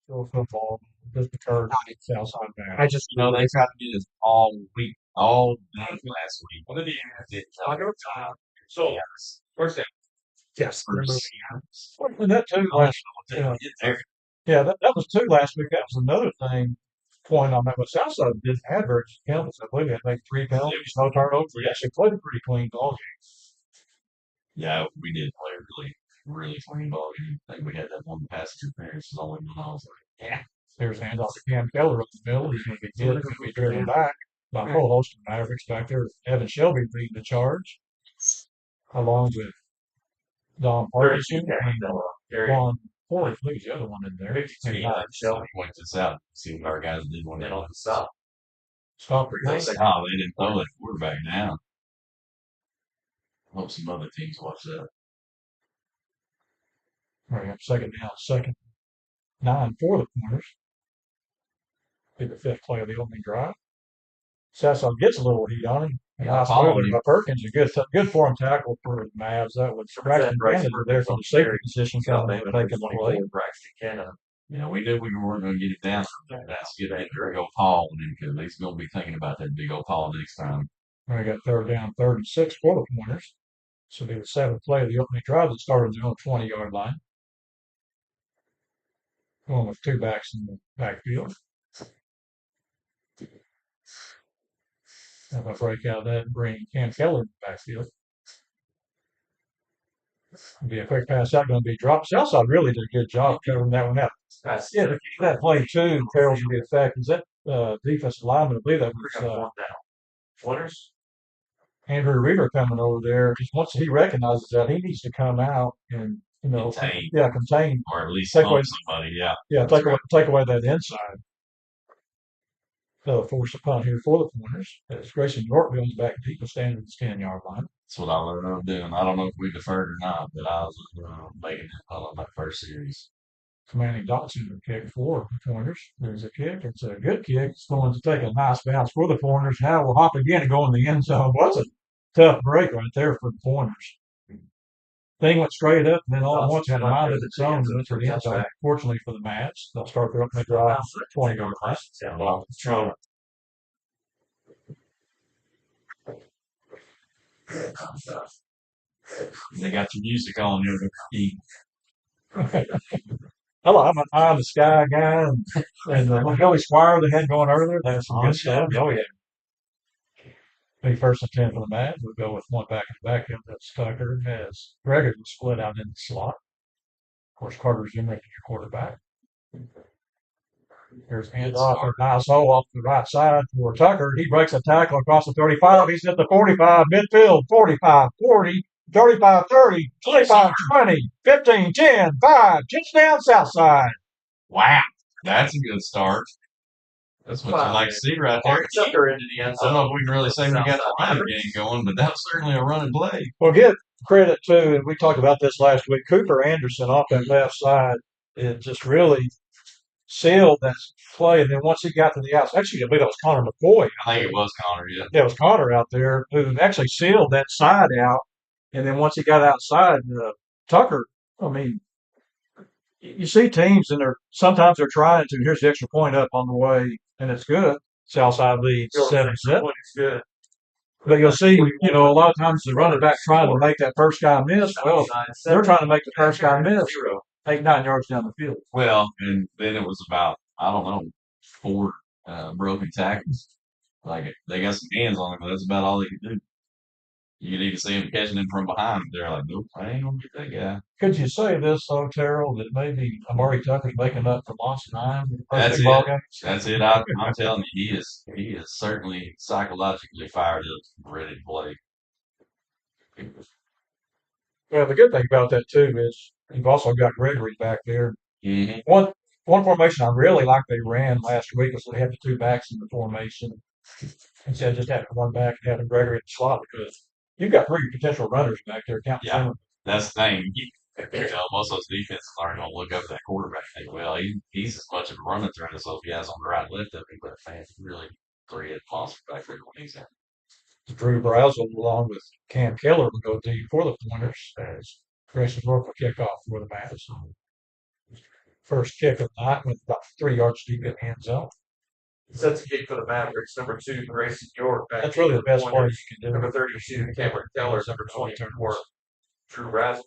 Still football. Just occurred Southside Band. I just, they tried to do this all week, all day last week. What did he Did I go So, yes. where's that? Yes, they're moving First, out. Well, and that too I don't last. know what Yeah, they did there. yeah, that was two last week. That was another thing. Point on that. But Southside didn't have very few penalties. I believe they had like three penalties, no turnovers. We actually played a pretty clean ball game. Yeah, we did play a really, really clean ball game. I think we had that one pass interference is only one. I was like, yeah. There's handoff to Cam Keller up the middle. He's going to be good. He's going to be driven back by a whole host of Mavericks back there. Evan Shelby leading the charge, along with Don Parkinson and Juan Ford. I think the other one in there. Yeah, Shelby pointed this out. See what our guys did when they let us up. Stop it. They said, oh, they didn't throw that quarterback down. Hope some other teams watch that. All right, second down, second 9 for the corners. Be the fifth play of the opening drive. Sasso gets a little heat on him. And nice move by Perkins. A good form tackle for the Mavs. That would Braxton Canada there for the safety position coming in making the play. Braxton Canada. You know, we knew we weren't going to get it down. That's good. That big old Paul, because he's going to be thinking about that big old Paul next time. We got third down, third and 6 for the corners. So it'll be the seventh play of the opening drive that started on the own 20-yard line. Going with two backs in the backfield. If I break out that and bring Cam Keller in the backfield. It'll be a quick pass out, going to be dropped. Southside really did a good job covering that one out. Yeah, that play too, Carroll's going to be effective. Is that defensive lineman? I believe that was Winners? Andrew Reader coming over there. Just once he recognizes that, he needs to come out and, Contain. contain. Or at least take help away, somebody, yeah. Yeah, take away that inside. Force a punt here for the corners. As Grayson York goes back deep and standing at the 10-yard line. That's what I love doing. I don't know if we deferred or not, but I was making that punt on that first series. Commanding Dotson to kick for the corners. There's a kick. It's a good kick. It's going to take a nice bounce for the corners. Now we'll hop again and go in the end zone. Was a tough break right there for the corners. Thing went straight up, and then all at once had a mind of its own and went to the end zone. Fortunately for the Mavs, they'll start their opening drive 20-yard line. They got your music on there. Hello, I'm an eye in the sky guy, and Joey Squire they had going earlier. That's some good stuff. Oh yeah. Be first and 10 for the Mavs. We'll go with one back in the backfield. That's Tucker. As Gregory split out in the slot. Of course, Carter's in your quarterback. Here's handoff. A nice hole off the right side for Tucker. He breaks a tackle across the 35. He's at the 45, midfield, 45, 40, 35, 30, 25, 20, 15, 10, 5. Touchdown, Southside. Wow, that's a good start. That's what you like to see right there. Tucker into the end zone. I don't know if we can really say we got the running game going, but that was certainly a running play. Well, give credit to, and we talked about this last week, Cooper Anderson off that left side. It just really sealed that play. And then once he got to the outside, actually, I believe that was Connor McCoy. I think it was Connor, yeah. Yeah, it was Connor out there who actually sealed that side out. And then once he got outside, Tucker, I mean, you see teams and sometimes they're trying to, here's the extra point up on the way, and it's good. Southside leads 7-7. It's good. But you'll see, a lot of times the running back trying to make that first guy miss. Well, they're trying to make the first guy miss 8, 9 yards down the field. Well, and then it was about, I don't know, 4 broken tackles. Like, they got some hands on him, but that's about all they could do. You could even see him catching him from behind. They're like, nope, I ain't going to get that guy. Could you say this, though, Terrell, that maybe Amari Tucker's making up for lost time? That's it. That's it. I'm telling you, he is certainly psychologically fired up, ready to play. Well, the good thing about that, too, is you've also got Gregory back there. Mm-hmm. One formation I really like they ran last week was they had the two backs in the formation instead of just having one back and having Gregory in the slot because you've got 3 potential runners back there. Yeah, that's the thing. Most of those defenses aren't going to look up at that quarterback and think, well, he's as much of a running threat as those guys on the right left of him, but man, really 3-head monster back there when he's in. Drew Brazel along with Cam Keller will go deep for the pointers as Grayson York will kick off for the Mavs. First kick of the night went about 3 yards deep in the end zone. Sets a kick for the Mavericks. Number 2, Grayson York. Back That's really the best play you pointers. can do. Number 32, Cameron Keller. Number 24, Drew Razzle.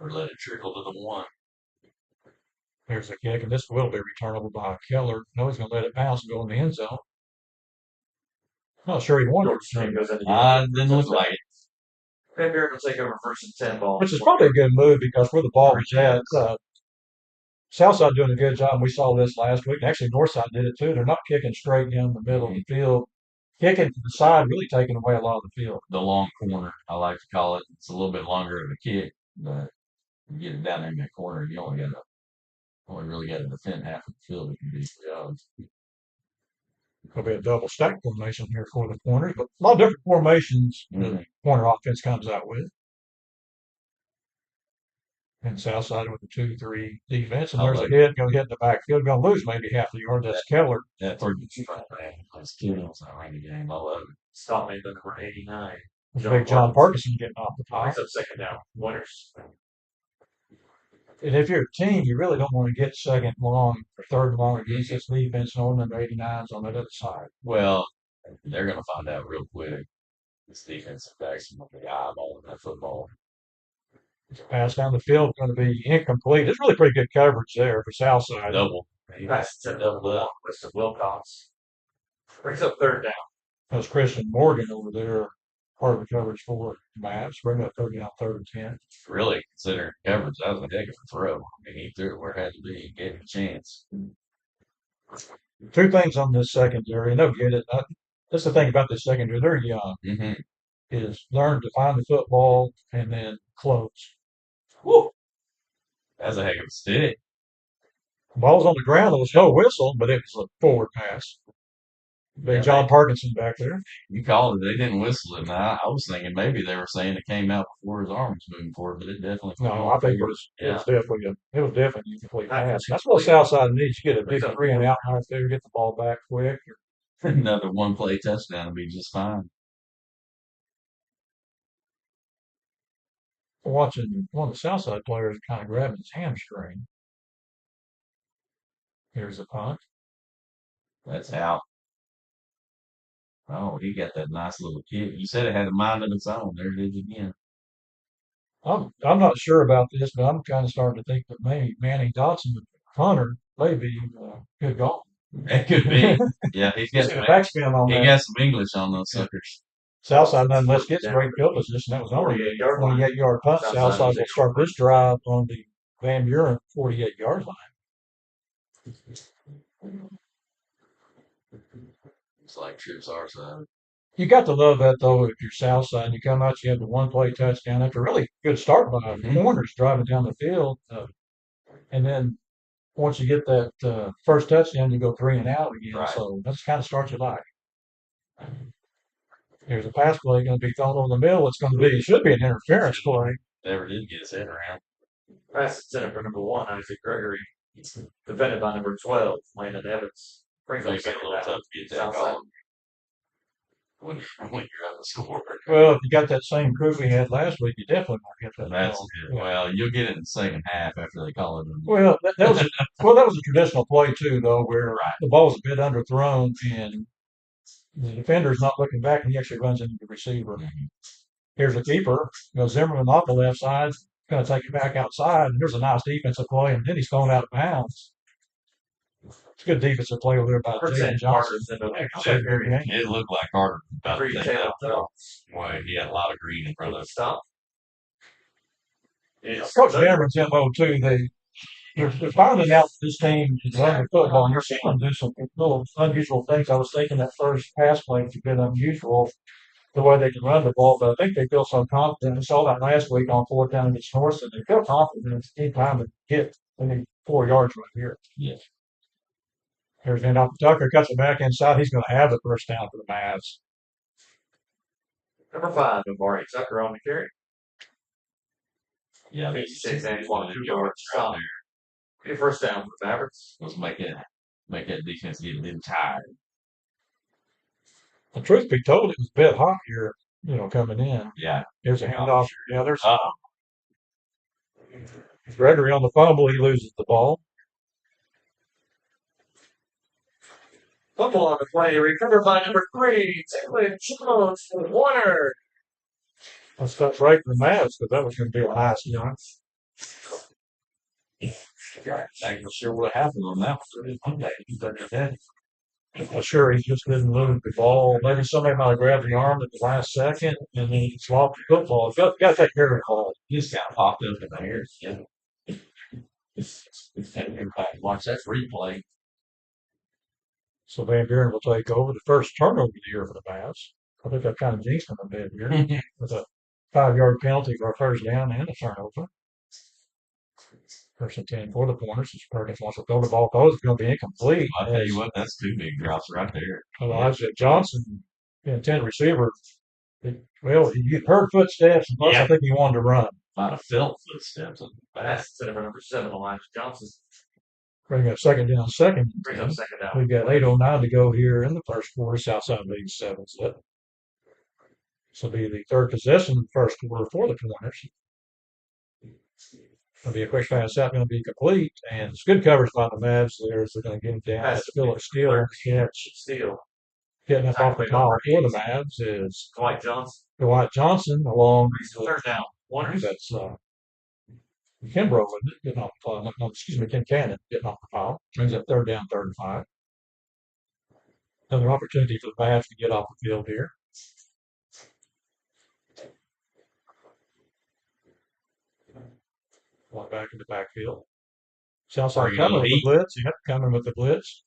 Or let it trickle to the one. There's a kick, and this will be returnable by Keller. No, he's going to let it bounce and go in the end zone. Not sure he wanted George Stream to, goes into the Didn't look like it. Van Buren will take over 1st and 10 ball. which is probably a good move because where the ball was at, Southside doing a good job. And we saw this last week. Actually, Northside did it too. They're not kicking straight down the middle of the field. Kicking to the side, really taking away a lot of the field. The long corner, I like to call it. It's a little bit longer of a kick, but you get it down there in that corner, you only really got to defend half of the field if you do jobs. It'll be a double stack formation here for the corners, but a lot of different formations the corner offense comes out with. And Southside with the 2-3 defense, and there's a hit, going to hit in the backfield, going to lose maybe half the yard. That's Keller. That third front man, that's kills that running game. I love it. Stop made number 89. Big John Parkinson getting off the top. Picks up 2nd down. Winners. And if you're a team, you really don't want to get second long or third long against this defense, knowing number 89's on that other side. Well, they're going to find out real quick. This defensive back's going to be eyeballing that football. Pass down the field going to be incomplete. It's really pretty good coverage there for Southside. Double. Pass to double up. Weston Wilcox. Brings up 3rd down. That was Christian Morgan over there, part of the coverage for Mavs. Bring up 30 down, 3rd and 10. Really, considering coverage, that was a heck of a throw. I mean, he threw it where it had to be and gave it a chance. Two things on this secondary, and they'll get it. That's the thing about this secondary. They're young. Mm-hmm. Is learn to find the football and then close. Woo! That's a heck of a stick. Ball's on the ground. There was no whistle, but it was a forward pass. Big John Parkinson back there. You called it. They didn't whistle it. Now, I was thinking maybe they were saying it came out before his arm was moving forward, but it definitely. No, I think it was definitely a complete pass. That's what Southside needs. You get a big 3 and out right there, get the ball back quick. Another one play touchdown would be just fine. Watching one of the Southside players kind of grabbing his hamstring. Here's a punt. That's out. Oh, he got that nice little kick. You said it had a mind of its own. There it is again. I'm not sure about this, but I'm kind of starting to think that maybe Manny Dotson, the punter, may be good golf. It could be. Yeah, he's got some backspin on that. He got some English on those suckers. Southside nonetheless gets great field position. That was only a 28-yard punt. Southside will start this drive on the Van Buren 48-yard line. It's like trips our side. You got to love that though. If you're Southside, you come out, you have the one play touchdown after a really good start by corners driving down the field, and then once you get that first touchdown, you go 3 and out again. Right. So that's the kind of start you like. Here's a pass play going to be thrown over the middle. It's going to be, it should be an interference play. Never did get his head around. Pass is set for number 1, Isaac Gregory. Defended by number 12, Landon Evans. Brings up Makes it a little tough to get that call when you're out the score. Well, if you got that same crew we had last week, you definitely might get that. That's good. Yeah. Well, you'll get it in the second half after they call it. Well, that was a traditional play too, though, where the ball's a bit underthrown and the defender's not looking back, and he actually runs into the receiver. Mm-hmm. Here's a keeper. Zimmerman off the left side, going to take it back outside. And here's a nice defensive play, and then he's thrown out of bounds. It's a good defensive play over there by Jaden Johnson. It looked like Carter about to take that. Boy, he had a lot of green in front of him. Stop. Coach Zimmerman's MO too. They're finding out this team is running football, and you're seeing them do some little unusual things. I was thinking that first pass play was a bit unusual, the way they can run the ball, but I think they feel so confident. I saw that last week on 4th down against North, and they feel confident any time to get 4 yards right here. Yes. Here's an off Tucker, cuts it back inside. He's going to have the first down for the Mavs. Number 5, Amari Tucker on the carry. Yeah, 56 and 1, 2 yards. Stop. Get a first down for the Mavericks. Let's make that defense get a little tired. The truth be told, it was a bit hot here, coming in. Yeah. There's a handoff. Yeah, there's. Gregory on the fumble, he loses the ball. Fumble on the play, recovered by number 3, Taylor Jones for the Warner. Let's touch right for the Mavs because that was going to be a nice shot. I'm not sure what happened on that one. He's done that. I'm sure he just didn't lose the ball. Maybe somebody might have grabbed the arm at the last second and then he swapped the football. Got to take care of the ball. He just got popped up in the air. Yeah. Watch that replay. So Van Buren will take over the first turnover of the year for the Mavs. I think that kind of jinxed him a bit here with a 5-yard penalty for a first down and a turnover. First and 10 for the Pointers. Perkins wants to throw the ball. It's going to be incomplete. I'll tell you what, that's 2 big drops right there. Elijah Johnson, the intended receiver, well, he heard footsteps, and plus I think he wanted to run. Might have felt footsteps in the back. That's center number 7, Elijah Johnson. Bring up second down, second. Brings up second down. We've got 8:09 to go here in the first quarter. Southside leads 7-7. This will be the third possession of the first quarter for the Pointers. It'll be a quick pass out, going to be complete, and it's good coverage by the Mavs there as they're going to get him down. That's Philip Steele. Steele. Getting up off the ball for the Mavs is Dwight Johnson along third down. Warners. That's Kimbrough getting off the pile. No, excuse me, Ken Cannon getting off the pile. Brings up third down, 3rd and 5. Another opportunity for the Mavs to get off the field here. One back in the backfield. Southside coming with the blitz. Yep, coming with the blitz.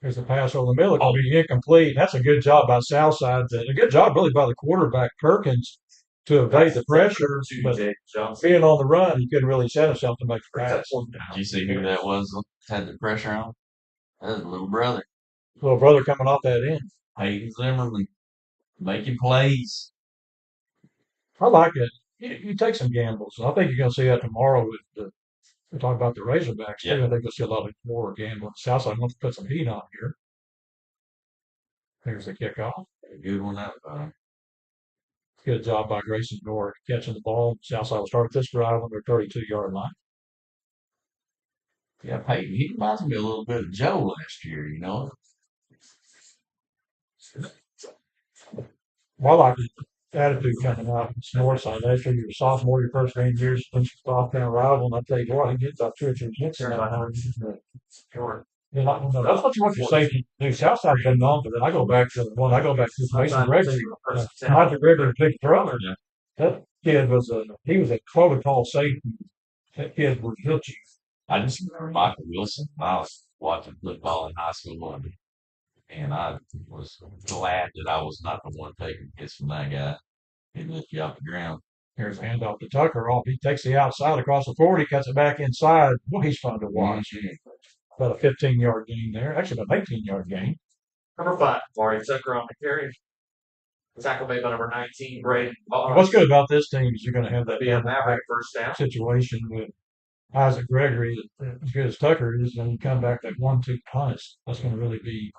There's the pass over the middle. It'll be incomplete. That's a good job by Southside. A good job really by the quarterback, Perkins, to evade the pressure. But being on the run, he couldn't really set himself to make the pass. Did you see who that was had the pressure on? That was a little brother. Little brother coming off that end. Hayden Zimmerman making plays. I like it. You take some gambles. I think you're going to see that tomorrow with we talk about the Razorbacks too. I think you'll see a lot more gambling. Southside wants to put some heat on here. Here's the kickoff. Good one out. Good job by Grayson York catching the ball. Southside will start this drive on their 32-yard line. Yeah, Peyton, he reminds me a little bit of Joe last year, you know. Well, I like the attitude coming out of the north side. Last year, you're a sophomore, your first game year, against a soft-down rival, and I tell you what, he gets about 2 or 3 hits in that one. That's what you want your safety to do. Southside's been known for that. I go back to Mason Gregory. Roger Gregory, big brother. That kid was a protocol safety. That kid was guilty. I just remember Michael Wilson. I was watching football in high school, and I was glad that I was not the one taking hits from that guy. He lift you off the ground. Here's a handoff to Tucker. He takes the outside across the 40, cuts it back inside. Well, he's fun to watch. About a 15-yard gain there. Actually, about an 18-yard gain. Number 5, Maury Tucker on the carry. Tackle made by number 19, Braden. What's good about this team is you're going to have that Maverick first down situation with Isaac Gregory, as good as Tucker is, and you come back that 1-2 punch. That's going to really be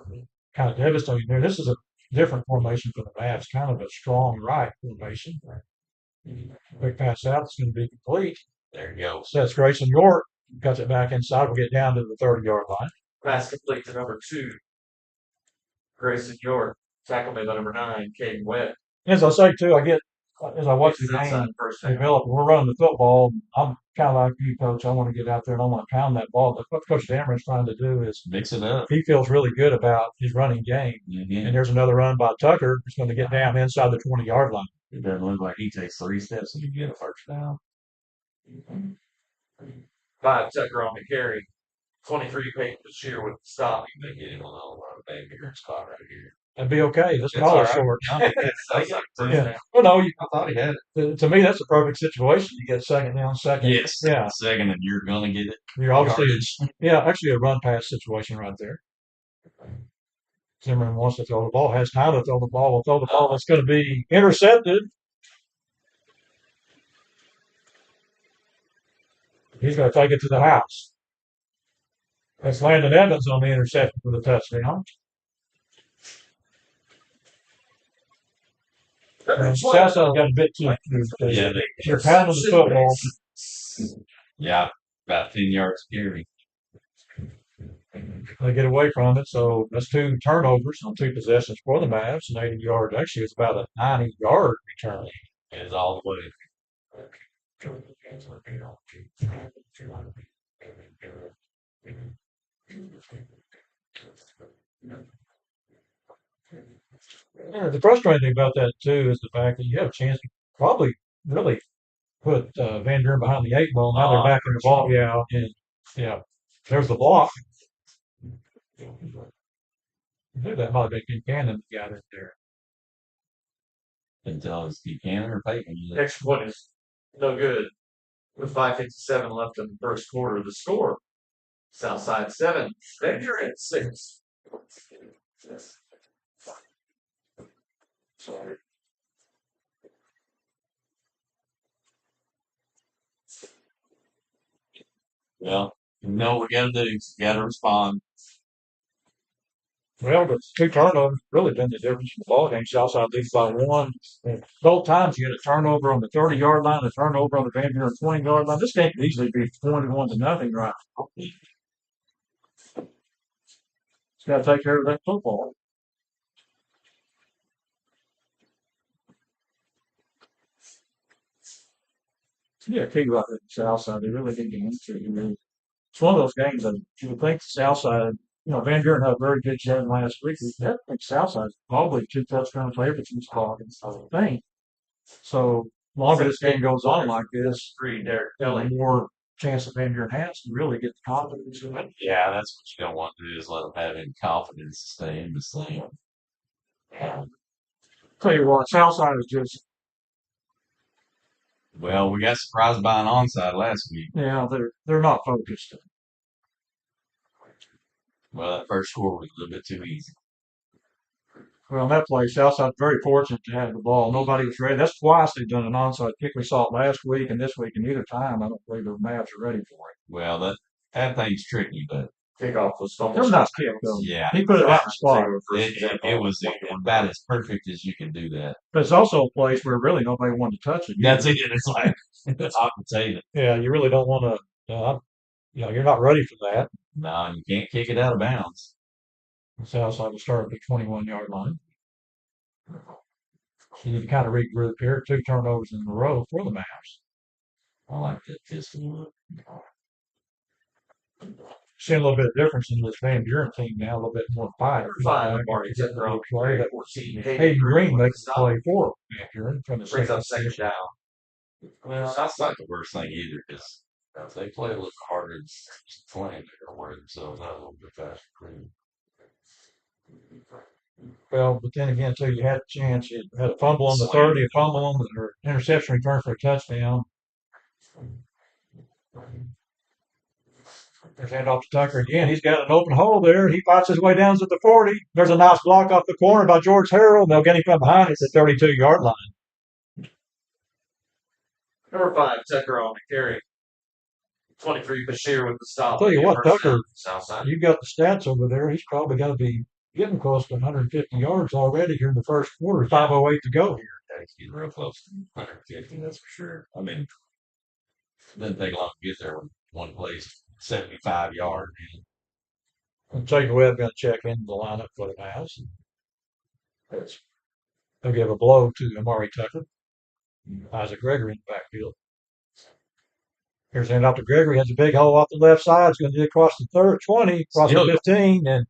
kind of devastating there. This is a different formation for the Mavs, kind of a strong right formation. Quick pass out, it's going to be complete. There you go. Sets Grayson York, cuts it back inside. We'll get down to the 30-yard line. Pass complete to number 2, Grayson York. Tackle made by number 9, Caden Webb. As I say, too, as I watch the game develop, we're running the football. I'm kind of like you, Coach. I want to get out there and I want to pound that ball. But what Coach Dameron's trying to do is mix it up. He feels really good about his running game. And there's another run by Tucker who's going to get down inside the 20-yard line. It doesn't look like he takes 3 steps and you get a first down. 5, Tucker on the carry. 23, Peyton Bashir with the stop. You may get him on a bad spot right here. That'd be okay. Let's call it short. Yeah. Well, no, I thought he had it. To me, that's a perfect situation. You get second down, second. Yes. Yeah. Second, and you're going to get it. You're obviously, actually a run pass situation right there. Zimmerman wants to throw the ball, has time to throw the ball. Will throw the ball. It's going to be intercepted. He's going to take it to the house. That's Landon Evans on the interception for the touchdown. Southside got a bit too. You're pounding the football. Yeah, about 10 yards carry. They get away from it, so that's two turnovers on two possessions for the Mavs, and 80 yards. Actually, it's about a 90-yard return. Is all the way. Yeah, the frustrating thing about that too is the fact that you have a chance to probably really put Van Buren behind the eight ball. Now they're back in the ball. Yeah, and yeah, there's the block. I think that might have been Kincannon that got it there. Until it's Buchanan or Peyton. Next one is no good. With 5:57 left in the first quarter, the score: Southside 7, Vancouver at 6. Well, you know what we got to do. You got to respond. Well, the two turnovers really been the difference in the ball game. Southside leads by one. And both times you had a turnover on the 30-yard line, a turnover on the Van Buren 20-yard line. This game could easily be 21-0 right now. It's got to take care of that football. Yeah, I tell you what, the Southside, they really did get into it. I mean, it's one of those games that you would think the Southside, Van Buren had a very good game last week. I think Southside's probably two touchdown favorites in this ball game, I would think. So, longer this game goes on like this, Three, Derek the Kelly. more chance that Van Buren has to really get the confidence in it. Yeah, that's what you don't want to do is let them have any confidence to stay in this thing. Tell you what, Southside is just, Well, we got surprised by an onside last week. they're not focused. Well, that first score was a little bit too easy. Well, in that play, Southside's very fortunate to have the ball. Nobody was ready. That's twice they've done an onside kick. We saw it last week and this week, and either time I don't believe the Mavs are ready for it. Well, that thing's tricky, but Kickoff was It was fumbled. a nice kick, though. yeah, He put it right in the spot. it was about as perfect as you can do that. But it's also a place where really nobody wanted to touch it. That's it. It's like it's hot potato. Yeah, you really don't want to. You're not ready for that. No, you can't kick it out of bounds. Southside will start at the 21-yard line. You need to kind of regroup here. Two turnovers in a row for the Mavs. I like that pistol. Seeing a little bit of difference in this Van Buren team now, a little bit more fight. Five, Marty Zethro, Play that 14. Hayden Green makes the play for Van Buren from the Brings up second second down. Well, that's not the worst thing either, because they play a little harder than playing. They're gonna wear themselves out a little bit faster. Well, but then again, too, you had a chance. You had a fumble on the 30, a fumble on the or interception return for a touchdown. There's handoff to Tucker again. He's got an open hole there. He fights his way down to the 40. There's a nice block off the corner by George Harrell. And they'll get him from behind at the 32-yard line. Number 5, Tucker on the carry. 23, Bashir with the stop. I'll tell you what, Tucker, Southside. you've got the stats over there. He's probably got to be getting close to 150 yards already here in the first quarter. 5:08 to go here. Yeah, he's getting real close to 150, that's for sure. I mean, it doesn't take long to get there when one plays 75 yards. And Jake Webb going to check into the lineup for the Mavs. They'll give a blow to Amari Tucker. Isaac Gregory in the backfield. Here's hand off to Gregory. Has a big hole off the left side. It's going to get across the 20, across the 15, and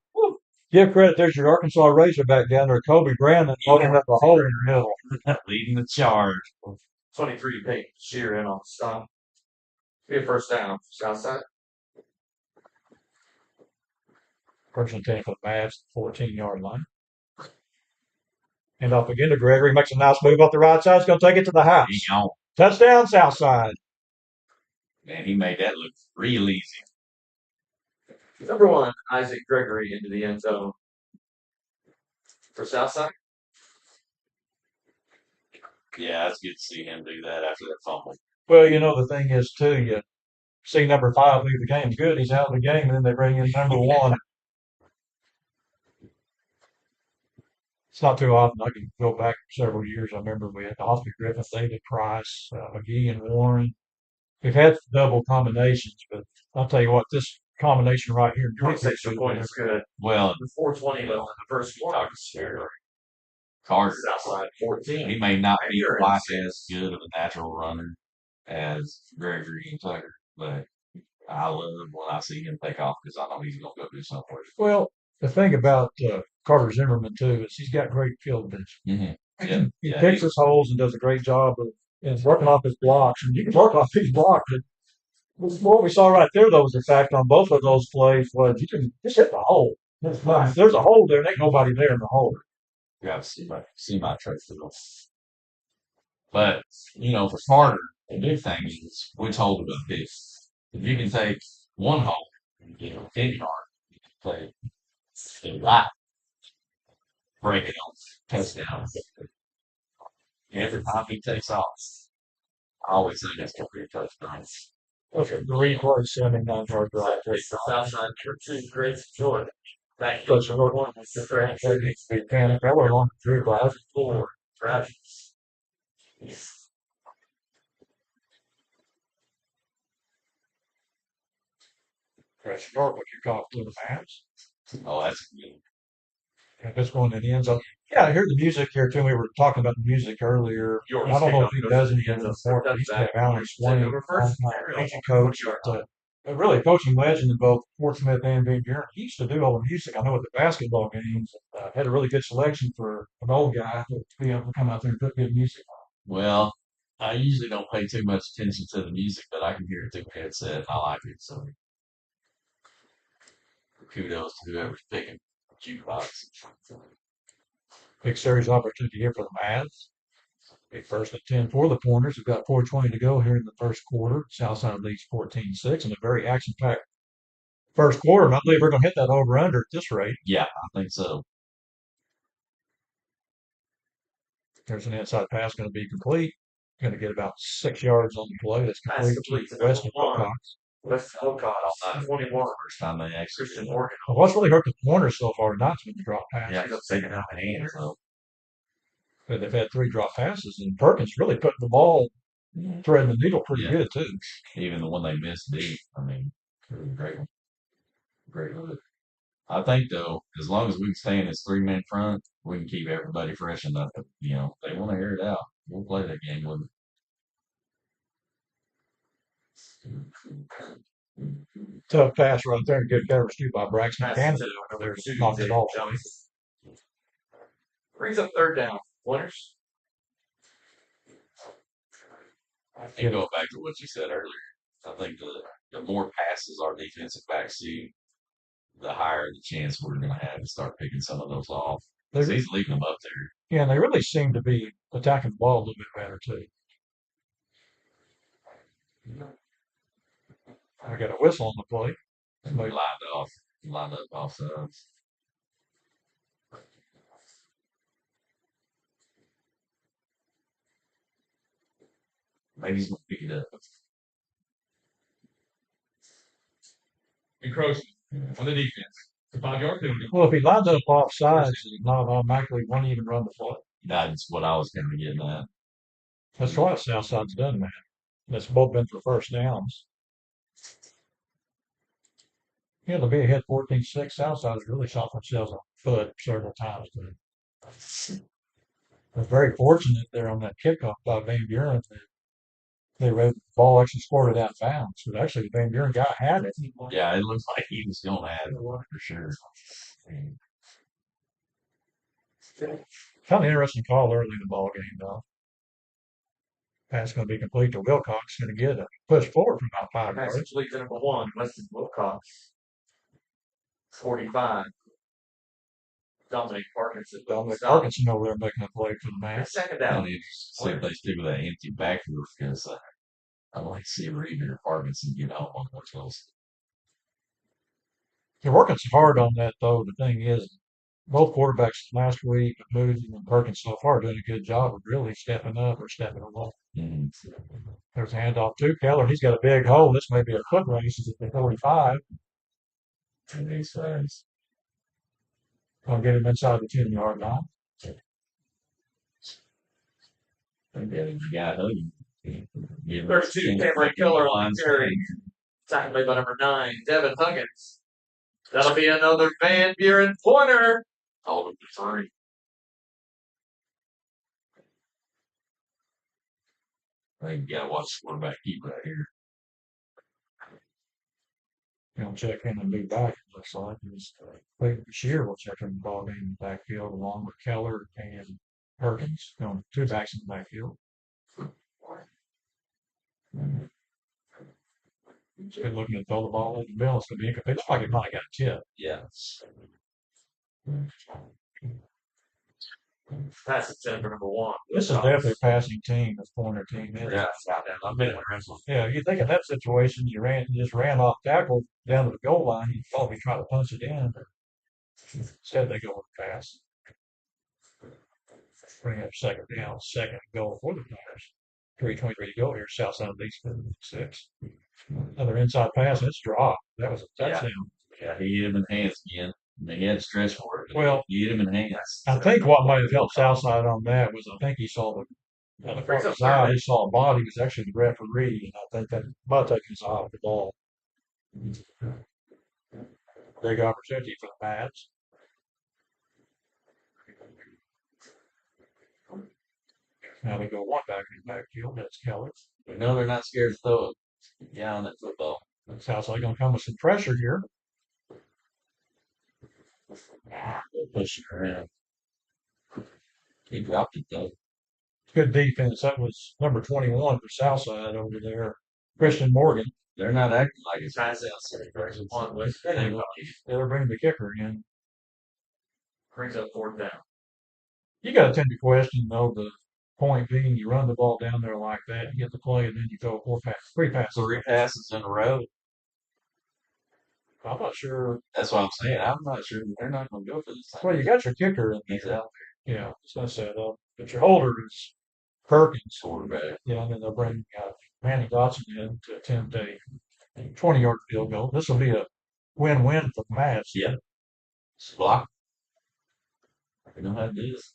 give credit. There's your Arkansas Razorback down there, Kobe Brandon, opening up a hole in the middle. Leading the charge. 23, Peyton Bashir in on the stop. Be a first down. Southside. First and 10 for the Mavs, 14-yard line. Hand off again to Gregory. Makes a nice move off the right side. He's going to take it to the house. Touchdown, Southside. Man, he made that look real easy. Number 1, Isaac Gregory into the end zone. For Southside. Yeah, it's good to see him do that after that fumble. Well, the thing is, too, you see number 5 leave the game good. He's out of the game, and then they bring in number 1. It's not too often. I can go back several years. I remember we had Austin Griffin, David Price, McGee, and Warren. we've had double combinations, but I'll tell you what, this combination right here, Your extra point is good. Well, The 420 left in the first talk quarter. to Carter. Southside 14. He may not be Buren. quite as good of a natural runner as Gregory and Tucker, but I love when I see him take off because I know he's going to go do something. Well, the thing about Carter Zimmerman too is he's got great field vision. Mm-hmm. Yeah, He yeah, picks his holes and does a great job of working off his blocks. And you can work off these blocks. What we saw right there, though, was the fact on both of those plays was you can just hit the hole. If there's a hole there, there ain't nobody there in the hole. you got to see my trade for those. But for Carter, the big thing is we told about this. If you can take one hole, 10 yard, you can play a lot, break it on touchdown. Every time he takes off, I always think that's going to be a touchdown. Okay, the replay 79-yard drive. It's the Southside 2 great Jordan. Back to That's another one. That needs to be panicked. That was on the drive. 4. Travis. Press York, what you call it, the Mavs. Oh, that's good. If it's going to the end zone. Yeah, I heard the music here too. We were talking about the music earlier. York I don't know if he kickoff does goes any to the of end the zone. report, but he's got Touchback. Alan Swain, Number first, coaching coach, a really coaching legend in both Fort Smith and Van Buren. He used to do all the music. I know at the basketball games. Had a really good selection for an old guy to be able to come out there and put good music on. Well, I usually don't pay too much attention to the music, but I can hear it through the headset. And I like it, so kudos to whoever's picking jukebox. Big series opportunity here for the Mavs. Big first and 10 for the Pointers. We've got 4:20 to go here in the first quarter. Southside leads 14-6 and a very action-packed first quarter. And I believe we're going to hit that over-under at this rate. Yeah, I think so. There's an inside pass going to be complete. Going to get about 6 yards on the play. That's complete to Weston Wilcox. Weston Wilcox, 21. First time they actually Christian Morgan. Well, what's really hurt the Pointers so far tonight's been the drop pass. Yeah, taking out the hand. So But they've had 3 drop passes, and Perkins really putting the ball, threading the needle pretty good, too. Even the one they missed deep, I mean, it was a great one. Great look. I think, though, as long as we can stay in this 3-man front, we can keep everybody fresh enough. They want to air it out. We'll play that game with them. Tough pass right there, and good coverage, too, by Braxton Canada. There's knocked it off. Brings up third down. Winners. And go back to what you said earlier. I think the more passes our defensive backs see, the higher the chance we're going to have to start picking some of those off. Because he's leaving them up there. Yeah, and they really seem to be attacking the ball a little bit better, too. I got a whistle on the plate. Somebody lined up off sides. Maybe he's going to pick it up. Encroaching on the defense. It's a 5-yard penalty. Well, if he lines up off sides, he's not automatically won't even run the play. That's what I was kind of getting at. That's why Southside's done that. That's both been for first downs. Yeah, they'll be ahead 14-6. Southside's really shot themselves on the foot several times. They're very fortunate there on that kickoff by Van Buren. They read the ball actually scored it out of bounds. But actually, the Van Buren guy had it. Yeah, it looks like he was going to have it for sure. Kind of interesting call early in the ball game, though. Pass going to be complete to Wilcox. Going to get a push forward from about 5 yards. Pass complete to number 1, Weston Wilcox. 45. Dominic Parkinson. Parkinson over there making a play for the man. Second I'm down. interested to see if they stick with that empty backfield because I'd like to see Reed or Parkinson get home on more close. They're working so hard on that, though. The thing is, both quarterbacks last week, Moody and Perkins so far, doing a good job of really stepping up or stepping along. Mm-hmm. There's a handoff to Keller. He's got a big hole. This may be a foot race. He's at the 45. And these guys. I'll get him inside the 10-yard line. And then the guy hugging. Yeah. 32, Cameron Keller on the carry. Tackle made by number 9, Devin Huggins. That'll be another Van Buren pointer. Hold him to 3. I think you gotta watch the quarterback keep right here. He'll check in and be back, it looks like. Clayton Shear will check in the ball game in the backfield along with Keller and Perkins. Two backs in the backfield. Good looking to throw the ball in the middle. It's going to be incomplete. Looks like it might have got a tip. Yeah. Pass it to number 1. This is definitely a passing team, this pointer team. Yeah. I've been in wrestling. Yeah, you think in that situation, you just ran off tackle down to the goal line, you'd probably try to punch it in. Instead, they go with the pass. Bring up second down, second goal for the Players. 3:23 to go here, south side of East 6. Another inside pass, and it's dropped. That was a touchdown. Yeah, he hit him in the hands again. I mean, he had to stretch for it. Well, he hit him in the hands. I think what might have helped Southside on that was I think he saw the front of his eye, he saw a body, was actually the referee, and I think that might take his eye off the ball. Big opportunity for the Mavs. Now they go one back in the backfield. That's Keller. We know they're not scared to throw it. Yeah, on that football. Southside going to come with some pressure here. Push it around. He dropped it though. Good defense. That was number 21 for Southside over there. Christian Morgan. They're not acting like it's Tries outside. They're bringing the kicker in. Brings up 4th down. You got to tend to question, though, the point being you run the ball down there like that, you get the play, and then you go three passes. 3 passes in a row. I'm not sure. That's what I'm saying. I'm not sure they're not going to go for this time. Well, you got your kicker in He's there. out Yeah, it's not set up. But your holder is Perkins. quarterback. Yeah, and then they'll bring Manny Dotson in to attempt a 20-yard field goal. This will be a win-win for the Mavs. Yeah. Block. We know how to do this.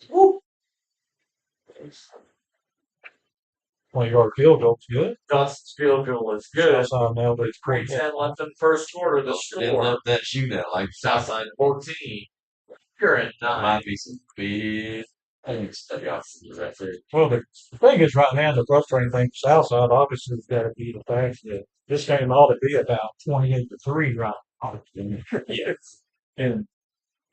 Woo! 20-yard field goal is good. Dust's field goal is good. Southside nailed it. 3:10 left in the first quarter. The They score. love that shootout. Like Southside 14. Buren 9. might be some big things to right there. Well, the thing is, right now, the frustrating thing for Southside obviously has got to be the fact that this game ought to be about 28-3 right now. Yes. And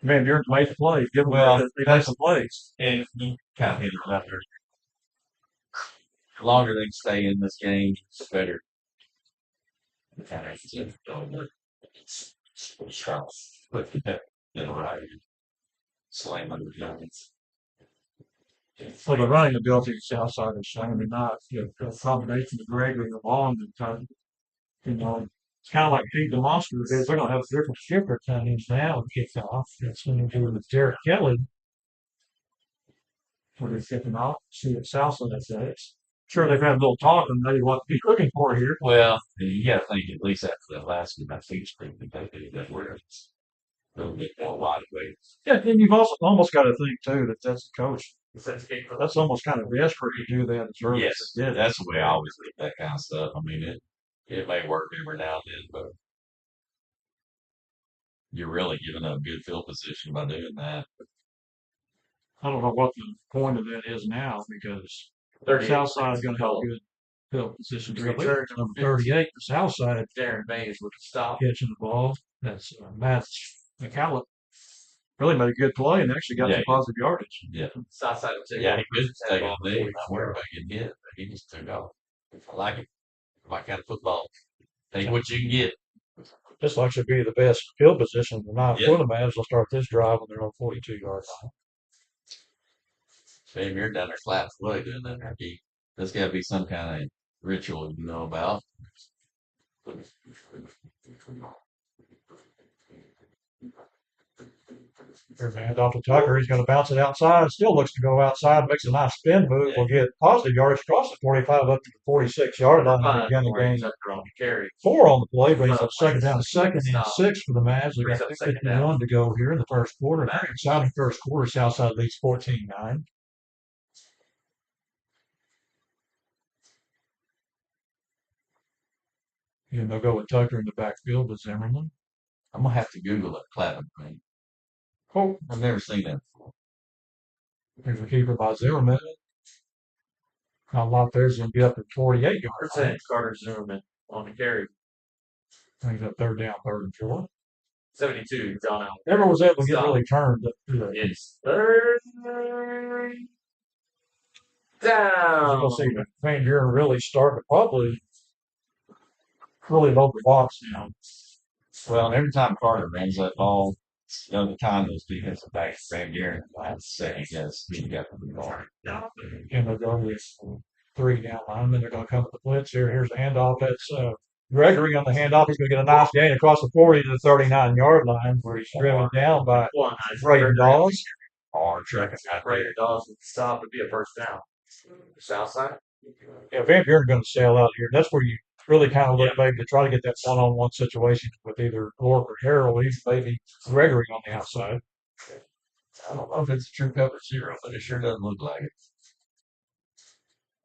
man, Buren's made the plays. Give them Well, credit. They made some plays. And you kind of hit it out there. The longer they can stay in this game, the better. Slam under the giants. So the running ability of Southside is certainly not. The combination of Gregory and Long, it's kind of like Pete the Monster. They're going to have different shipper times now and kick off. It's going to do with Derek Kelly. Where they're kicking off. See what Southside says. Sure, they've had a little talk and maybe what to be looking for here. Well, you got to think at least after that last game, I think that we're a little bit more wide awake. Yeah, and you've also almost got to think too that that's the coach. That's almost kind of desperate to do that as early Yes, as they did. that's the way I always look at that kind of stuff. I mean, it may work every now and then, but you're really giving up good field position by doing that. I don't know what the point of that is now because 38. Southside is going to have good field position. Number 38 for Southside Darren Mays with the stop. catching the ball. That's Matt McCallum. Really made a good play and actually got Yeah, some positive yardage. Yeah. Southside will take Yeah, off. he could take on me. I'm worried about getting hit, but he just took off. I like it. My kind of football. Take what you can get. This will actually be the best field position tonight Yeah. for the Mavs. They'll start this drive on their own 42-yard line. Same here down there flat foot doing that. There's got to be some kind of ritual you know about. Here's the handoff to Tucker. He's going to bounce it outside. Still looks to go outside. Makes a nice spin move. Will get positive yardage across the 45 up to the 46-yard line. Again, the game. Carry. 4 on the play brings up second down, second and 6 for the Mavs. They got 51 to go here in the first quarter. Very exciting first quarter. Southside leads 14-9. And they'll go with Tucker in the backfield with Zimmerman. I'm gonna have to Google that Platinum thing. Oh, I've never seen that. there's a keeper by Zimmerman. Not a lot there's going to be up at 48 yards. Percent Carter Zimmerman on the carry. I think that third down, third and short. 72, John Allen. Never was able to get Stop. really turned. It's third down. You'll see Van Buren really starting to probably really load the box now. Well, and every time Carter runs that ball, the time those defensive backs, Van Buren, I have to say, yes, he got the ball. And they'll go with three down line. Then they're going to come with the blitz here. Here's the handoff. That's Gregory on the handoff. He's going to get a nice gain across the 40 to the 39-yard line where he's driven down by Braden Dawes. Hard tracking out there. Braden Dawes with the stop would be a first down. South side. Yeah, Van Buren going to sail out here. That's where you really kind of look maybe to try to get that one-on-one situation with either Gork or Harold, even maybe Gregory on the outside. I don't know if it's a true cover zero, but it sure doesn't look like it.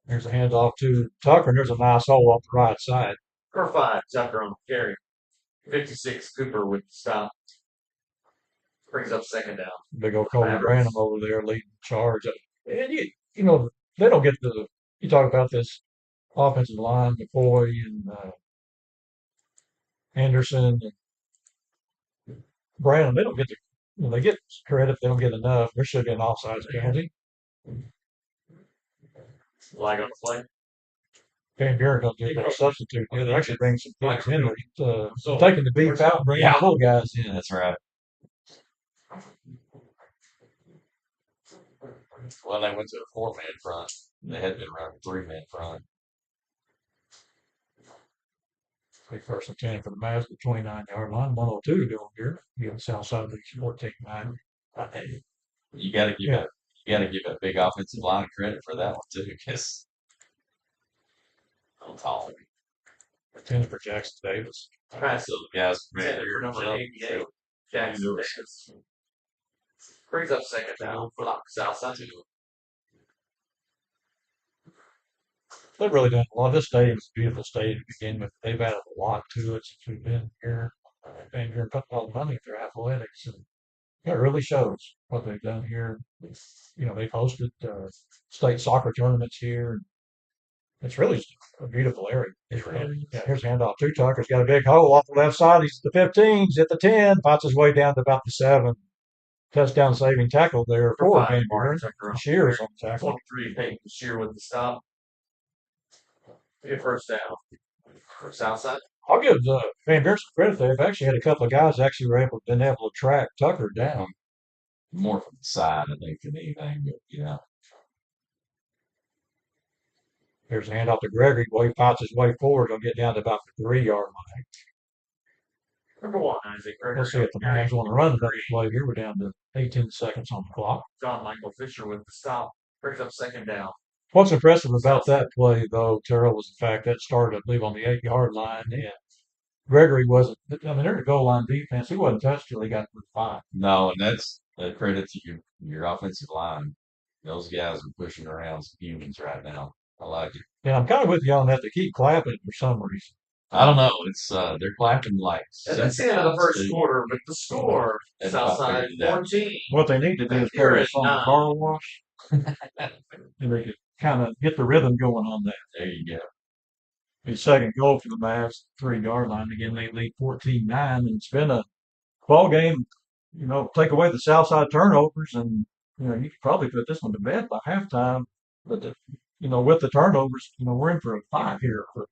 There's a handoff to Tucker, and there's a nice hole off the right side. Number 5, Tucker on the carry. 56, Cooper with the stop. Brings up second down. Big old Cody Mavericks. Branham over there leading the charge. And you know, they don't get you talk about this offensive line, McCoy and Anderson and Branham, they don't get they get credit, they don't get enough. There should be an offsides penalty. Flag on the play. Van Buren going to get a substitute. Yeah, they're actually bringing some guys in there. Taking the beef out and bringing the little guys in. Yeah, that's right. Well, they went to a 4-man front. They had been running 3-man front. Big first and 10 for the Mavs at the 29-yard line. 102 to go here. Be on the south side of the 14-9. You got to give a big offensive line credit for that one too, because I'm tall. 10 for Jackson Davis. Pass So the guys from 10 here, for number jump, 88. Jackson Davis. Brings up second down. Block south side. They've really done a lot. This stadium is a beautiful stadium to begin with. They've added a lot to it since we've been here. Van Buren put a lot of money into their athletics, and it really shows what they've done here. You know, they've hosted state soccer tournaments here. It's really just a beautiful area. Yeah, here's a handoff to Tucker. He's got a big hole off the left side. He's at the 15. He's at the 10. Fights his way down to about the 7. Touchdown saving tackle there for Van Buren. Shears on the tackle. 23, Peyton Shear with the stop. Be a first down. For south side. I'll give Van Buren some credit. They've actually had a couple of guys actually been able to track Tucker down. more from the side, I think, than anything. But yeah, Here's a handoff to Gregory. Boy, he fights his way forward. He'll get down to about the 3-yard line. Number 1, Isaac Gregory. We'll see if the Mavs want to run another play here. We're down to 18 seconds on the clock. John Michael Fisher with the stop. Brings up second down. What's impressive about that play, though, Terrell, was the fact that started, I believe, on the 8-yard line. And Gregory wasn't, I mean, they're a goal line defense. He wasn't touched till he got to the 5. no, and that's a credit to your offensive line. Those guys are pushing around some humans right now. I like it. And I'm kind of with you on that. They keep clapping for some reason. I don't know. It's they're clapping like. And that's the end of the first quarter with the score. That's Southside about figured out. 14. What they need to do is Here play a at song 9. car wash. And they could kind of get the rhythm going on that. There you go. The second goal for the Mavs, 3-yard line. Again, they lead 14-9. And it's been a ball game, take away the south side turnovers. And, you could probably put this one to bed by halftime. But, with the turnovers, we're in for a fight here for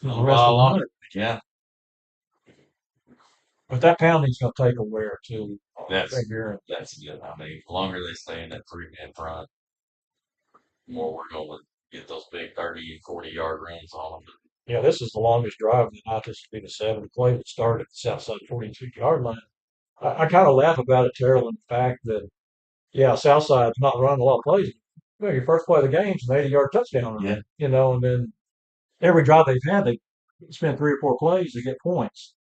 the rest of the night. Yeah, But that pounding's going to take a wear, too. that's Figure. that's good. I mean, the longer they stay in that 3-man front, the more we're going to get those big 30 and 40-yard runs on them. Yeah, this is the longest drive of the night. This will be the 7th play that started at the south side 42-yard line. I kind of laugh about it, Terrell, in the fact that, Southside's not running a lot of plays. Your first play of the game is an 80-yard touchdown run. Yeah. And then every drive they've had, they spend 3 or 4 plays to get points.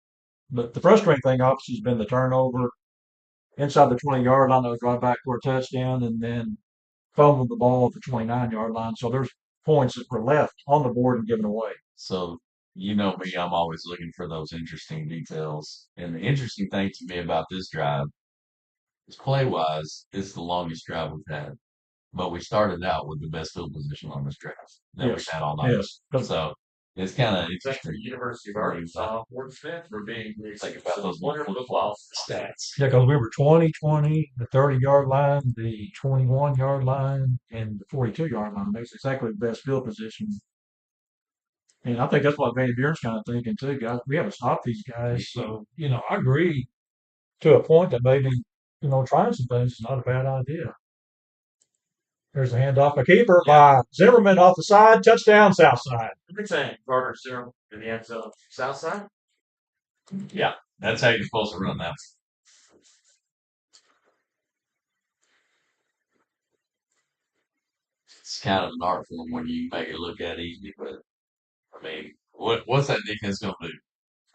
But the frustrating thing, obviously, has been the turnover inside the 20-yard line. They'll drive back for a touchdown and then fumble the ball at the 29-yard line. So there's points that were left on the board and given away. So You know me, I'm always looking for those interesting details. And the interesting thing to me about this drive is play wise, it's the longest drive we've had. But we started out with the best field position on this drive that we've Yes, had all night. yes. So it's kind of Thank the interesting. University of Arkansas, Fort Smith, for being Think about those wonderful football football. stats. Yeah, because we were 20, the 30-yard line, the 21-yard line, and the 42-yard line. That's exactly the best field position. And I think that's what Van Buren's kind of thinking too, guys. We haven't stopped these guys. So, I agree to a point that maybe, trying some things is not a bad idea. There's a handoff, a keeper by Zimmerman off the side, touchdown, south side. Everything. Carter Zero in the end zone. South side? Yeah, that's how you're supposed to run that. It's kind of an art form when you make it look that easy, but I mean, what's that defense going to do?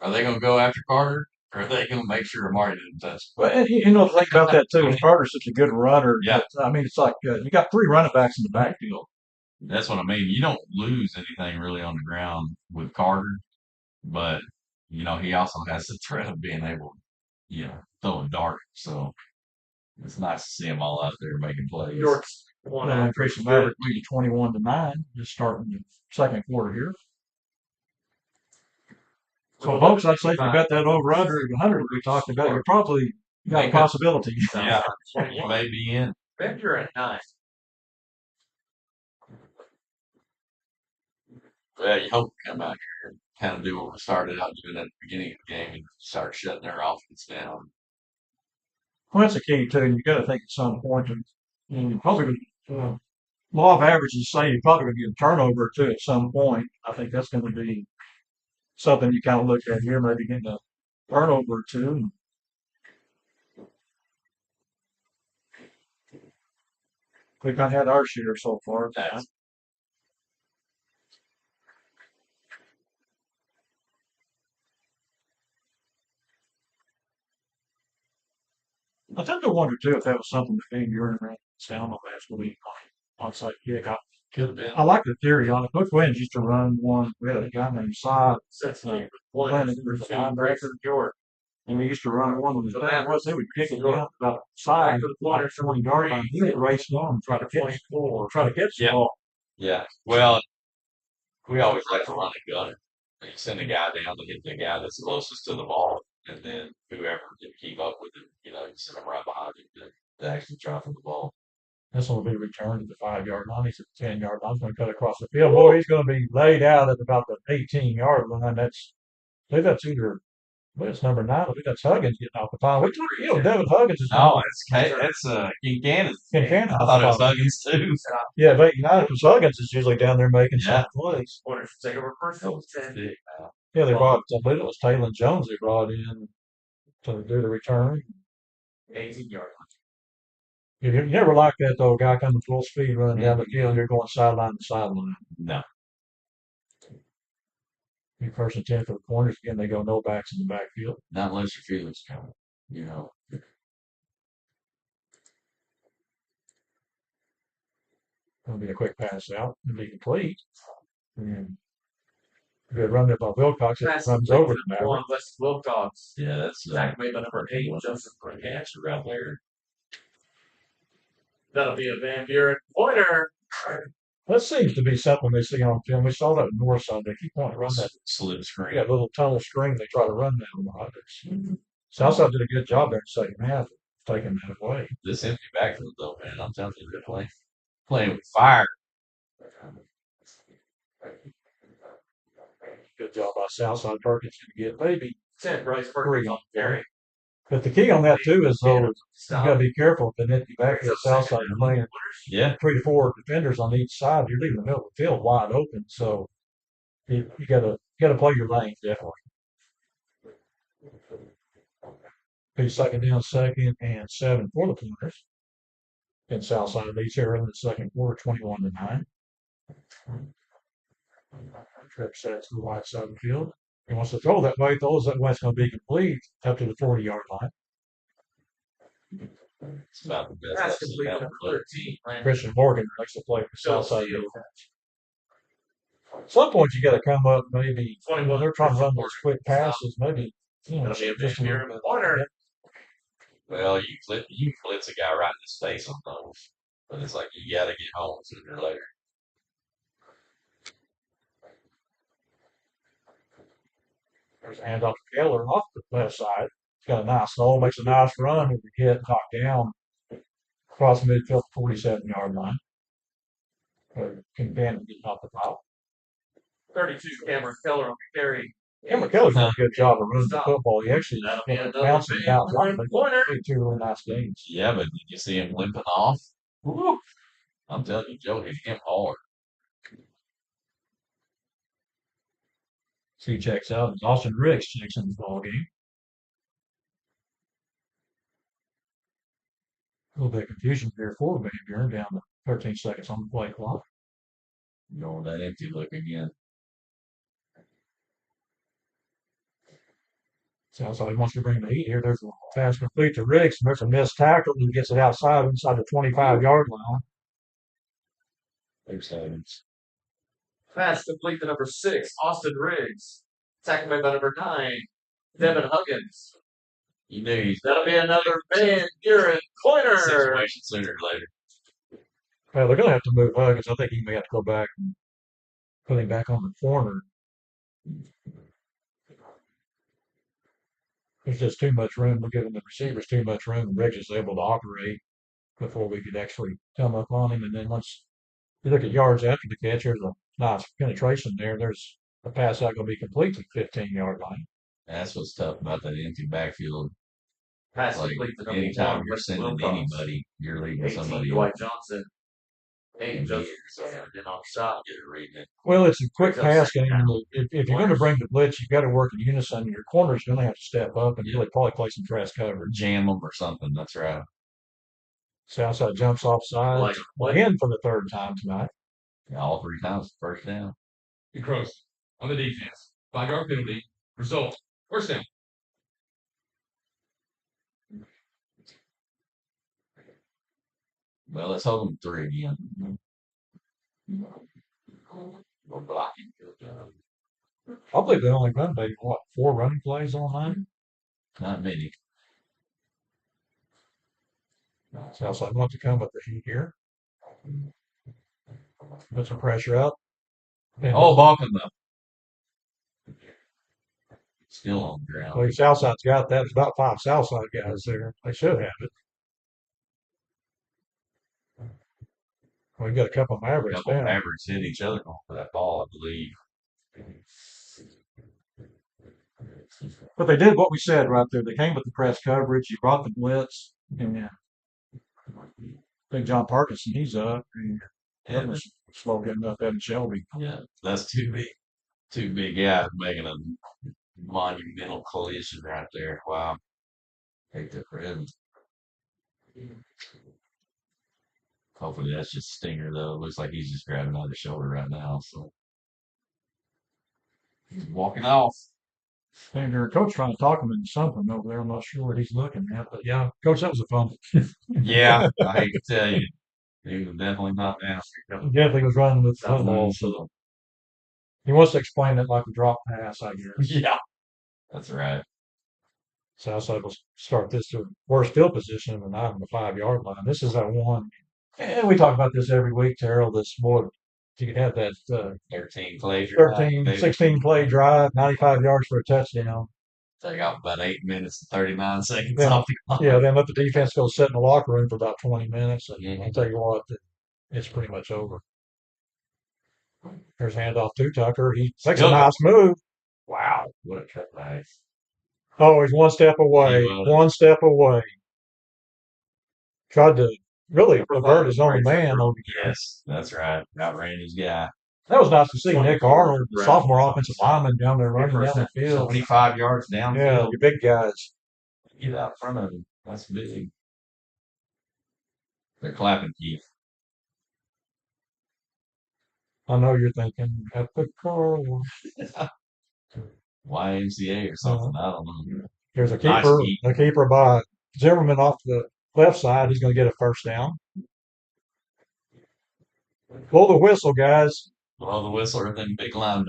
Are they going to go after Carter, or are they going to make sure Amari didn't touch him? Well, and the thing about that too is Carter's such a good runner. Yeah. That, I mean, it's like you got three running backs in the backfield. That's what I mean. You don't lose anything really on the ground with Carter, but he also has the threat of being able, throw a dart. So it's nice to see them all out there making plays. York's one Well, out. increase the Mavericks lead to 21-9, just starting the second quarter here. So, folks, I'd say if you got that over under 100 we talked about, you probably got a possibility. Yeah, you may be in. Then you're at 9. Well, you hope to come out here and kind of do what we started out doing at the beginning of the game and start shutting their offense down. Well, that's the key too. You got to think at some point, and you probably law of averages say you're probably going to get a turnover or two at some point. I think that's going to be something you kind of look at here, maybe getting a turnover or two. We've not had our share so far. That's I tend to wonder too if that was something that Van Buren ran down on last week on onside kick. could have been. I like the theory on it. Coach Williams used to run one. We had a guy named Sod, Sets uh, me with Glenn, one. who was a Grayson linebacker, York. and we used to run one with So his that was they would kick it down about the side, Back to the like corner, 20-yard line. He would race on, try to catch, 24. try to catch the Yeah. ball. Yeah. Well, we always like to run a gun. You send a guy down to hit the guy that's closest to the ball, and then whoever can keep up with it, you send them right behind him to actually try for the ball. This one will be returned to the 5-yard line. He's at the 10-yard line. He's going to cut across the field. Boy, he's going to be laid out at about the 18-yard line. I believe that's either, well, it's number 9. I think that's Huggins getting off the pile. We talked, Devin Huggins is No, that's Kincannon. Kincannon. I thought it was Huggins too. Yeah, but because Huggins is usually down there making some plays. Corners take over first. 10. Yeah, they brought, I believe it was Taylor Jones they brought in to do the return. 18-yard You never like that, though, guy coming full speed running down the field, you're going sideline to sideline. No. You first and 10 for the corners, again, they go no backs in the backfield. Not unless your feelings count. It'll be a quick pass out and be complete. And good run there by Wilcox. It Pass runs over the one Maverick. West Wilcox. Yeah, that's Zach made by number 8, Joseph answer right there. That'll be a Van Buren pointer. That seems to be something they see on film. We saw that north side. They keep wanting to run that. Slip screen. That little tunnel screen. They try to run that a lot. Southside did a good job there in the second half of taking that away. This empty backfield though, man, I'm telling you, they're playing with fire. Good job by Southside. Perkins going to get maybe 10, Bryce 3 Perkins. on Gary. But the key on that too is though you got to be careful if an empty backfield Southside is playing 3 to 4 defenders on each side. You're leaving the middle of the field wide open. So you got to play your lane definitely. Be second down, 2nd and 7 for the Pointers. And Southside leads here in the second quarter, 21-9. Trip sets to the right side of the field. He wants to throw that way, throws that way, it's going to be complete up to the 40-yard line. It's about the best That's I've complete seen that number one play. 13. Landon. Christian Morgan makes the play for Southside defense. At some point, you got to come up maybe when 21 they're trying to run those first quick quarter. passes, maybe That'll be a just a little Buren bit. corner. Well, you blitz a guy right in his face on those, but it's like you got to get home sooner or later. There's a handoff to Keller off the left side. He's got a nice hole, makes a nice run, and we hit knocked down across the midfield, 47-yard line. Can Bannon get off the top? 32, Cameron Keller on the carry. Cameron Keller's done a good job of running the Stop. football. He actually That'll be another bouncing big out right. corner. Two really nice games. Yeah, but did you see him limping off? Woo! I'm telling you, Joe hit him hard. So he checks out. Austin Ricks checks in the ball game. A little bit of confusion there for Van Buren down to 13 seconds on the play clock. Going that empty look again. Sounds like he wants to bring the heat here. There's a pass complete to Ricks, and there's a missed tackle. He gets it outside inside the 25-yard line. Big seconds. Pass complete to number 6, Austin Riggs. Tackled by number 9, Devin Huggins. You knew he's That'll be another Van Buren corner. situation sooner or later. Well, they're going to have to move Huggins. I think he may have to go back and put him back on the corner. There's just too much room. We're giving the receivers too much room. Riggs is able to operate before we could actually come up on him. And then once you look at yards after the catch, there's a nice penetration there. There's a pass out going to be complete to the 15-yard line. That's what's tough about that empty backfield. Pass Like complete to number anytime 1, you're Wes sending Wilcox. anybody, you're leaving 18, somebody Dwight open. Johnson. 8, And Joseph years, Then on shot. get it reading it. Well, it's a quick Brings up pass second game. down. If you're going to bring the blitz, you've got to work in unison. Your corner's going to have to step up and really probably play some press coverage. Jam them or something. That's right. Southside jumps offside. Like, Again for the third time tonight. Yeah, all 3 times first down. He crossed on the defense. 5-yard penalty. Result. First down. Well, let's hold them 3 again. We're blocking. I believe they only run maybe, 4 running plays all night? Not many. Southside wants to come with the heat here. Put some pressure out. And Oh, Balkan though. Still on the ground. well, Southside's got that. There's about 5 Southside guys there. They should have it. We've got a couple of A Mavericks couple down. Mavericks hit each other for that ball, I believe. But they did what we said right there. They came with the press coverage. You brought the blitz. And Big John Parkinson, he's up. And Edmonds slow getting up. Evan Shelby. Yeah, that's two big guys making a monumental collision right there. Wow. Hate that for him. Hopefully that's just a stinger though. Looks like he's just grabbing on the shoulder right now. So he's walking off. And their coach trying to talk him into something over there. I'm not sure what he's looking at. But yeah, coach, that was a fun. Yeah, I hate to tell you. He was definitely not down. He definitely was running with the football. So he wants to explain it like a drop pass, I guess. Yeah. That's right. Southside will start this to worst field position of the night on the 5-yard line. This is that one. And we talk about this every week, Terrell. This more, you could have that 13 plays. 13, 16 play drive, 95 yards for a touchdown. Take off about 8 minutes and 39 seconds Yeah. off the clock. Yeah, then let the defense go sit in the locker room for about 20 minutes. And Mhm. I'll tell you what, it's pretty much over. There's handoff to Tucker. He makes a Good. nice move. Wow. What a cut back. Oh, he's one step away. He was. One step away. Tried to really avert his own man over there. Yes, that's right. Outran his guy. That was nice to see Nick Arnold, the sophomore offensive lineman, down there running down the field. 25 yards Yeah, downfield. your big guys. Get out front of him. That's big. They're clapping, Keith. I know you're thinking at the car wash. YMCA or something. I don't know. There's a Nice keeper, keep. a keeper by Zimmerman off the left side. He's going to get a first down. Blow the whistle, guys. Blow the whistle or then big line.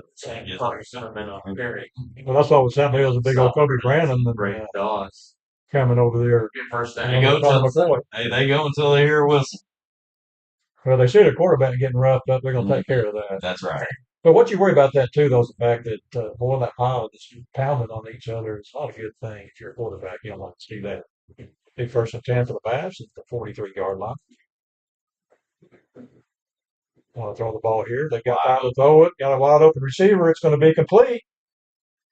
Probably should have been on Perry. Well, that's what was happening. There was a big old Kobe Brandon and Great dogs. coming over there. Good first They down. go Connor until McCoy. they go until they hear a whistle. Well, they see the quarterback getting roughed up. They're going to take care of that. That's right. But what you worry about that too, though, is the fact that boy, that pile that's pounding on each other is not a good thing if you're a quarterback. You don't want to see that. Big first and 10 for the Mavs at the 43-yard line. Want to throw the ball here? They got time to throw it. Got a wide open receiver. It's going to be complete.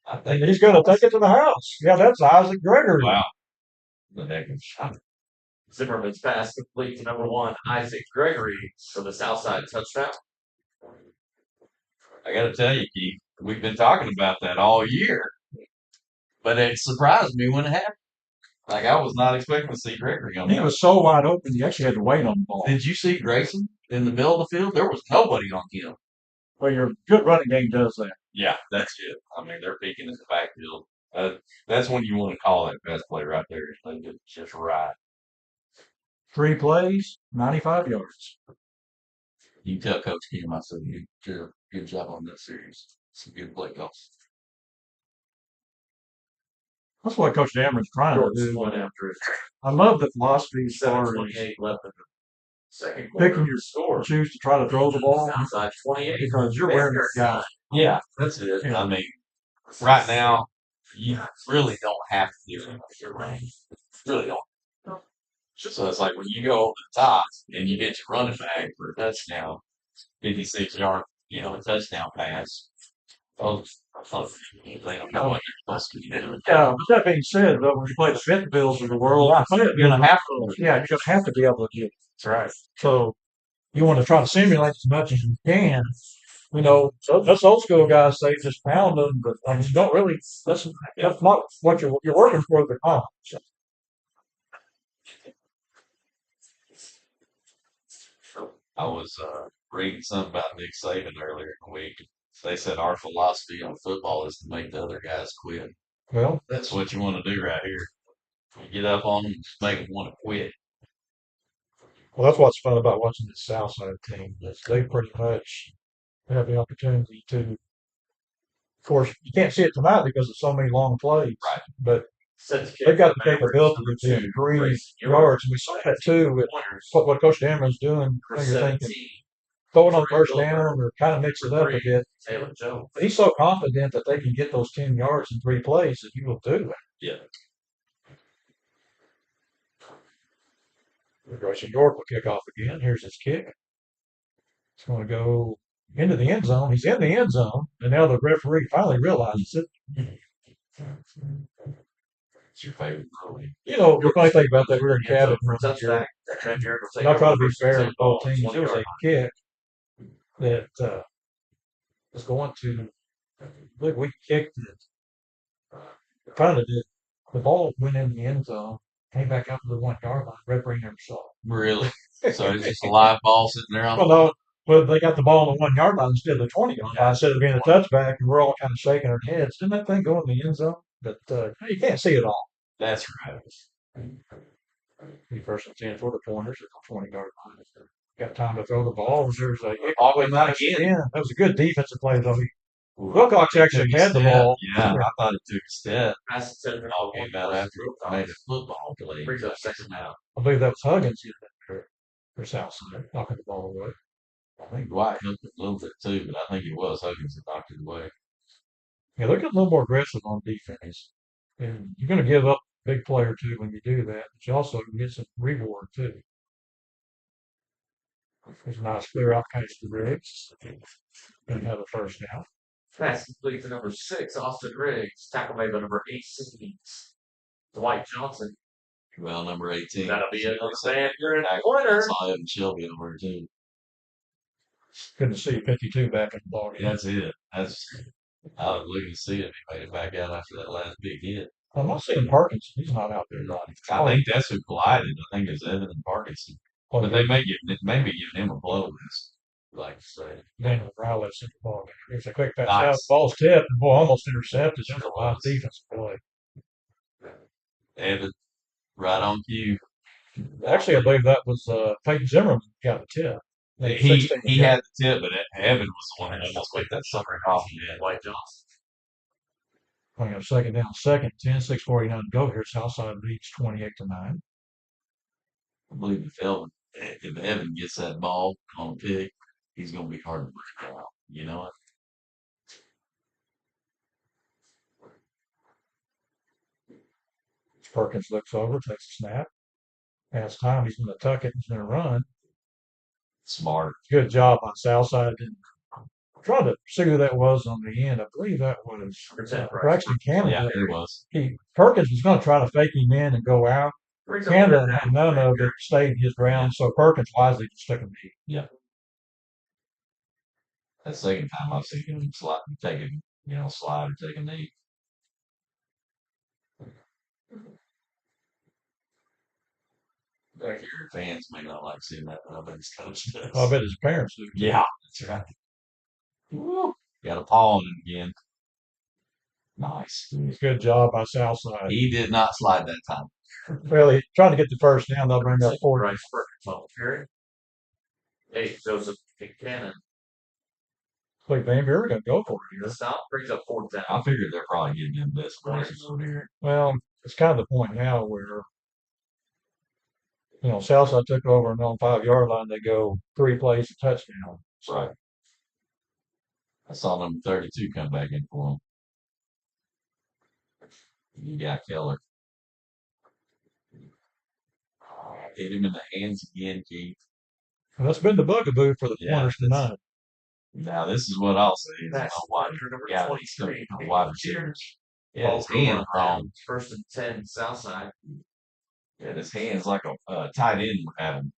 I And think he's going to take it to the house. Yeah, that's Isaac Gregory. wow. The heck of a shot. Zimmerman's pass complete to number 1, Isaac Gregory, for the Southside touchdown. I got to tell you, Keith, we've been talking about that all year, but it surprised me when it happened. Like I was not expecting to see Gregory on He that. was so wide open, you actually had to wait on the ball. Did you see Grayson in the middle of the field? There was nobody on him. Well, your good running game does that. Yeah, that's it. I mean, they're peeking in the backfield. That's when you want to call that best play right there. They just right. 3 plays, 95 yards. You tell Coach Kim I said you did a good job on this series. Some good play calls. That's what Coach Dameron's trying to Shorts do. one after it. I love the philosophy as far as 7:28 left in the second quarter. picking your score. choose to try to throw the ball Southside 28. because you're wearing that guy. Yeah, that's it. Yeah. I mean, right now, you really don't have to do it. You're right. Really don't. So it's like when you go over the top and you get your running back for a touchdown, 56-yard, a touchdown pass. Oh, they don't know what they're supposed to be doing. Yeah, but that being said, though, when you play the Bentonvilles of the world, you're gonna have to. Yeah, you're gonna have to be able to get it. That's right. So you want to try to simulate as much as you can. So us old school guys say just pound them, but I mean, you don't really. That's not what you're working for the conference. I was reading something about Nick Saban earlier in the week. They said our philosophy on football is to make the other guys quit. Well, That's what you want to do right here. You get up on them, just make them want to quit. that's what's fun about watching this Southside team. Is they pretty much have the opportunity to. Of course, you can't see it tonight because of so many long plays. Right. But Sets kick they've got the for Mavericks, capability number to 2, increase Grayson yards, and we saw that too with Pointers what Coach Dameron's doing. for You're thinking 17. throwing on first down or kind of mix it up a 3, bit. Taylor Jones. But he's so confident that they can get those 10 yards in 3 plays that he will do that. Yeah. Grayson York will kick off again. Here's his kick. It's going to go into the end zone. He's in the end zone, and now the referee finally realizes it. It's your favorite movie. The funny thing about that, we were in Cabot For for a a year. touchback. Trent Jarrett will take And I try to over be first fair and with both 10 teams. ball, There was 20-yard a kick that was going to, I believe we kicked it. Kind of did. The ball went in the end zone, came back out to the 1-yard line. Referee never saw it. Really? So it's just a live ball sitting there on Well, no, well, they got the ball on the 1-yard line instead of the 20-yard line, instead of being a touchback, and we're all kind of shaking our heads. Didn't that thing go in the end zone? But you can't see it all. That's right. Be first and 10 for the Pointers at the 20-yard line. Got time to throw the ball. There's a Ball came out again. That was a good defensive play, though. Wilcox actually had the ball. Yeah, I thought it took a step. Pass to the All came out after it made a football play. Brings up second down. I believe that was Huggins for Southside, knocking the ball away. I think Dwight helped it a little bit too, but I think it was Huggins that knocked it away. Yeah, they're getting a little more aggressive on defense. And you're going to give up a big player, too, when you do that. But you also can get some reward, too. There's a nice clear out pass to Riggs. And have a first down. Pass complete to number 6, Austin Riggs. Tackle made by number 18, Dwight Johnson. Well, number 18. That'll be another fan. You're in a corner. saw Evan Shelby over there too. Good to see 52 back in the ball game. That's it. I was looking to see if he made it back out after that last big hit. I'm not seeing Parkinson. He's not out there. I think that's who collided. I think it's Evan and Parkinson. But they may be giving him a blow this. Like to say. Daniel Riley sent the ball game. Here's a quick pass Nice. out. Ball's tipped, and boy, almost intercepted. That's a nice defensive play. Evan, right on cue. Actually, I believe that was Peyton Zimmerman got the tip. And He 16. he had the tip, but Evan was the one that almost picked that sucker off. Yeah. White Johnson. We have second down, second, 10, 6:49 to go here. Southside leads 28-9. I believe if Evan gets that ball on a pick, he's gonna be hard to break out. You know what? Perkins looks over, takes a snap. Has time. He's going to tuck it. He's going to run. Smart. Good job on Southside. And I'm trying to see who that was on the end. I believe that was Braxton Canada. Yeah, it was. Perkins was going to try to fake him in and go out. Canada had none of it, stayed his ground, so Perkins wisely just took him deep. Yeah. That second time I've seen him slide, slide or take a knee. Back here, fans may not like seeing that, but I bet his coach does. I bet his parents do. Yeah, that's right. Woo. Got a paw on him again. Nice. Good job by Southside. He did not slide that time. Well, he's trying to get the first down. They'll bring up fourth. Bryce Perkins period. Hey, Joseph Cannon. Like Van Buren going to go for it here. The stop brings up fourth down. I figured they're probably getting him this places over here. Well, it's kind of the point now where, Southside took over and on 5-yard line, they go 3 plays to touchdown. Right. I saw number 32 come back in for him. You got Keller. Hit him in the hands again, Keith. And that's been the bugaboo for the corners tonight. Now, this is what I'll say. That's wide receivers. Yeah, his hands wrong. First and 10, Southside. Yeah, his hands like a tight end would have him.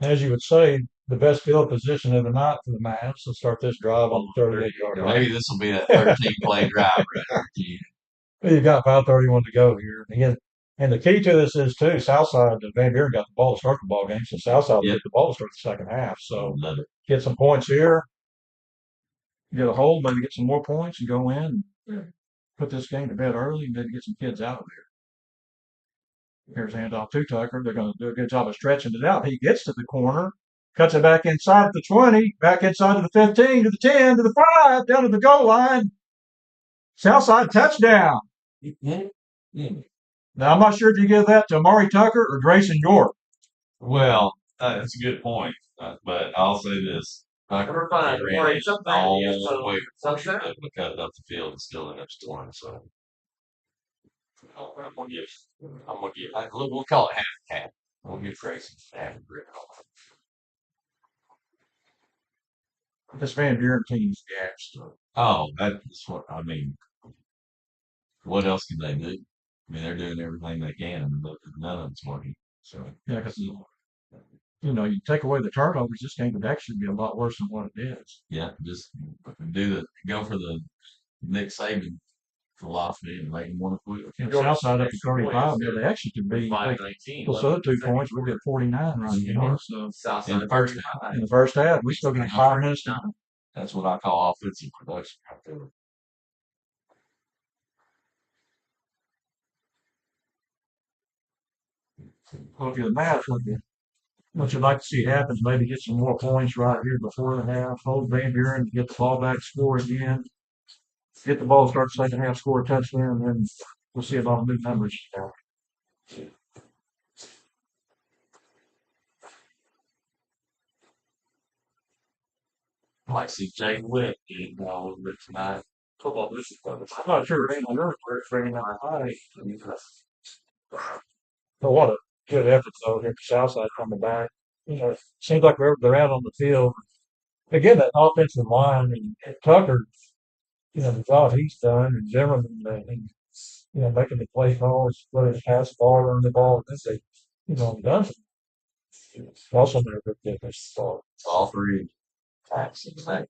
As you would say, the best field position of the night for the Mavs. So start this drive on the 38-yard line. Maybe this will be that 13-play drive right here. Well, you've got 5:31 to go here. Again, and the key to this is, too, Southside and Van Buren got the ball to start the ball game. So Southside will get the ball to start the second half. So get some points here. Get a hold, maybe get some more points and go in and put this game to bed early and maybe get some kids out of there. Here's handoff to Tucker. They're going to do a good job of stretching it out. He gets to the corner, cuts it back inside the 20, back inside to the 15, to the 10, to the 5, down to the goal line. Southside touchdown. Now, I'm not sure if you give that to Amari Tucker or Grayson York. Well, that's a good point. But I'll say this. Number 5, Amari Tucker. All the way cut up the field and still end up scoring. So I'm gonna give. We'll call it half and half. We'll give Grayson half a grip. This Van Buren team's gassed. Oh, that's what I mean. What else can they do? I mean, they're doing everything they can, but none of it's working. So yeah, because you take away the turnovers, this game could actually be a lot worse than what it is. yeah, just go for the Nick Saban philosophy and make them want to quit. Southside up to 35, they actually could be. Plus other 2 points, we'll get 49 right now. So in the first half. In the first half, we still got 5 minutes to go. That's what I call offensive production right there. Well, if you're the Mavs, what you'd like to see happen is maybe get some more points right here before the half. Hold Van Buren to get the ball back, score again. Get the ball, start the second half, score a touchdown, and then we'll see about new numbers. I like to see Jay Witt getting ball a little bit tonight. Football, this is fun. I'm not sure it ain't on earth where it's bringing out high. But what a good effort, though, here for Southside coming back. It seems like wherever they're out on the field, again, that offensive line and Tucker, the job he's done, and Zimmerman, making the play calls, whether it's pass the ball or run the ball, done some. Also made a good difference. All three attacks exactly.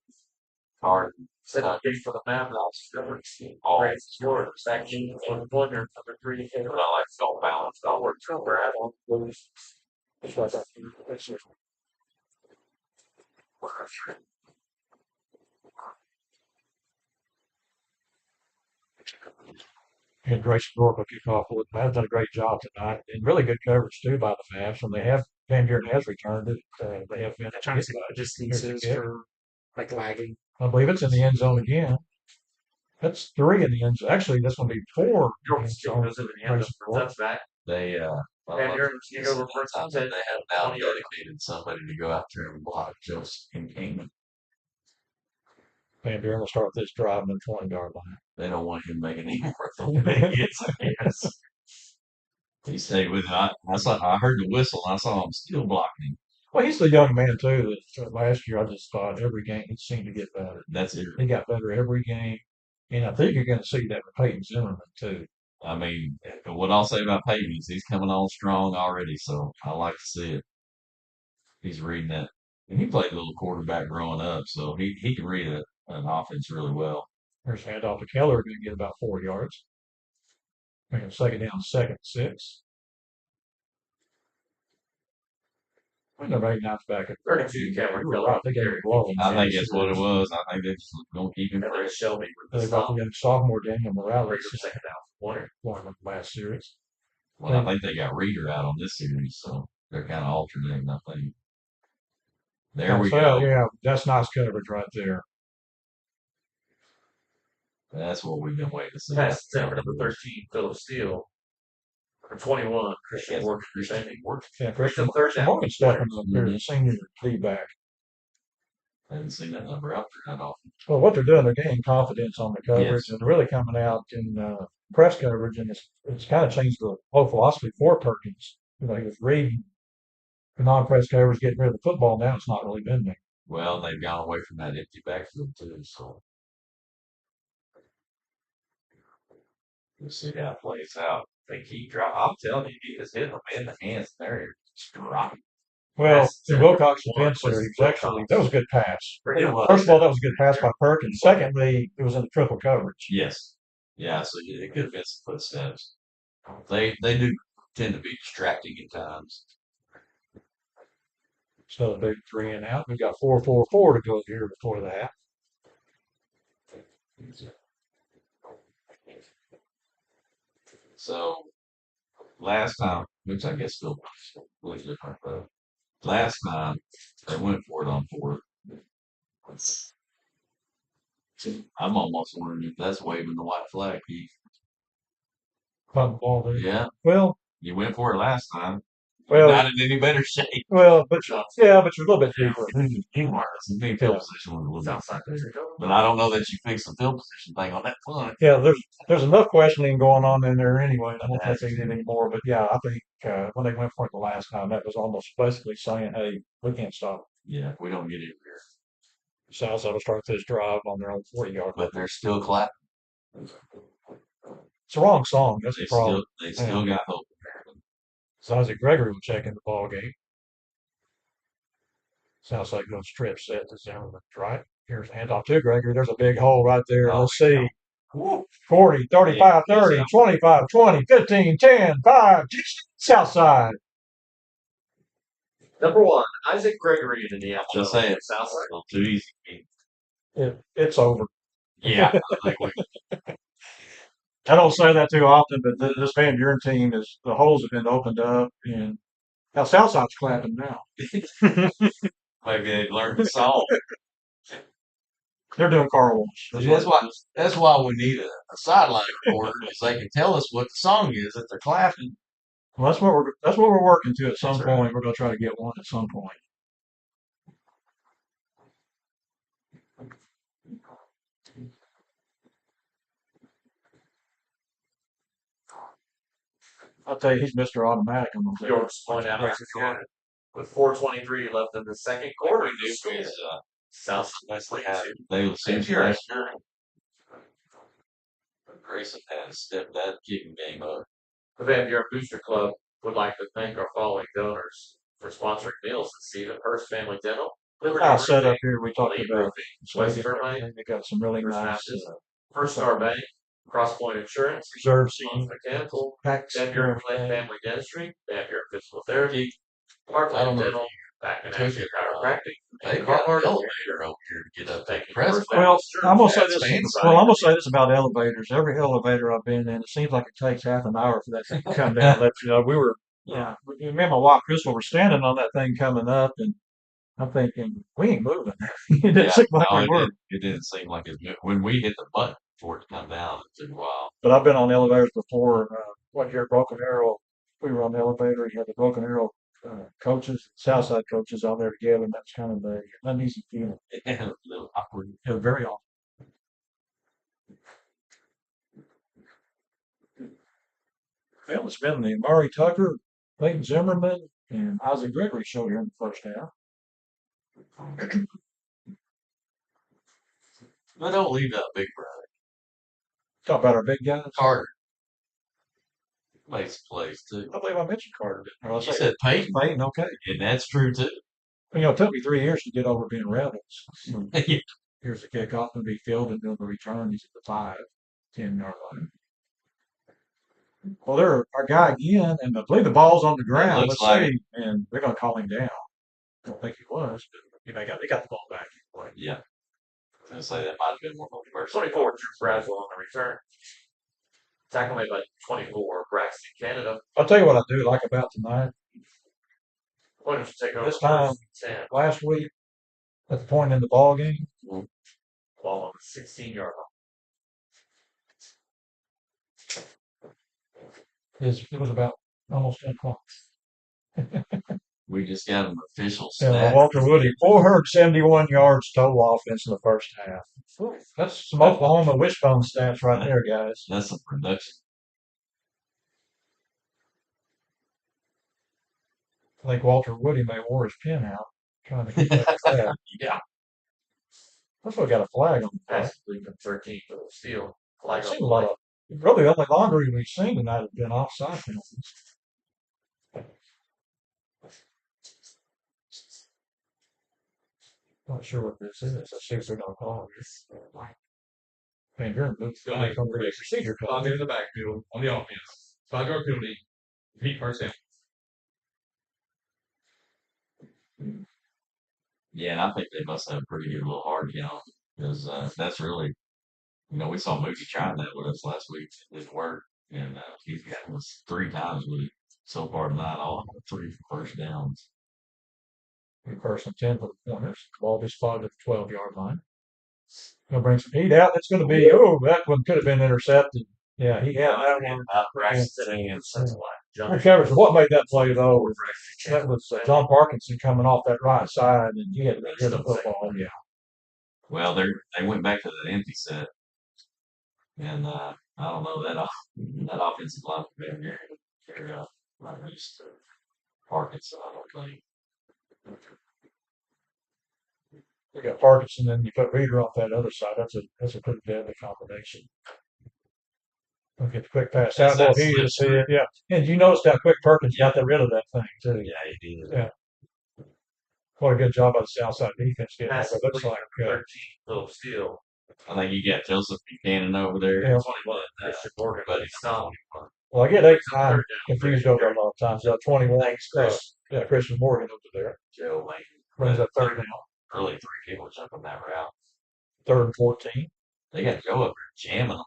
Hard. Set up game for the Mavs. All right, score. Section on Buren, number 3. I like it's all balanced. All works. Brad on Blues. And Grayson York will kick off with Mavs done a great job tonight, and really good coverage too by the Mavs. And they have Van Buren has returned it. They have been Trying to see what distances kick. for like lagging. I believe it's in the end zone again. That's 3 in the end zone. Actually, that's going to be 4 in the York end still zone. goes in the end zone for touchback. They Van Buren can go over first and 10. they have now dedicated somebody to go out there and block Joseph and Kingman. Van Buren will start this drive on the 20-yard line. They don't want him making any more than he gets, I guess. He stayed with it. I heard the whistle and I saw him still blocking him. Well, he's the young man too. That last year I just thought every game he seemed to get better. That's it. He got better every game, and I think you're going to see that with Peyton Zimmerman too. I mean, what I'll say about Peyton is he's coming on strong already, so I like to see it. He's reading that. And he played a little quarterback growing up, so he can read an offense really well. There's handoff to Keller, going to get about 4 yards. Making second down, 6. I know right now it's back at 32 Cameron you were Keller. right. They gave him a blow. I think that's what it was. I think they just going to keep him And then fresh. Shelby with They the got stop. the sophomore Daniel Morales Raiders second down. Warner. one of the last series. Well, I think they got Reader out on this series, so they're kind of alternating, I think. There we go. Yeah, that's nice coverage right there. That's what we've been waiting to see. Pass center number 13, Philip Steele. For 21, Christian Morgan defending. Yeah, Christian Christian third down. Morgan stepping up there, the senior feedback. I haven't seen that number out there that often. Well, what they're doing, they're gaining confidence on the coverage Yes. and really coming out in press coverage, and it's kind of changed the whole philosophy for Perkins. You know, he was reading the non-press coverage, getting rid of the football. Now it's not really been there. Well, they've gone away from that empty backfield too, so we'll see how it plays out. They keep dropping. I'm telling you, he is hitting them in the hands there. It's dropping. Well, Pass in center Wilcox's one defense there, was he was actually, that was a good pass. It was. First of all, that was a good pass by Perkins. Secondly, it was in the triple coverage. Yes. Yeah, so it could have been some footsteps. They do tend to be distracting at times. So the big 3 and out. We've got 4-4-4 to go here before that. So last time, which I guess still was different, but last time they went for it on 4th. I'm almost wondering if that's waving the white flag, Keith. Punt the ball there. Yeah, Well, you went for it last time. Well- Not in any better shape. well, but you're a little bit deeper. The field position was a little bit. Outside. But I don't know that you fixed the field position thing on that punt. Yeah, there's enough questioning going on in there anyway. I don't think they need any more. But yeah, I think when they went for it the last time, that was almost basically saying, "Hey, we can't stop." Yeah, if we don't get it here. Southside will start this drive on their own 40-yard. But they're still clapping. It's the wrong song. That's the problem. They still got hope. So Isaac Gregory will check in the ball game. Southside goes strip set to Zimmerman. Right. Here's a handoff to Gregory. There's a big hole right there. Oh, Let's see. 40, 35, 30, 25, 20, 15, 10, 5, Southside. Number 1, Isaac Gregory in the NFL. Just say it. Southside. A little too easy. It's over. Yeah, I think we I don't say that too often, but this Van Buren team the holes have been opened up, and now Southside's clapping now. maybe they learned the song. They're doing car wash. That's why we need a sideline reporter, because they can tell us what the song is that they're clapping. Well, that's what we're working to at some That's point. right. We're going to try to get one at some point. I'll tell you, he's Mr. Automatic. I'm gonna tell you. York's point out with 4:23 left in the second quarter. We do is, Southside they seem to Grayson had stepped that kicking game up. The Van Buren Booster Club would like to thank our following donors for sponsoring meals this season. Hearst Family Dental, Liberty Our setup Roofing, here, we talked Elite about. Roofing, West Fairlane, They got some really First nice Baptist, First Star Bank, Crosspoint Insurance, reserve Seans seating. Mechanical, Packs. Van Buren Family Dentistry, Van Buren Physical Therapy, Parkland Dental, Back and Action Chiropractic, They and got an Carhartt. elevator over here to get up Thank that you. press. First Well, Baptist Church, I'm gonna say that's this. fancy. Well, I'm gonna say this about elevators. Every elevator I've been in, it seems like it takes half an hour for that thing to come down. We were Yeah. Me and my wife Crystal were standing on that thing coming up, and I'm thinking we ain't moving. It didn't Yeah. seem like No, we were. it didn't seem like when we hit the button for it to come down, it took a while. But I've been on elevators before. One year, Broken Arrow, we were on the elevator. You had the Broken Arrow coaches, Southside coaches on there together, and that's kind of the uneasy feeling. Yeah, a little awkward. It was very awful. Well, it's been the Murray Tucker, Clayton Zimmerman, and Isaac Gregory show here in the first half. But don't leave out Big Brother. Talk about our big guys. Carter makes plays too. I believe I mentioned Carter, didn't I? You said Peyton, Peyton, okay. and that's true too. It took me 3 years to get over being Rebels. Yeah. Here's the kickoff and be fielded, and then the return. He's at the 5, 10-yard line. Well, they're our guy again, and I believe the ball's on the ground. looks Let's like see, and they're going to call him down. I don't think he was, but they got the ball back. Anyway. Yeah. I was gonna say that might have been one of the first. 24, Drew Braswell on the return. Tackle made by 24, Braxton, Canada. I'll tell you what I do like about tonight. Pointers to take over This time, 10. last week, at the point in the ball game, Ball on the 16-yard line. it was about almost 10 points. We just got an official Yeah, stat. Walter Woody, 471 yards total offense in the first half. That's some Oklahoma wishbone stats right there, guys. That's some production. I think Walter Woody may wore his pin out trying to get that flag. Yeah. That's what got a flag on the play. Pass complete from 13 for the steal. I've Flag on seen the a lot play. of, really the only laundry we've seen tonight have been offside penalties. Not sure what this is. Let's see if they're going to call it. Man, you're in the procedure. Five in the backfield on the offense. 5-yard penalty. Repeat first down. Yeah, and I think they must have a pretty good little hard count because that's really, we saw Moody trying that with us last week. It didn't work, and he's gotten us 3 times with it so far tonight, all 3 first downs. First and 10 for the pointers. Ball be spotted at the 12-yard line. Gonna bring some heat out. That's going to be, that one could have been intercepted. Yeah, he had that one. Braxton and John Recovers. What made that play though? That was John Parkinson coming off that right side, and he had to hit the football. Yeah. Well, they went back to that empty set, and I don't know that offensive line they're not used to Parkinson. I don't think. We got Parkinson, and you put Reader off that other side. That's a pretty deadly combination. We'll get the quick pass out. Well, he just hit. Yeah. And you noticed how quick Perkins got rid of that thing too. Yeah, he did. Yeah. What a good job by the Southside defense getting Pass that. Looks like 13, little steal. I think you got Joseph Buchanan over there. Yeah. 21, Christian Morgan, But he's not. well, I get 8 and 9 confused over a lot of times. 21. Yeah, Christian Morgan over there. Joe Lane Brings up 3rd down. early 3 people jumping that route. 3rd and 14. They got Joe up there jamming them.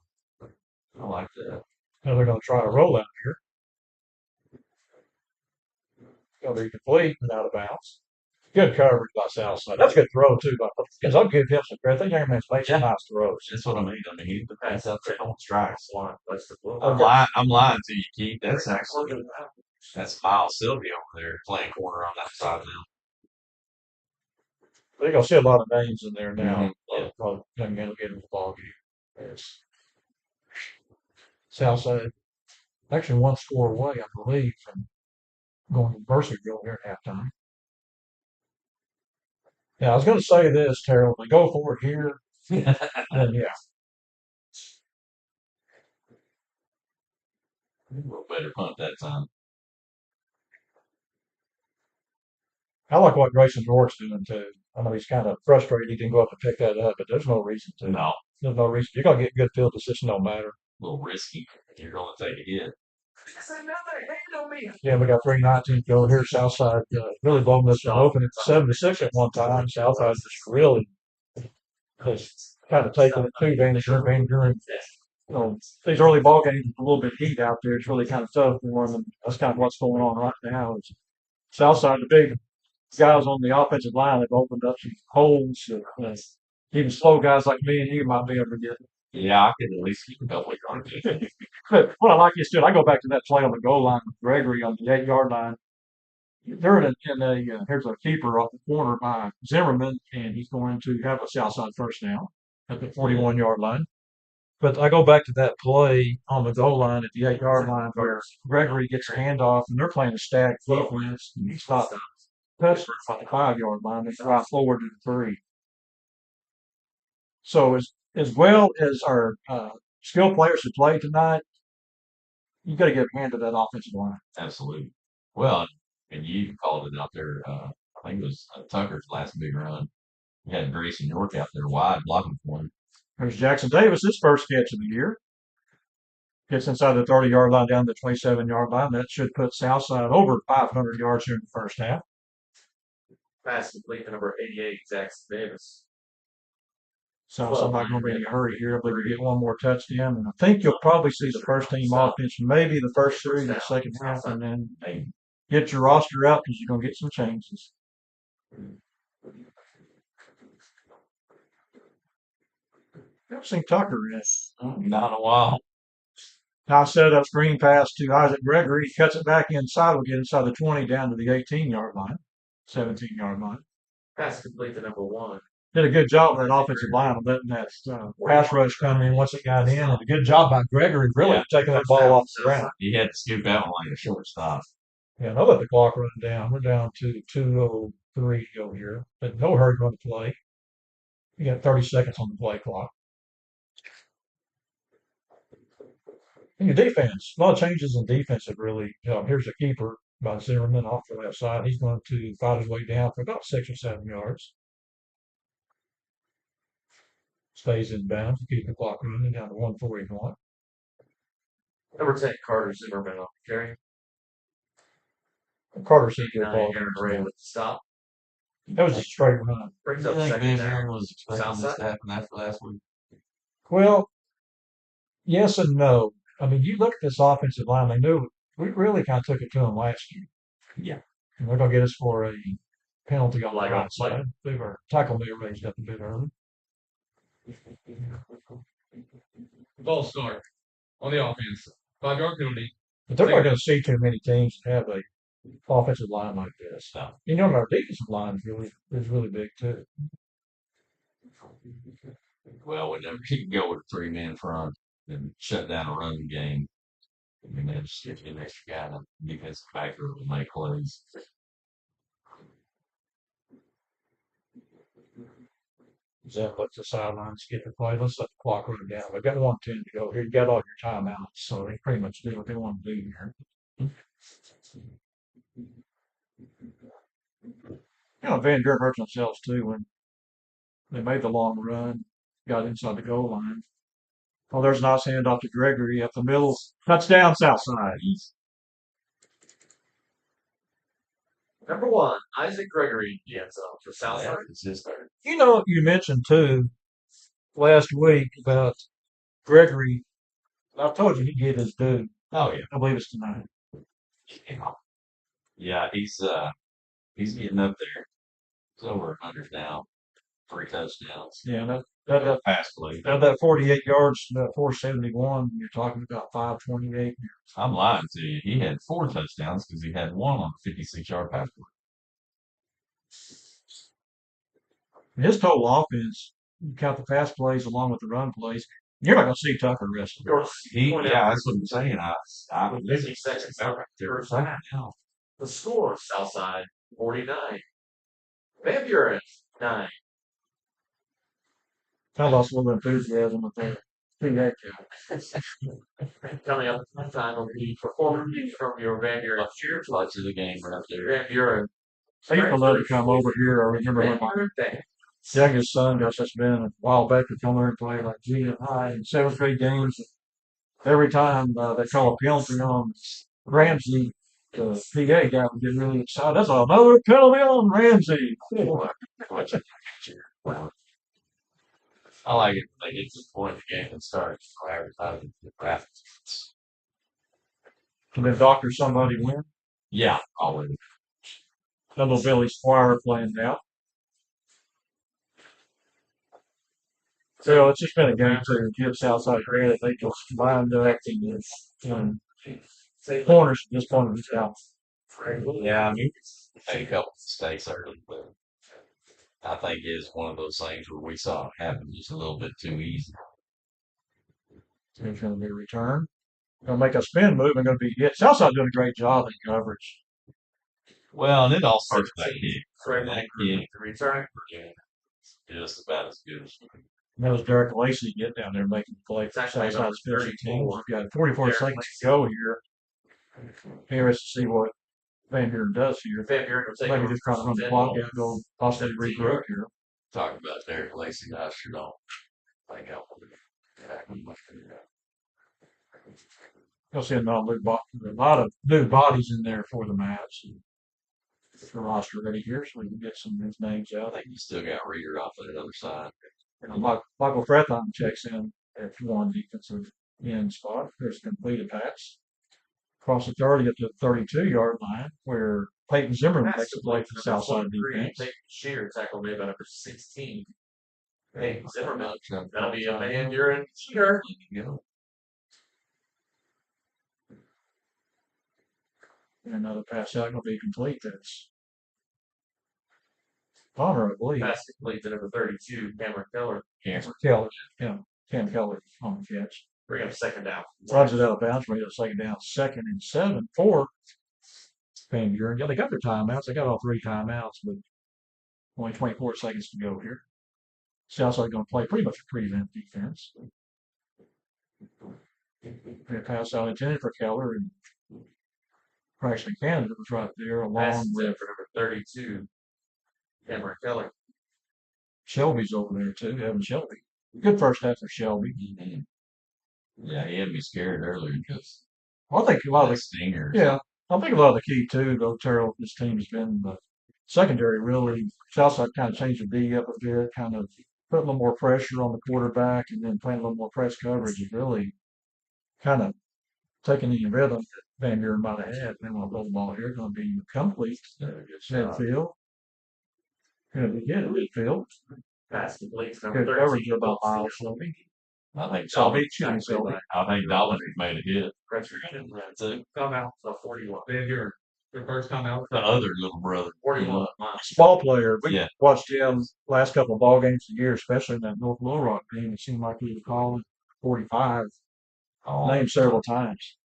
I like that. Now they're going to try to roll out here. Going to be complete and out of bounds. Good coverage by Southside. That's a good throw too. Because I'll give him some credit. I think young man's made some nice throws. That's what I mean. I mean, he the pass out there on strikes. That's the blue. I'm lying to you, Keith. That's actually that's Miles Sylvia over there playing corner on that side now. They're going to see a lot of names in there now. Yeah. Young men will get into the ball game. Yes. Southside actually 1 score away, I believe, from going to Varsity here at halftime. Yeah, I was going to say this, Terrell. If we go for it here, then yeah. We'll better punt that time. I like what Grayson Rourke's doing too. I know he's kind of frustrated he didn't go up and pick that up, but there's no reason to. No, There's no reason. You're going to get good field position no matter. a little risky. You're going to take a hit. Yeah, we got 3:19 to go here. Southside really blowing this one open at 7-6 at one time. Southside just really kind of taking it to Van Buren. these early ball games with a little bit of heat out there, it's really kind of tough for them. And that's kind of what's going on right now. It's Southside, the big guys on the offensive line have opened up some holes. Even slow guys like me and you might be able to get. Yeah, I could at least keep a couple of yards. But what I like is, I go back to that play on the goal line with Gregory on the 8 yard line. They're here's a keeper off the corner by Zimmerman, and he's going to have a Southside first down at the 41 yard line. But I go back to that play on the goal line at the 8 yard line where Gregory gets a handoff, and they're playing a stacked defense, and he's not touched on the 5 yard line. They drive forward to the 3. So as well as our skill players who played tonight, you got to give a hand to that offensive line. Absolutely. Well, and you called it out there. I think it was Tucker's last big run. You had Grayson York out there wide blocking for him. There's Jackson Davis, his first catch of the year. Gets inside the 30 yard line down the 27 yard line. That should put Southside over 500 yards here in the first half. Pass complete to number 88, Jackson Davis. So I'm not going to be in a hurry here. I believe we get one more touchdown. And I think you'll probably see the first team offense, maybe the first 3 in the second half, and then get your roster out because you're going to get some changes. Never seen Tucker yet. Not in a while. Now set up screen pass to Isaac Gregory. He cuts it back inside. We'll get inside the 20 down to the 18 yard line, 17 yard line. Pass complete to number 1. Did a good job of that offensive line of letting that pass rush come in once it got in. And a good job by Gregory really taking that ball off the ground. He had to scoop out like a shortstop. Yeah, and I'll let the clock run down. We're down to 2:03 to go here. But no hurry on the play. You got 30 seconds on the play clock. And your defense, a lot of changes in defense have really, here's a keeper by Zimmerman off the left side. He's going to fight his way down for about 6 or 7 yards. Stays in bounds to keep the clock running down to 141. Number 10, Carter Zimmerman on the carry. Carter said good 9 ball. yard array with the stop. That was a straight run. Brings I up think second Buren down. was expecting this to happen after last week. Well, yes and no. I mean, you look at this offensive line, they knew we really kind of took it to them last year. Yeah. And they're going to get us for a penalty on the Like right on side. They were tackle me raised up a bit early. Ball start on the offense. 5 yard penalty. But they're not going to see too many teams that have a offensive line like this. No. Our defensive line is really big too. Well, whenever you can go with a 3-man front and shut down a running game, I mean, that just gives you an extra guy in the defensive backfield to make plays. Zach lets the sidelines get the play. Let's let the clock run down. We've got 1:10 to go here. You got all your timeouts, so they pretty much do what they want to do here. Van Buren hurt themselves too when they made the long run, got inside the goal line. Oh, there's a nice handoff to Gregory up the middle. Touchdown, Southside. Number 1, Isaac Gregory in the end zone for Southside. It's just there. You mentioned too last week about Gregory. I told you he'd get his due. Oh yeah. I believe it's tonight. Yeah, he's getting up there. He's over 100 now. 3 touchdowns. Yeah, that Pass play. that 48 yards, that 471. You're talking about 528. I'm lying to you. He had 4 touchdowns because he had 1 on the 56-yard pass play. His total offense, you count the pass plays along with the run plays. You're not going to see Tucker rest of the way. That's what I'm saying. I With 50 seconds left right in the there. first half. Now. The score, Southside 49. Van Buren 9. I lost a little enthusiasm with that. Coming up at time will be performance from your Van Buren cheers. Lots of the game right there. Van Buren. I used to love to come over here. I remember when my youngest son, gosh, that's been a while back, to come there and play like junior high and 7th grade games. Every time they call a penalty on Ramsey, the PA guy would get really excited. That's another penalty on Ramsey. Wow. I like it when they get to the point of the game and start advertising the graphics. And then Doctor Somebody win. Yeah, always. Little Billy Squire playing now. So it's just been a game to give Southside credit. They just lined up and corners from this point of the South. Yeah, I mean, made a couple mistakes early, but I think it's one of those things where we saw it happen just a little bit too easy. It's going to be a return. Going to make a spin move and going to be hit. Southside doing a great job in coverage. Well, and it all starts with that kid. Fred That the kid return. just about as good as And that was Derek Lacey get down there making the play It's for actually Southside's number special teams. 34. We've got 44 Derek seconds Lacey. to go here. Curious to see what Van Buren does here. Van Buren will take Maybe over just trying to run the 10 clock ball. out, go possibly 17 regroup yard. here. talking about Derek Lacey. I sure don't think I would have much to do that. You'll see a lot of new bodies in there for the Mavs. The roster ready here, so we can get some of these names I out. think you still got Reader off that other side. And Michael Frethon checks in at one defensive end spot. There's a completed pass. Across the 30 up to the 32-yard line, where Peyton Zimmerman makes a play for the Southside defense. Take Shear tackle made by number 16. Hey, Zimmerman. That'll be a Van Buren Shear. And another pass out going to be complete. That's Palmer, I believe. Pass complete to number 32, Cameron Keller. Keller. Yeah, Cam Keller on the catch. Bring up second down. Runs it out of bounds. We got a second down, 2nd and 7 for Van Buren. Yeah, they got their timeouts. They got all 3 timeouts, but only 24 seconds to go here. Southside going to play pretty much a prevent defense. A pass out intended for Keller, and Braxton Canada was right there Pass along with for number 32, Cameron Keller. Shelby's over there too, Evan Shelby. Good first half for Shelby. Yeah, he had me scared earlier because Well, I think a lot of the stingers. yeah, I think a lot of the key too, though, Terrell, this team has been the secondary really. Southside kind of changed the D up a bit, kind of put a little more pressure on the quarterback, and then playing a little more press coverage is really kind of taking the rhythm that Van Buren might have had. They want to hold the ball here, going to be complete. Midfield. Going to be hit midfield. Pass complete to number Good coverage 13. about Miles Shelby. I think Shelby, Dominic, I think Dominic made a hit. Come out to 41. Van Buren, their first time out. The other little brother. 41. Ball player. We Yeah. watched him last couple of ball games a year, especially in that North Little Rock game. It seemed like he was calling 45, Oh, named several times.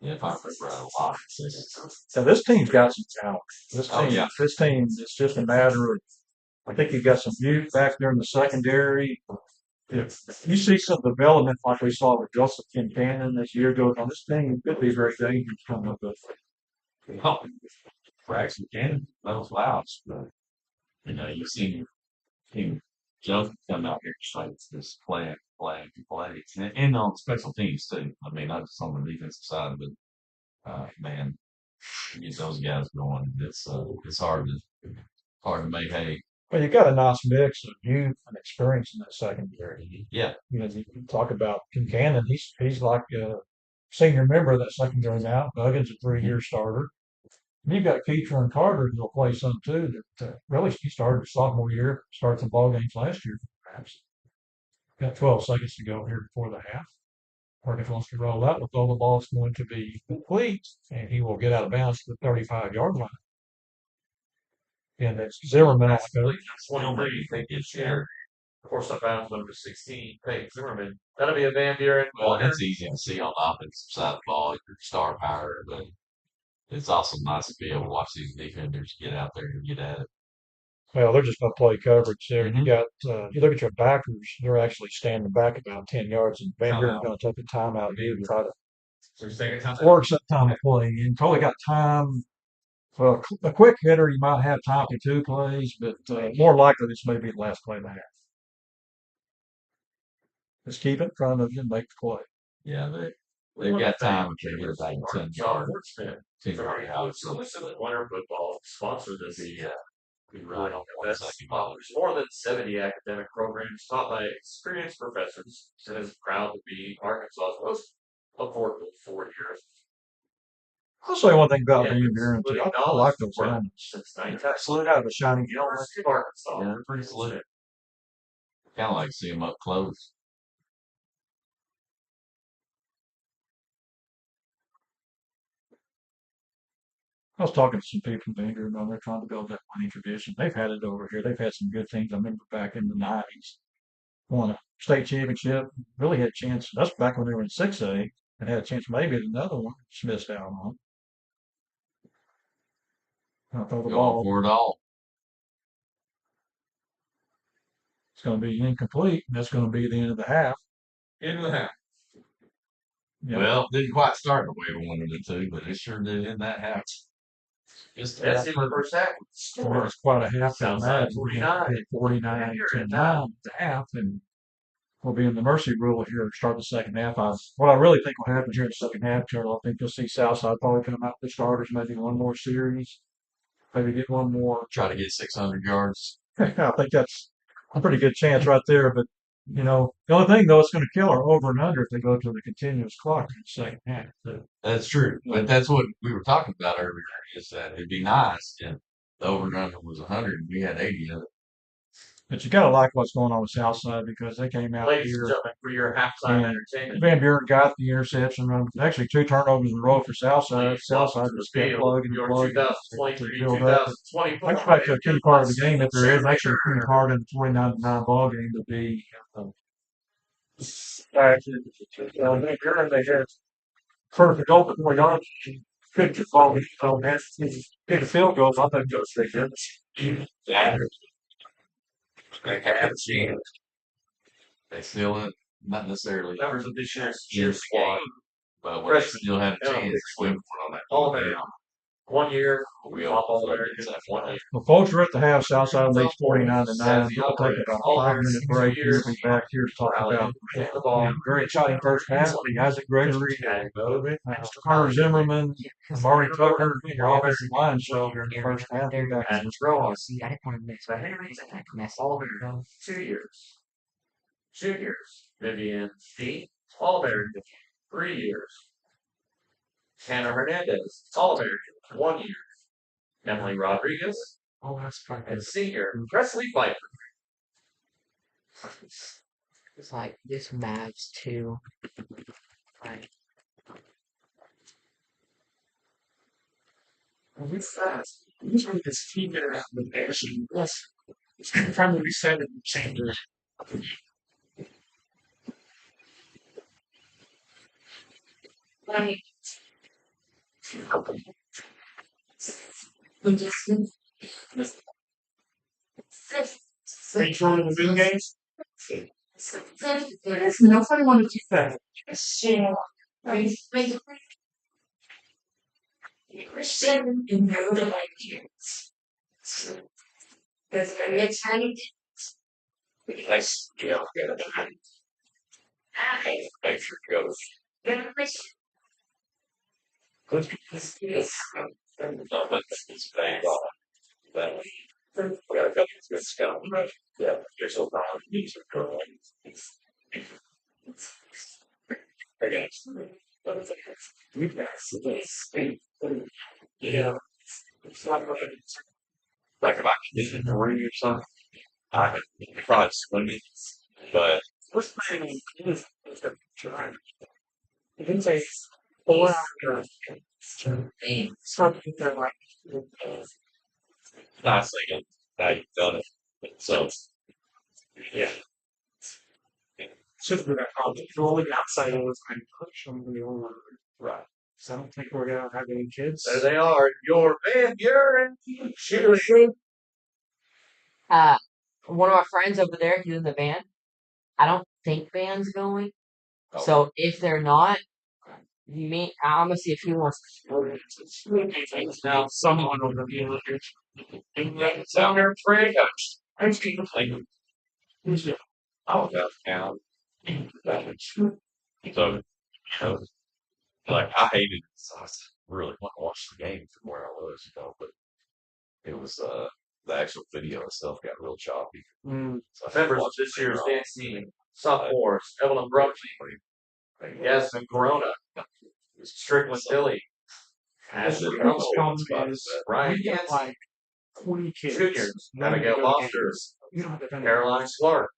yeah, if I remember right, a lot. So this team's got some talent. Oh, yeah. This team, it's just a matter of, I think you've got some youth back there in the secondary. If you see some development like we saw with Joseph Kincannon this year goes on, this team could be very dangerous coming up with. Oh, Braxton Cannon, that was loud. But, you see him jump come out here just playing. And on special teams too. I mean, not just on the defensive side, but man, to get those guys going, it's hard to make hay. Well, you got a nice mix of youth and experience in that secondary. Yeah. You talk about Kincannon, he's like a senior member of that secondary now. Duggan's a 3-year starter. And you've got Keeter and Carter who'll play some too. That really he started his sophomore year, started some ball games last year, perhaps. Got 12 seconds to go here before the half. Perkins wants to roll out with all the ball's going to be complete, and he will get out of bounds to the 35-yard line. And that's Zimmerman off the coach. 23. They get Shear. Of course, I found number 16, Peyton Zimmerman. That'll be a Van Buren. Well, it's easy to see on the offensive side of the ball, your star power, but it's also nice to be able to watch these defenders get out there and get at it. Well, they're just going to play coverage there. You got, you look at your backers, they're actually standing back about 10 yards, and Van Buren's going to take a timeout here and try to work some time to play. And probably got time. For a quick hitter, you might have time for 2 plays, but more likely this may be the last play of the half. Just keep it in front of you and make the play. Yeah, they've got time to get it back in 10 yards. Winter Football sponsored this. Be right on one That's second. there's more than 70 academic programs taught by experienced professors, and is proud to be Arkansas's most affordable 4 years. I'll say one thing about being campus, Buren too. including I like knowledge those work helmets. since 19 Salute out of the shining helmet. University of Arkansas. Yeah, they're pretty slick. Kind of like to see them up close. I was talking to some people from Vancouver about they're trying to build that winning tradition. They've had it over here. They've had some good things. I remember back in the '90s, won a state championship. Really had a chance. That's back when they were in 6A and had a chance maybe at another one. Just missed out on. I throw the Going ball. for it all. It's going to be incomplete. And that's going to be the end of the half. End of the half. Yeah. Well, didn't quite start the way we wanted it to, but it sure did in that half. Just That's in the first half. It Score. was quite a half that Southside match. 49. 49 to 9 at the half, and we'll be in the mercy rule here to start the second half. What I really think will happen here in the second half, Charles, I think you'll see Southside probably come out with the starters, maybe one more series, maybe get one more. try to get 600 yards. I think that's a pretty good chance right there. But, you know, the only thing, though, it's going to kill our over and under if they go to the continuous clock in the second half. So, That's true. But that's what we were talking about earlier, is that it'd be nice if the over and under was 100 and we had 80 of it. but you got to like what's going on with Southside because they came out Ladies and here. gentlemen, for your halftime And entertainment. Van Buren got the interception run. Actually, 2 turnovers in a row for Southside. Please welcome Southside to just the kept field plugging and your plugging. 2023, to build up. 2024. I expect a key part of the game, if there is actually a key part in the 49-9 ball game, to be Van Buren. They had first and goal before yards. Couldn't get ball. So man, kick a field goal. I think those they did. Yeah. They still not necessarily Members of this year's in cheer the squad. game, but we still have a chance to swim on that. All day. 1 year. We All all Americans. 1 year. Well, folks, we're at the half. Southside leads 49 to 9. We'll take about a 5-minute break. We'll be back here to talk about The ball. very exciting first half. Isaac Gregory, Connor Zimmerman, Amari Tucker, your offensive line show during the first half. We'll be back. And it's growing. See, I didn't want to miss. So Henry's all American. 2 years. 2 years. Vivian D. All American. 3 years. Hannah Hernandez. All American. 1 year. Emily Rodriguez. Oh, that's fun. And senior Presley Piper. It's like this Mavs too. Like, We fast. This one is figure out the version. Yes. It's trying to reset it and change it. Like, Are you trying to win games? Nobody want to do that. Christian in the ideas. Because it's honey. Let's go. Make sure it goes. No, but it's bang on. Then we gotta go to the scout. Yeah, there's a lot of these are growing. Again, we've got this. Yeah. It's not like if I could get in the ring or something, I could probably swing it. But what's my name? Is trying. It can take 4 hours. Something that like not saying now you've done it. So yeah. Should be that rolling outside all the time. Push them the only right. So I don't think we're gonna have any kids. There they are. Your Van Buren. Shooting. One of our friends over there, he's in the band. I don't think band's going. So if they're not, I'm gonna see if he wants to. Now someone will be able to Down there, Frank. I'm speaking of I'll go down. So, like, I hated it. I really want to watch the game from where I was, but it was, the actual video itself got real choppy. So I Members of watched this it year's later on. dance team, sophomores, Evelyn Brumley, Yasmin Corona, Strickland Dilly, Ashley The Rummel, problem spot is that. Ryan we got Hansen, like 20 kids. Juniors, none of them Abigail go to Foster, games. You don't have to defend Caroline Clark,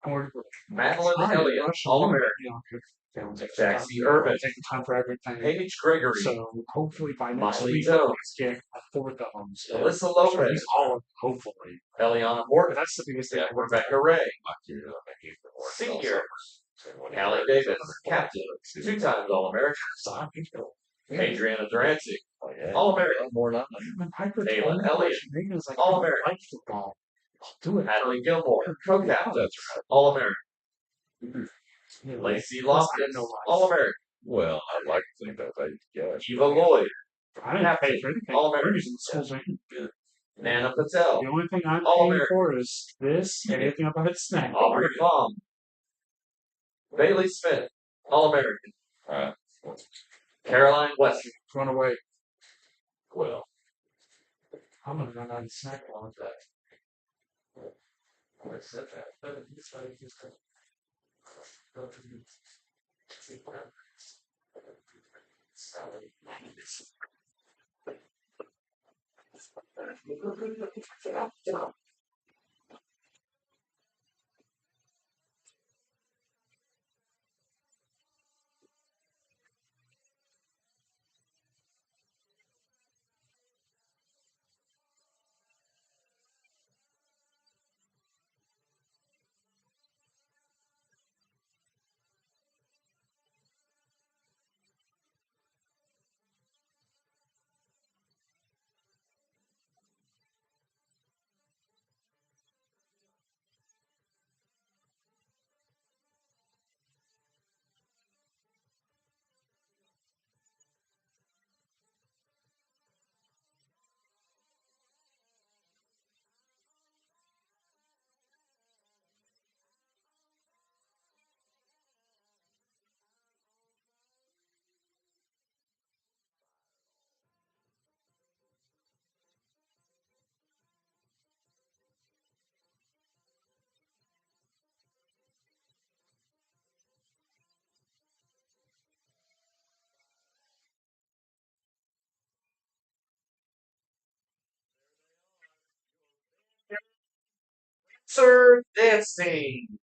And we're Madeline trying to Elliott, rush All them, but, American, you know, Jackson Urban, taking time for everything. Paige Gregory, So hopefully by next Miley week, Jones, let's get a fourth of them. So Alyssa Lopez, all of them, hopefully. Eliana But Morton, that's the biggest thing. Rebecca Ray, You know, I think the work Senior, also. When he Allie hurt, Davis, so Captain, 2 times All American, Adriana Durante, oh, yeah. All American, More than When Piper Taylor told me, Elliott, Megan was like, All I American. like football. I'll do it. Natalie Gilmore, co-captain, That's right. All American, Yeah, Lacey plus, I Loftus, know why. All American, Well, I'd like to think that they, yeah. Eva Lloyd, I didn't pay for anything. All We're American. using the school's name. Nana Patel, The only thing I'm All paying American. for is this and anything about it snack. Aubrey Baum, Bailey Smith, All American, Alright. Caroline Weston, Run away. Well, I'm gonna run out of snack while I'm back. I said that. Sir Dancing.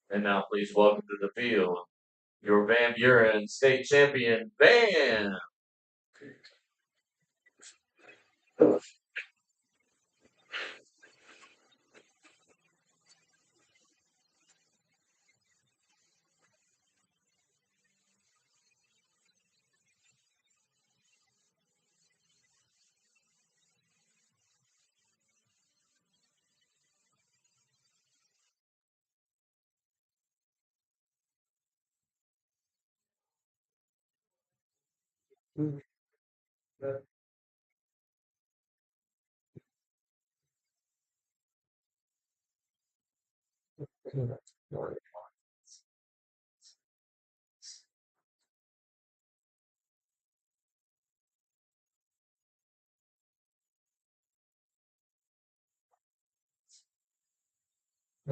And now please welcome to the field your Van Buren state champion, Van. Now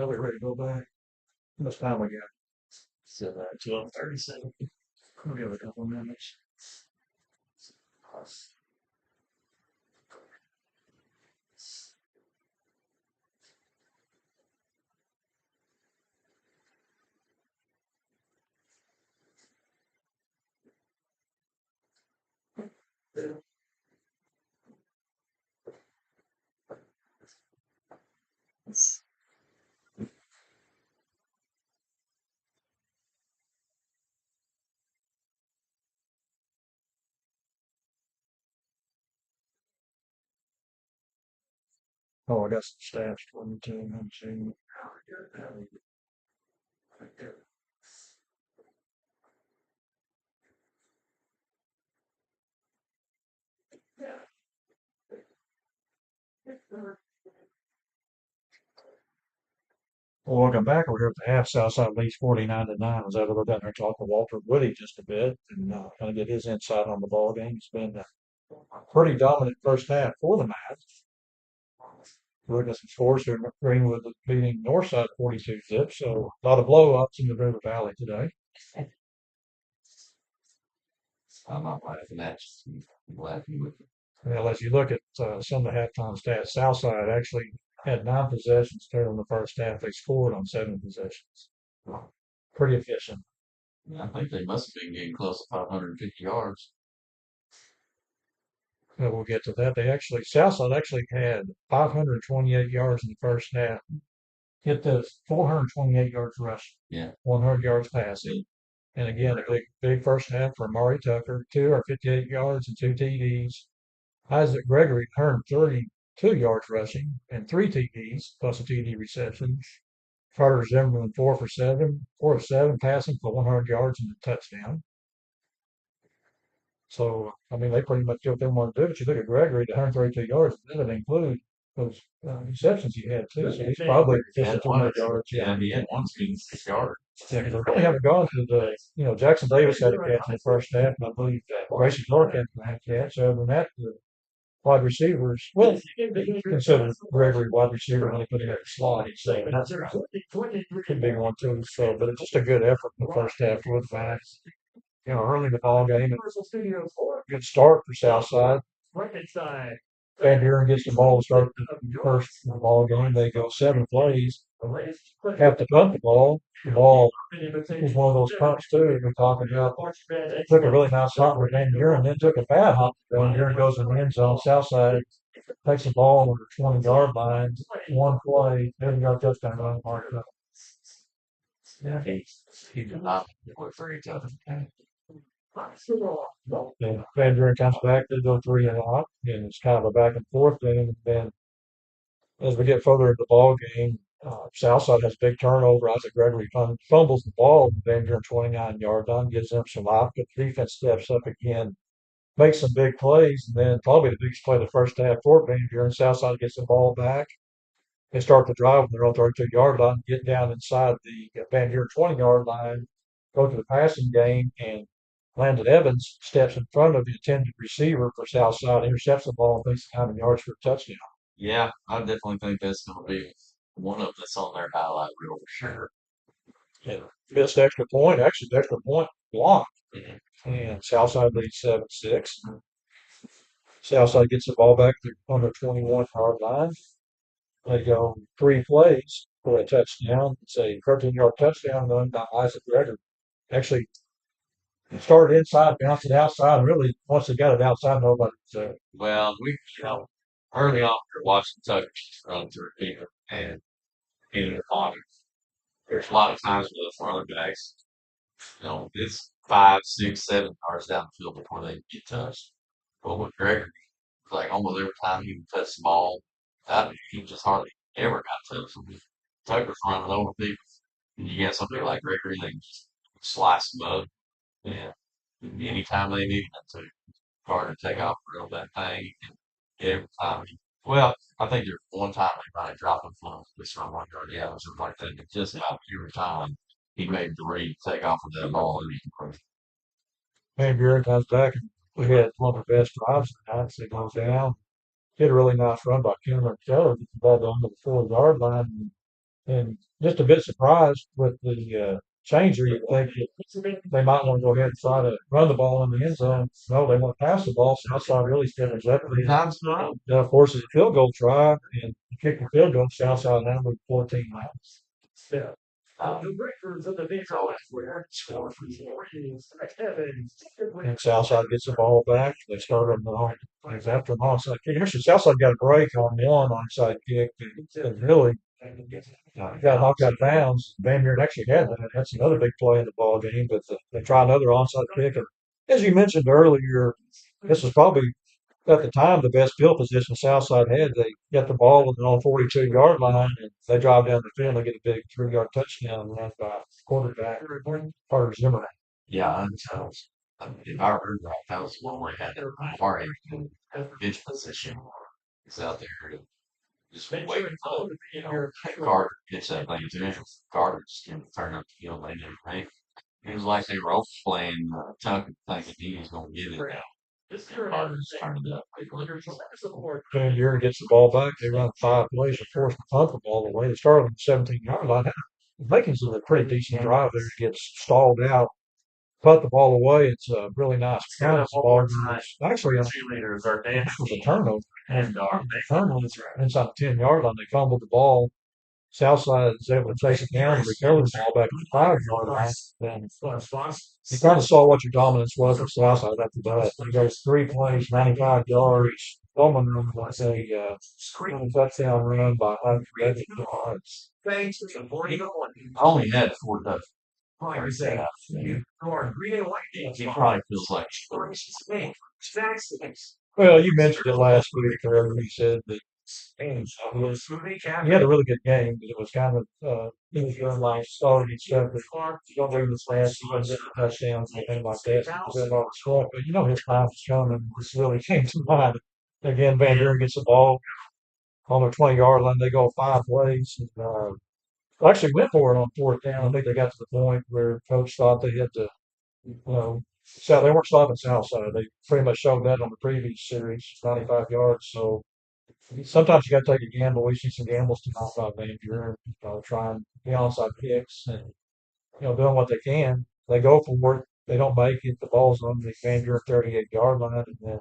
we're ready to go back. How much time we got? so 12:37. We'll give it a couple of minutes. Oh, I got some stats for you too. I'm seeing. Well, welcome back. We're here at the half Southside leads 49-9. I was able to go down there and talk to Walter Woody just a bit and kind of get his insight on the ball game. It's been pretty dominant first half for the Mavs. Looking at some scores here, Greenwood beating Northside 42-zip, so a lot of blow-ups in the River Valley today. I'm not laughing at you. I'm laughing with you. Well, as you look at some of the halftime stats, Southside actually had 9 possessions total in the first half. They scored on 7 possessions. Pretty efficient. I think they must have been getting close to 550 yards. We'll get to that. Southside actually had 528 yards in the first half. Hit those 428 yards rushing. Yeah. 100 yards passing. And again, a big first half for Amari Tucker, 258 yards and 2 TDs. Isaac Gregory earned 32 yards rushing and 3 TDs plus a TD reception. Carter Zimmerman 4 of 7 passing for 100 yards and a touchdown. So, I mean, they pretty much did what they wanted to do. But you look at Gregory, the 132 yards, that didn't include those receptions he had too. So he's probably He had 200 yards. Yeah, he had one speeding 6 yards. Yeah, 'cause they really haven't gone to Jackson Davis had a catch in the first half, and I believe Grayson Clark had a catch. Other than that, the wide receivers, well, consider Gregory wide receiver when he put him at the slot. So that's a big one too. So, but it's just a good effort in the first half for the Mavs. Early in the ball game, good start for Southside. Van Buren gets the ball to start the first ball game. They go 7 plays. Have to punt the ball. The ball was one of those punts too. We're talking about. Took a really nice hop with Van Buren, then took a bad hop. Van Buren goes in the end zone. Southside takes the ball on the 20-yard line. One play, 30-yard touchdown run marked up. Yeah, he did not work for each other. And Van Buren comes back, they go 3 and out, and it's kind of a back and forth thing. And then as we get further into the ball game, Southside has a big turnover. Isaac Gregory fumbles the ball, Van Buren 29-yard line, gives them some life, but the defense steps up again, makes some big plays, and then probably the biggest play of the first half for Van Buren. Southside gets the ball back. They start the drive on their own 32-yard line, get down inside the Van Buren 20-yard line, go to the passing game, and Landon Evans steps in front of the intended receiver for Southside, intercepts the ball, and makes 9 yards for a touchdown. Yeah, I definitely think that's going to be one of that's on their highlight reel for sure. And missed extra point, actually, the extra point blocked. And Southside leads 7-6. Southside gets the ball back on the 21-yard line. They go 3 plays for a touchdown. It's a 13-yard touchdown run by Isaac Gregory. Actually, it started inside, bounced it outside. Really, once they got it outside, nobody was there. Well, early on, we were watching Tucker just run through people and in the pocket. There's a lot of times with the running backs, it's 5, 6, 7 yards down the field before they get touched. But with Gregory, it's like almost every time he would touch the ball, he just hardly ever got touched. Tucker's running over people. And you got somebody like Gregory, they can just slice them up. And anytime they need them to, Carter take off real that thing. And every time well, I think there's one time they might have dropped him from this from 1 yard out or something like that. But just about every time he made the read, take off with that ball and he can Van Buren comes back, and we had one of the best drives tonight. So he goes down, hit a really nice run by Cameron Keller, gets the ball down to the 4-yard line, and just a bit surprised with the changer. You think they might want to go ahead and try to run the ball in the end zone. No, they want to pass the ball. Southside really steps up. times in a row. Now forces a field goal try and kick the field goal. Southside now with 14 miles. And Southside gets the ball back. They start on after an onside kick. Actually, Southside got a break on one onside kick and really got knocked out of bounds. Van Buren actually had that. That's another big play in the ball game. But they try another onside kick. And as you mentioned earlier, this was probably at the time the best field position Southside had. They get the ball with an on 42-yard line, and they drive down the field. They get a big 3-yard touchdown run by quarterback Carter Zimmerman. Yeah, if I remember right, that was one where he had far bench position. He's out there just waiting for Carter to pitch that thing to him. Carter just didn't turn up the field and everything. It was like they were playing Tucker thinking he was going to get it now. This year, Harden's turned it up. Van Buren gets the ball back. They run 5 plays and force the punt the ball away. They started on the 17-yard line. Vikings did a pretty decent drive there. It gets stalled out, punt the ball away. It's a really nice punt. The ball goes actually cheerleaders are it dancing was a turnover. and Turnover inside the 10-yard line. They fumbled the ball. Southside is able to chase it down and recover the ball back at the 5-yard line. Then you kind of saw what your dominance was with Southside after that. He goes 3 plays, 95 yards. Bowman run was a touchdown run by 100 yards. thanks to the 40 to 1. I only had 4 touchdowns. Like I say, you are green and white games. He probably feels like Well, you mentioned it last week, or you said that he had a really good game, but it was kind of he was doing like starting and stuff. But you don't read this last, he wasn't getting touchdowns or anything like that. He was doing all the stuff, but you know his time was coming. This really came to mind. Again, Van Buren gets the ball on their 20-yard line. They go 5 plays. And, actually went for it on 4th down. I think they got to the point where coach thought they had to, so they weren't stopping Southside. They pretty much showed that on the previous series, 95 yards. So sometimes you got to take a gamble. We see some gambles tonight by Van Buren, trying the onside kicks and doing what they can. They go for it. They don't make it. The ball's on the Van Buren 38-yard line, and then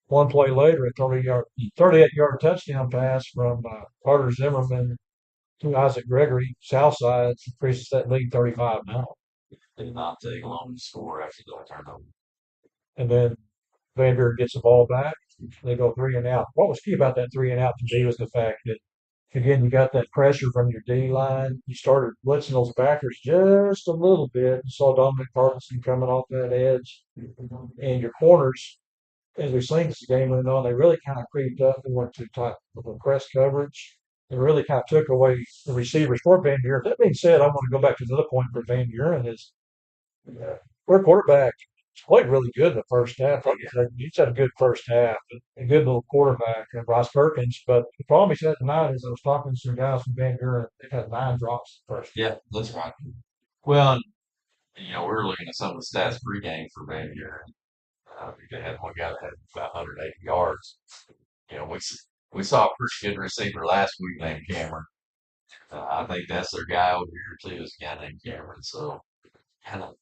one play later, a 38-yard touchdown pass from Carter Zimmerman to Isaac Gregory. Southside increases that lead 35 now. did not take long to score after the turnover. And then Van Buren gets the ball back. They go 3 and out. What was key about that 3 and out to me was the fact that, again, you got that pressure from your D line. You started blitzing those backers just a little bit. You saw Dominic Parkinson coming off that edge. And your corners, as we've seen as the game went on, they really kind of creeped up and went to type of press coverage. They really kind of took away the receivers for Van Buren. That being said, I want to go back to another point for Van Buren is their quarterback played really good in the first half. He's had a good first half, a good little quarterback, Bryce Perkins. But the problem he's had tonight is I was talking to some guys from Van Buren. They've had 9 drops first. Yeah, that's right. Well, we were looking at some of the stats pregame for Van Buren. They had one guy that had about 180 yards. We saw a pretty good receiver last week named Cameron. I think that's their guy over here too. Is a guy named Cameron. So kind of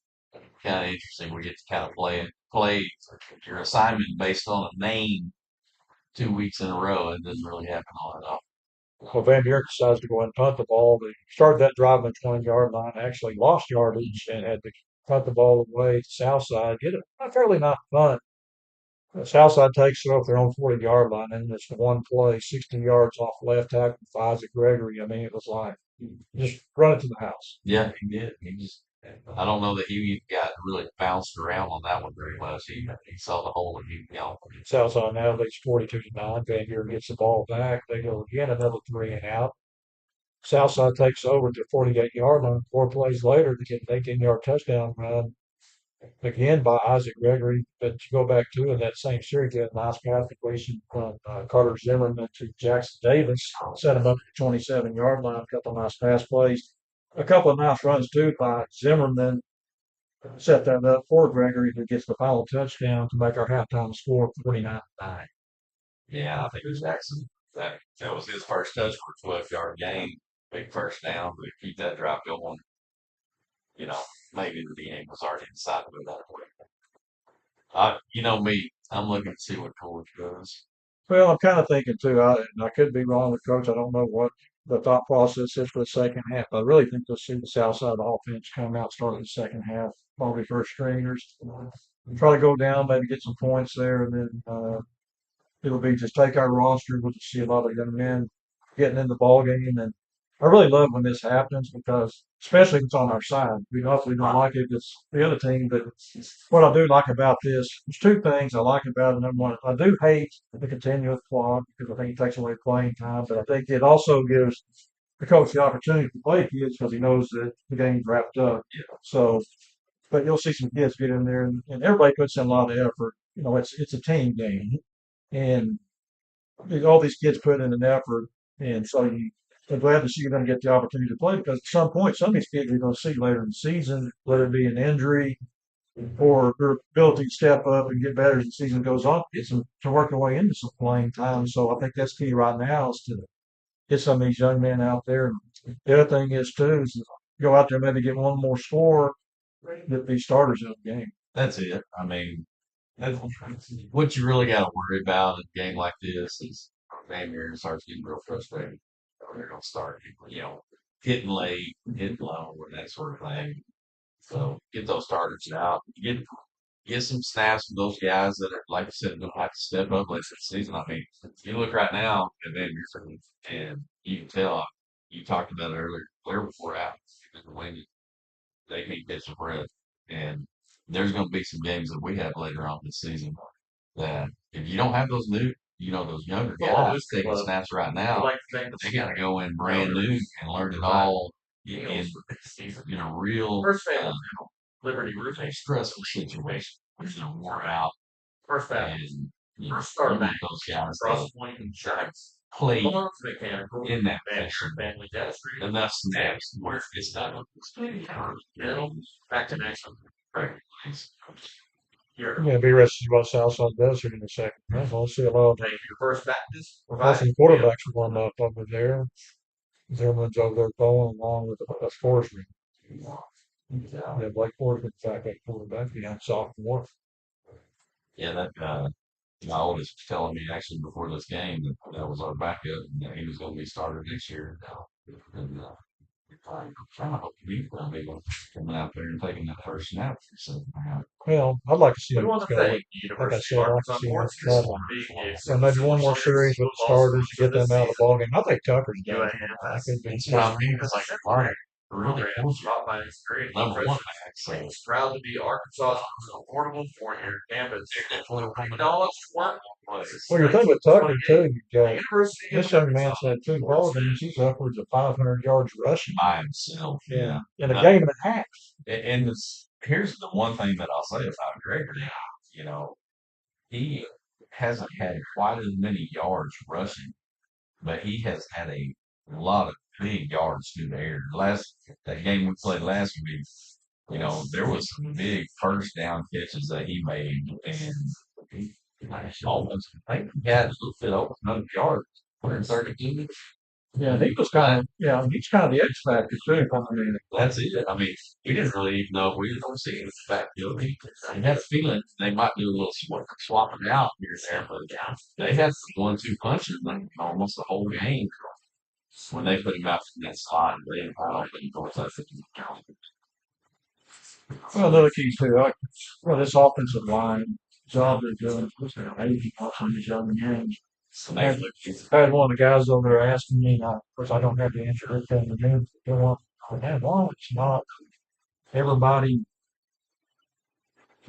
interesting. We get to kind of play your assignment based on a name 2 weeks in a row. It doesn't really happen all that often. Well, Van Buren decides to go ahead and punt the ball. They started that drive on the 20-yard line, actually lost yardage and had to punt the ball away to Southside. Get a fairly nice punt. Southside takes it off their own 40-yard line, and it's the one play, 60 yards off left tackle for Isaac Gregory. I mean, it was like just run it to the house. Yeah, he did. I don't know that he even got really bounced around on that one very much. He saw the hole and he gone. Southside now leads 42-9. Van Buren gets the ball back. They go again another 3 and out. Southside takes over at the 48-yard line. 4 plays later, to get an 18-yard touchdown run again by Isaac Gregory. But to go back to in that same series, you had a nice pass completion from Carter Zimmerman to Jackson Davis. Set him up at the 27-yard line. A couple of nice pass plays. A couple of nice runs, too, by Zimmerman. Set that up for Gregory, who gets the final touchdown to make our halftime score 49-9. Yeah, I think it was Jackson. That was his first touch for a 12-yard gain. Big first down, but keep that drive going. Maybe the game was already decided with that way. Me, I'm looking to see what Coach does. Well, I'm kind of thinking too. I could be wrong with Coach. I don't know what the thought process is for the second half. I really think we'll see the south side of the offense come out starting the second half. Probably first stringers. Try to go down, maybe get some points there, and then it'll be just take our roster. We'll just see a lot of young men getting in the ball game, and I really love when this happens because, especially if it's on our side, we hopefully don't like it if it's the other team. But what I do like about this, there's 2 things I like about it. Number one, I do hate the continuous clock because I think it takes away playing time, but I think it also gives the coach the opportunity to play kids because he knows that the game's wrapped up. So, but you'll see some kids get in there, and everybody puts in a lot of effort. It's a team game, and all these kids put in an effort, and so I'm glad to see you're going to get the opportunity to play because at some point, some of these kids you're going to see later in the season, whether it be an injury for their ability to step up and get better as the season goes on, get some to work their way into some playing time. So I think that's key right now is to get some of these young men out there. The other thing is too is go out there and maybe get one more score that these starters in the game. That's it. I mean, that's, what you really got to worry about in a game like this is Van Buren starts getting real frustrated. They're going to start, hitting late, hitting low, and that sort of thing. So get those starters out. Get some snaps from those guys that are, like you said, going to have to step up later this season. I mean, you look right now at Van Buren, and you can tell. You talked about it earlier. Clear before out, when they can't catch a breath, and there's going to be some games that we have later on this season that if you don't have those those younger guys taking snaps right now, they got to go in brand new and learn it all in a real Liberty Roofing. stressful situation. Wore out, First back. and First you start want back. those guys Cross to point insurance. play Loans mechanical. in that fashion Family dentistry. enough snaps where it's not Dental. Back to next one. Here. Yeah, be interested to see what Southside does here in a second. We'll see a lot of Thank you. First Baptist. awesome quarterbacks warm up over there. Zimmerman's over there throwing along with Forsman. Yeah, Blake Forsman, in fact, that quarterback behind sophomore. Yeah, that my oldest was telling me actually before this game that was our backup and that he was going to be starter next year. And I kind of hope he's going to be coming out there and taking that first snap. So, Well, I'd like to see We him want to go. thank Like I University said, of I'd like to Arkansas see him Sports travel. So maybe one more series with the starters to get them out of the ballgame. I think Tucker's done. I could be. that's what I mean. It's like, all right, really Brought by experience. number one back. So It's proud to be Arkansas's most affordable four-year campus. $8 one place. Well, you're thinking with Tucker too. You got University this young man's had 2 ball games. He's upwards of 500 yards rushing. by himself. Yeah, in a game and a half. And here's the one thing that I'll say about Gregory. He hasn't had quite as many yards rushing, but he has had a lot of big yards through the air. That game we played last week, there was some big first down catches that he made, and he almost, I think he had a little bit over 100 yards, 132. Yeah, he's kind of the X factor too. I mean, That's it. I mean, we didn't really even know if we were going to see him in the backfield. I had a feeling they might do a little swapping out here and there, but they had some 1-2 punches like almost the whole game when they put him out from that slot. They didn't know he goes up. well, another key too. This offensive line job they're doing. Amazing on these young games. I had one of the guys over there asking me, of course, I don't have the answer to that. It's not everybody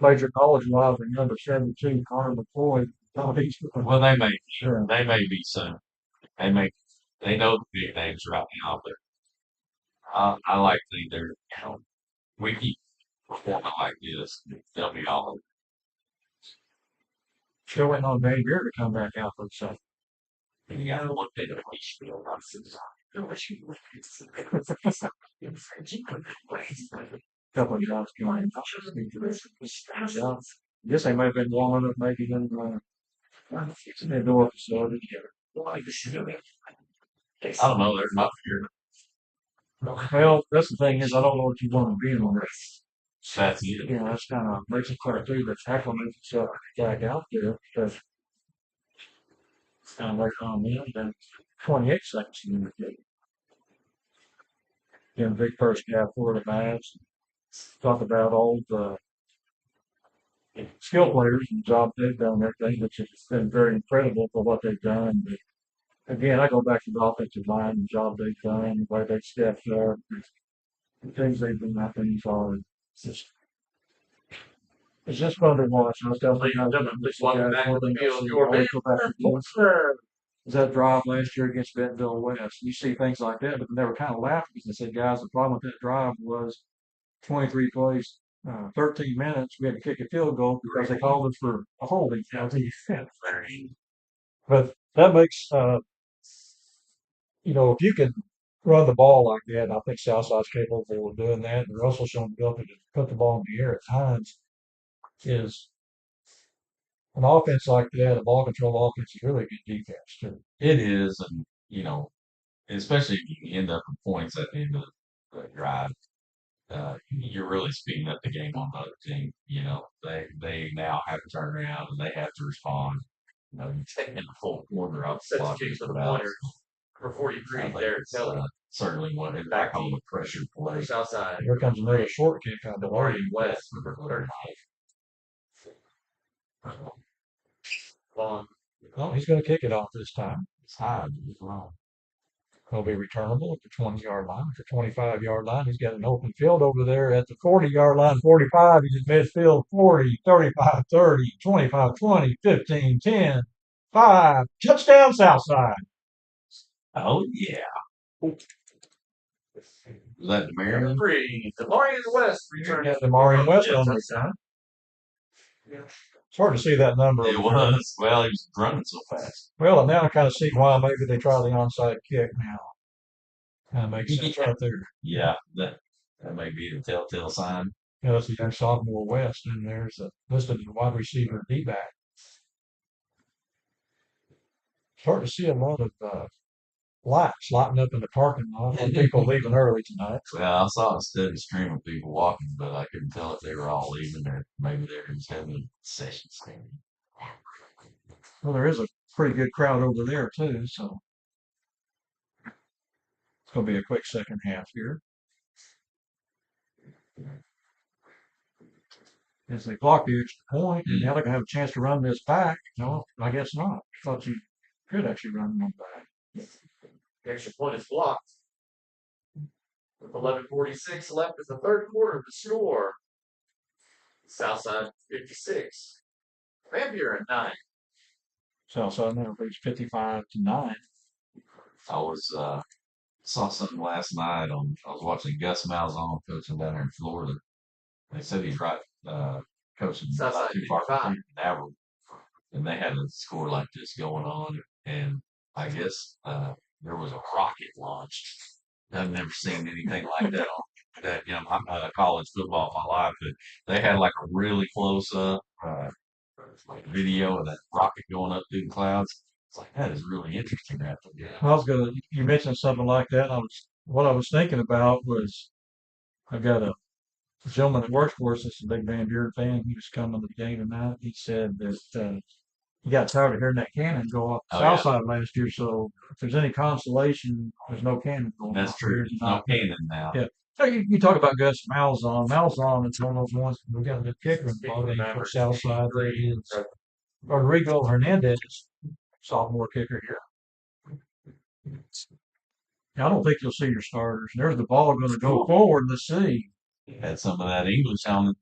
major college wise and number 72, Connor McCoy. Well, they may be soon. They know the big names right now, but I like to think we keep performing like this, they'll be all Still waiting on Van Buren to come back out for the second. over. You got to look at the field. Couple of guys coming. Yeah. I guess they might have been warming up maybe in the door facility. I don't know. There's not here. Well, that's the thing is I don't know what you want to be in on this. That's it. That's kind of makes it clear too that acclimates itself back out there because it's kind of like on me. Then 28 seconds in the game. Big first half for the Mavs. Talk about all the skill players and the job they've done and everything, which has been very incredible for what they've done. But again, I go back to the offensive line, the job they've done, the way they've stepped up, the things they've been, I think, are just. It's just fun to watch. I was telling you guys, was that drive last year against Bentonville West. You see things like that, but they were kind of laughing because they said, guys, the problem with that drive was 23 plays, 13 minutes. We had to kick a field goal because they called us for a holding penalty. But that makes, if you can run the ball like that, I think Southside's capable of doing that. They're also showing the ability to put the ball in the air at times. is an offense like that, a ball control offense is really good defense too. It is, and especially if you end up with points at the end of the drive, you're really speeding up the game on the other team. They now have to turn around and they have to respond. You take in the full quarter up, Sets clock kicks is for the out. pointer for I 43. think Derek it's Kelly. certainly what I call a pressure play. Southside. Here comes another short kick out of the way. Mario West, number 30. Long. Oh, he's going to kick it off this time. It's high, it's wrong. He'll be returnable at the 20-yard line, at the 25-yard line. He's got an open field over there at the 40-yard line, 45. He's in midfield, 40, 35, 30, 25, 20, 15, 10, 5. Touchdown, Southside. Oh yeah. Was that Number Marion? 3, Demarion West returning. Got Demarion West Yeah, on this time. It's hard to see that number. It was. Well, he was running so fast. Well, and now I kind of see why maybe they try the onside kick now. Kind of makes sense right there. Yeah, that may be the telltale sign. Yeah, that's the young sophomore West, and there's listed as a wide receiver D-back. It's hard to see a lot of lights lighting up in the parking lot and people leaving early tonight. Well, I saw a steady stream of people walking, but I couldn't tell if they were all leaving or maybe they were just having a session standing. Well, there is a pretty good crowd over there too, so it's going to be a quick second half here. As they block the extra point, and now they're going to have a chance to run this back. No, I guess not. I thought you could actually run one back. The extra point is blocked. With 11:46 left in the third quarter, the score. Southside 56. Van Buren 9. Southside now leads 55-9. I was saw something last night I was watching Gus Malzahn coaching down there in Florida. They said he's right coaching Southside not too far 55. from Maverick, and they had a score like this going on, and I guess there was a rocket launched. I've never seen anything like that on that. I'm college football my life, but they had like a really close up video of that rocket going up through the clouds. It's like that is really interesting. Well, I was gonna. You mentioned something like that. What I was thinking about was I've got a gentleman that works for us that's a big Van Buren fan. He was coming to the game tonight. He said that he got tired of hearing that cannon go off the Oh, south yeah. side last year. So if there's any consolation, there's no cannon going That's off true. here There's no tonight. cannon now. Yeah. So you talk about Gus Malzahn. Malzahn is one of those ones. We got a good kicker in the ball game for Southside. That is Rodrigo Hernandez, sophomore kicker here. Now, I don't think you'll see your starters. There's the ball going to go forward. Let's see. Had some of that English on it.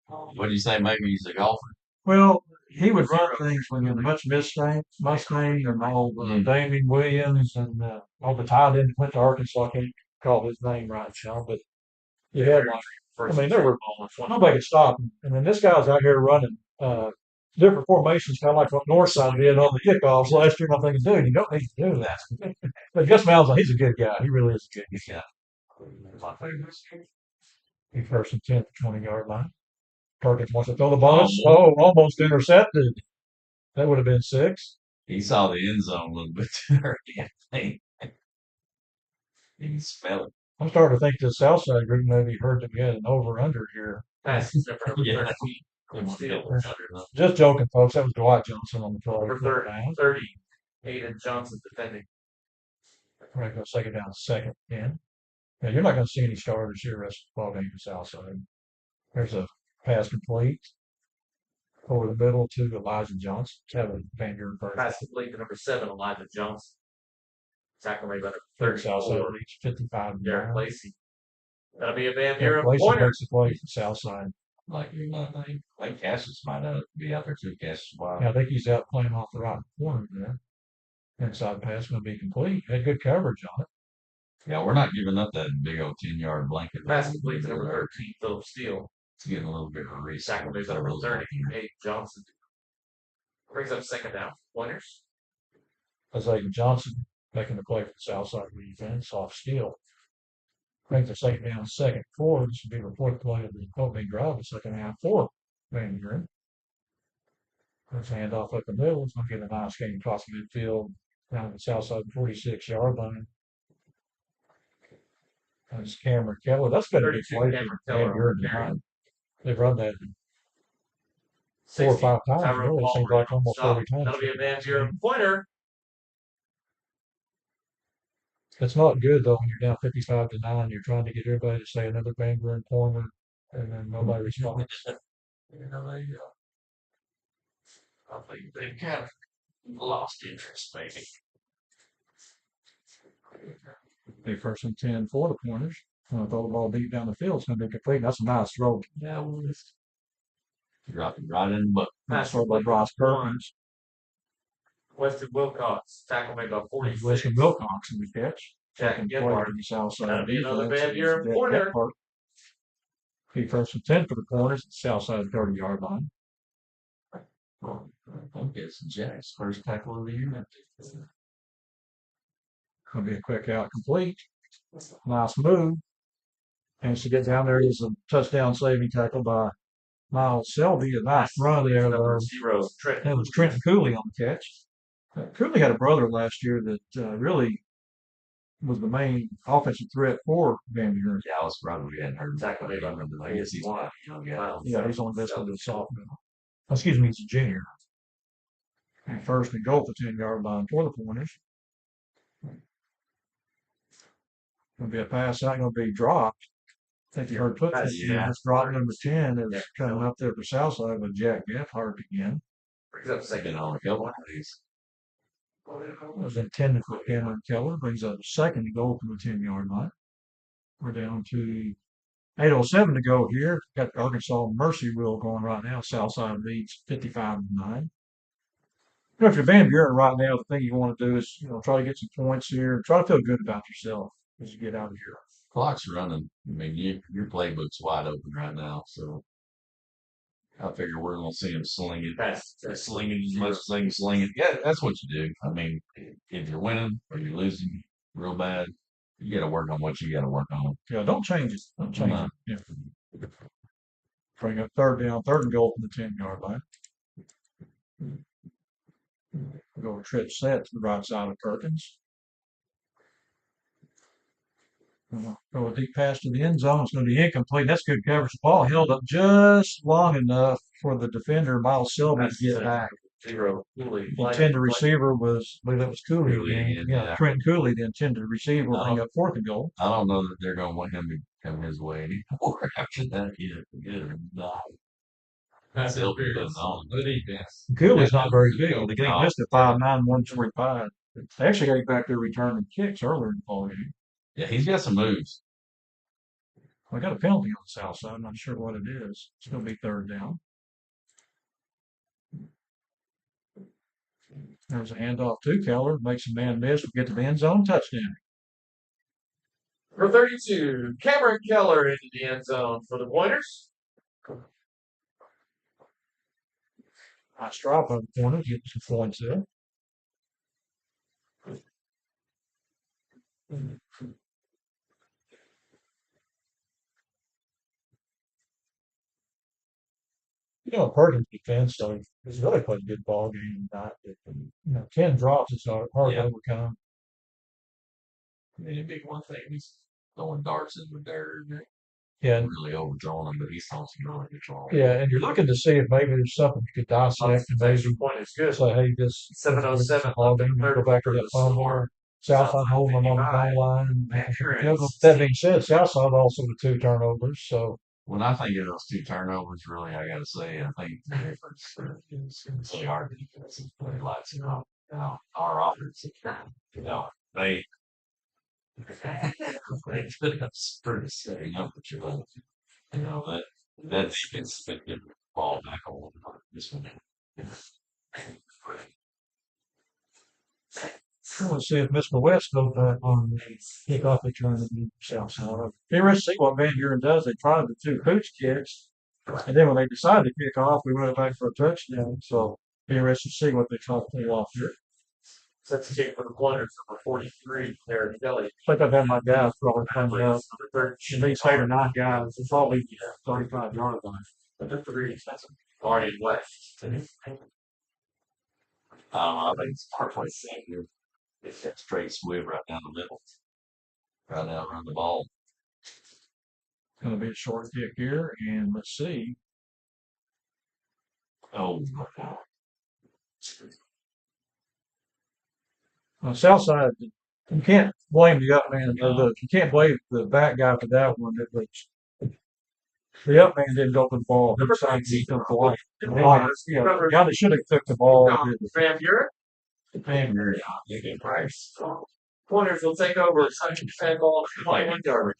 What do you say? Maybe he's a golfer. Well, he would run things when you're much Mustang and all Damien Williams and all the tight end went to Arkansas. I can't call his name right now, but you had like, I mean, there were nobody could stop him. And then this guy's out here running different formations, kind of like what Northside did on the kickoffs last year. And I'm thinking, dude, you don't need to do that. But Gus Malzahn, he's a good guy. He really is a good guy. He first and 10 at the 20-yard line. Perkins wants to throw the ball. Oh, almost intercepted. That would have been 6. He saw the end zone a little bit too early. He can smell it. I'm starting to think the Southside group maybe heard that we had an over-under here. Pass is number Yeah. 13. Steal. Just joking, folks. That was Dwight Johnson on the play. Number 30. Aiden Johnson defending. We're going to go second down, second. Yeah, you're not going to see any starters here rest of the ball game for Southside. There's a pass complete over the middle to Elijah Johnson. Kevin Van Buren first. Pass complete to number 7, Elijah Johnson. Tackle made by the Third Southside 34. leads 55. Derek Lacey. That'll be a Van Derek Buren Lacey pointer. makes the play for Southside. Like you're not like Cassius might be out there too. Cassius Wild. Yeah, I think he's out playing off the right corner there. Inside pass going to be complete. Had good coverage on it. Yeah, we're not giving up that big old 10-yard blanket. Pass complete to number 13, Philip Steele. It's getting a little bit of a reach. Tackle made by number 30, Aiden Johnson. Brings up second down. Pointers. That's Aiden Johnson making the play for the Southside defense off Steele. brings the second down, second, four. This would be the fourth play of the opening drive, the second half for Van Buren. There's a handoff up the middle. It's going to get a nice game across midfield down the south side 46-yard line. That's Cameron Keller. That's been a big 32 play Cameron for Van Keller Buren on carry. tonight. They've run that 4 or 60. 5 times. Tyrone Really, it seems Palmer like almost stop. every time. That'll be a Van Buren pointer. It's not good though when you're down 55-9. You're trying to get everybody to say another Van Buren pointer, and then nobody responds. You know, I think they've kind of lost interest, maybe. They first and 10 for the pointers. Throw the ball deep down the field. It's going to be complete. That's a nice throw. Yeah, well, Drop it right in the book. Nice throw by Bryce Perkins. Weston Wilcox, tackle made by 46. Weston Wilcox in the catch. Jack Second play Gephardt. from the south side. That'll be another defense. Van Buren Jack pointer. Gephardt. He first and 10 for the pointers at the south side 30-yard line. I'm guessing Jack's first tackle of the year. Going to be a quick out complete. Nice move. And to get down there is a touchdown saving tackle by Miles Selby. A nice run there, though. Zero. That was Trenton Cooley on the catch. Cooley had a brother last year that really was the main offensive threat for Van Buren. Yeah, I was probably hadn't heard Tackle made by I guess he's not a young guy. Yeah, he's only listed as a sophomore. Excuse me, he's a junior. And first and goal for 10-yard line for the pointers. Going to be a pass out, going to be dropped. I think you heard footsteps. Yeah. That's drop number 10 is coming up there for Southside with Jack Gephardt again. Brings up second Second on a couple of these. It was intended for Cameron Keller. Brings up second and goal from the 10-yard line. We're down to 8:07 to go here. Got the Arkansas Mercy Rule going right now. Southside leads 55-9. If you're Van Buren right now, the thing you want to do is try to get some points here. Try to feel good about yourself as you get out of here. Clock's running. I mean, your playbook's wide open right now, so I figure we're going to see him sling it. That's Sling it as much as they can sling it. Yeah, that's what you do. I mean, if you're winning or you're losing real bad, you got to work on what you got to work on. Yeah, don't change it. Don't change it. Yeah. Bring up third down, third and goal from the 10-yard line. Go trip set to the right side of Perkins. Throw a deep pass to the end zone. It's going to be incomplete. That's good coverage. The ball held up just long enough for the defender, Miles Selby, to get back. Zero. Cooley. The intended receiver was, I believe that was Cooley. Cooley, again. yeah. Yeah, Trent Cooley, the intended receiver, will bring up fourth and goal. I don't know that they're going to want him to come his way anymore after that. Either not. Pass Selby interference doesn't own on the defense. Cooley's not very big. They No. missed at 5'9", 145. They actually got back there returning kicks earlier in the ball game. Yeah, he's got some moves. I got a penalty on the south side. I'm not sure what it is. It's going to be third down. There's a handoff to Keller. Makes a man miss. We get to the end zone. Touchdown. For 32, Cameron Keller into the end zone for the Pointers. Nice drop on the corner. Getting some points there. Perkins' defense, so he's really played a good ball game tonight. 10 drops is hard to overcome. Any big one thing, he's throwing darts in the dirt. Yeah, and, Really overdrawn him, but he's throwing some really good draw. yeah, and you're looking to see if maybe there's something you could dissect and maybe Point is good. say, hey, this 7:07 ball game, go back to that phone where Southside holding them on the goal line. That being said, Southside also with 2 turnovers, so. When I think of those 2 turnovers, really, I got to say, I think the difference is our defensive play lights it up. Our offense, they put up pretty setting up what you're like. That defense has been getting the ball back on this one. Let's see if Mr. West goes back on the kickoff return to the Southside. Interesting to see what Van Buren does. They tried the 2 pooch kicks, and then when they decided to kick off, we went back for a touchdown. So, interesting to see what they try to pull off here. Sets the kick for the Pointers, number 43, Derek Kelly. I think I've had my guys probably coming up. Mavericks, number And these 8 or 9 guys, it's all these 35-yard line. 33, Barney West. I think it's partway same here. It's that straight sweep right down the middle. Right now, run the ball. It's going to be a short kick here, and let's see. Oh, On the south side, you can't blame the up man. You can't blame the back guy for that one. It was, the up man didn't go for the ball. He decided to come for it. Yeah, the guy that should have took the ball. Van Buren. Very Good price. Pointers will take over. Second defend ball. 21 yard.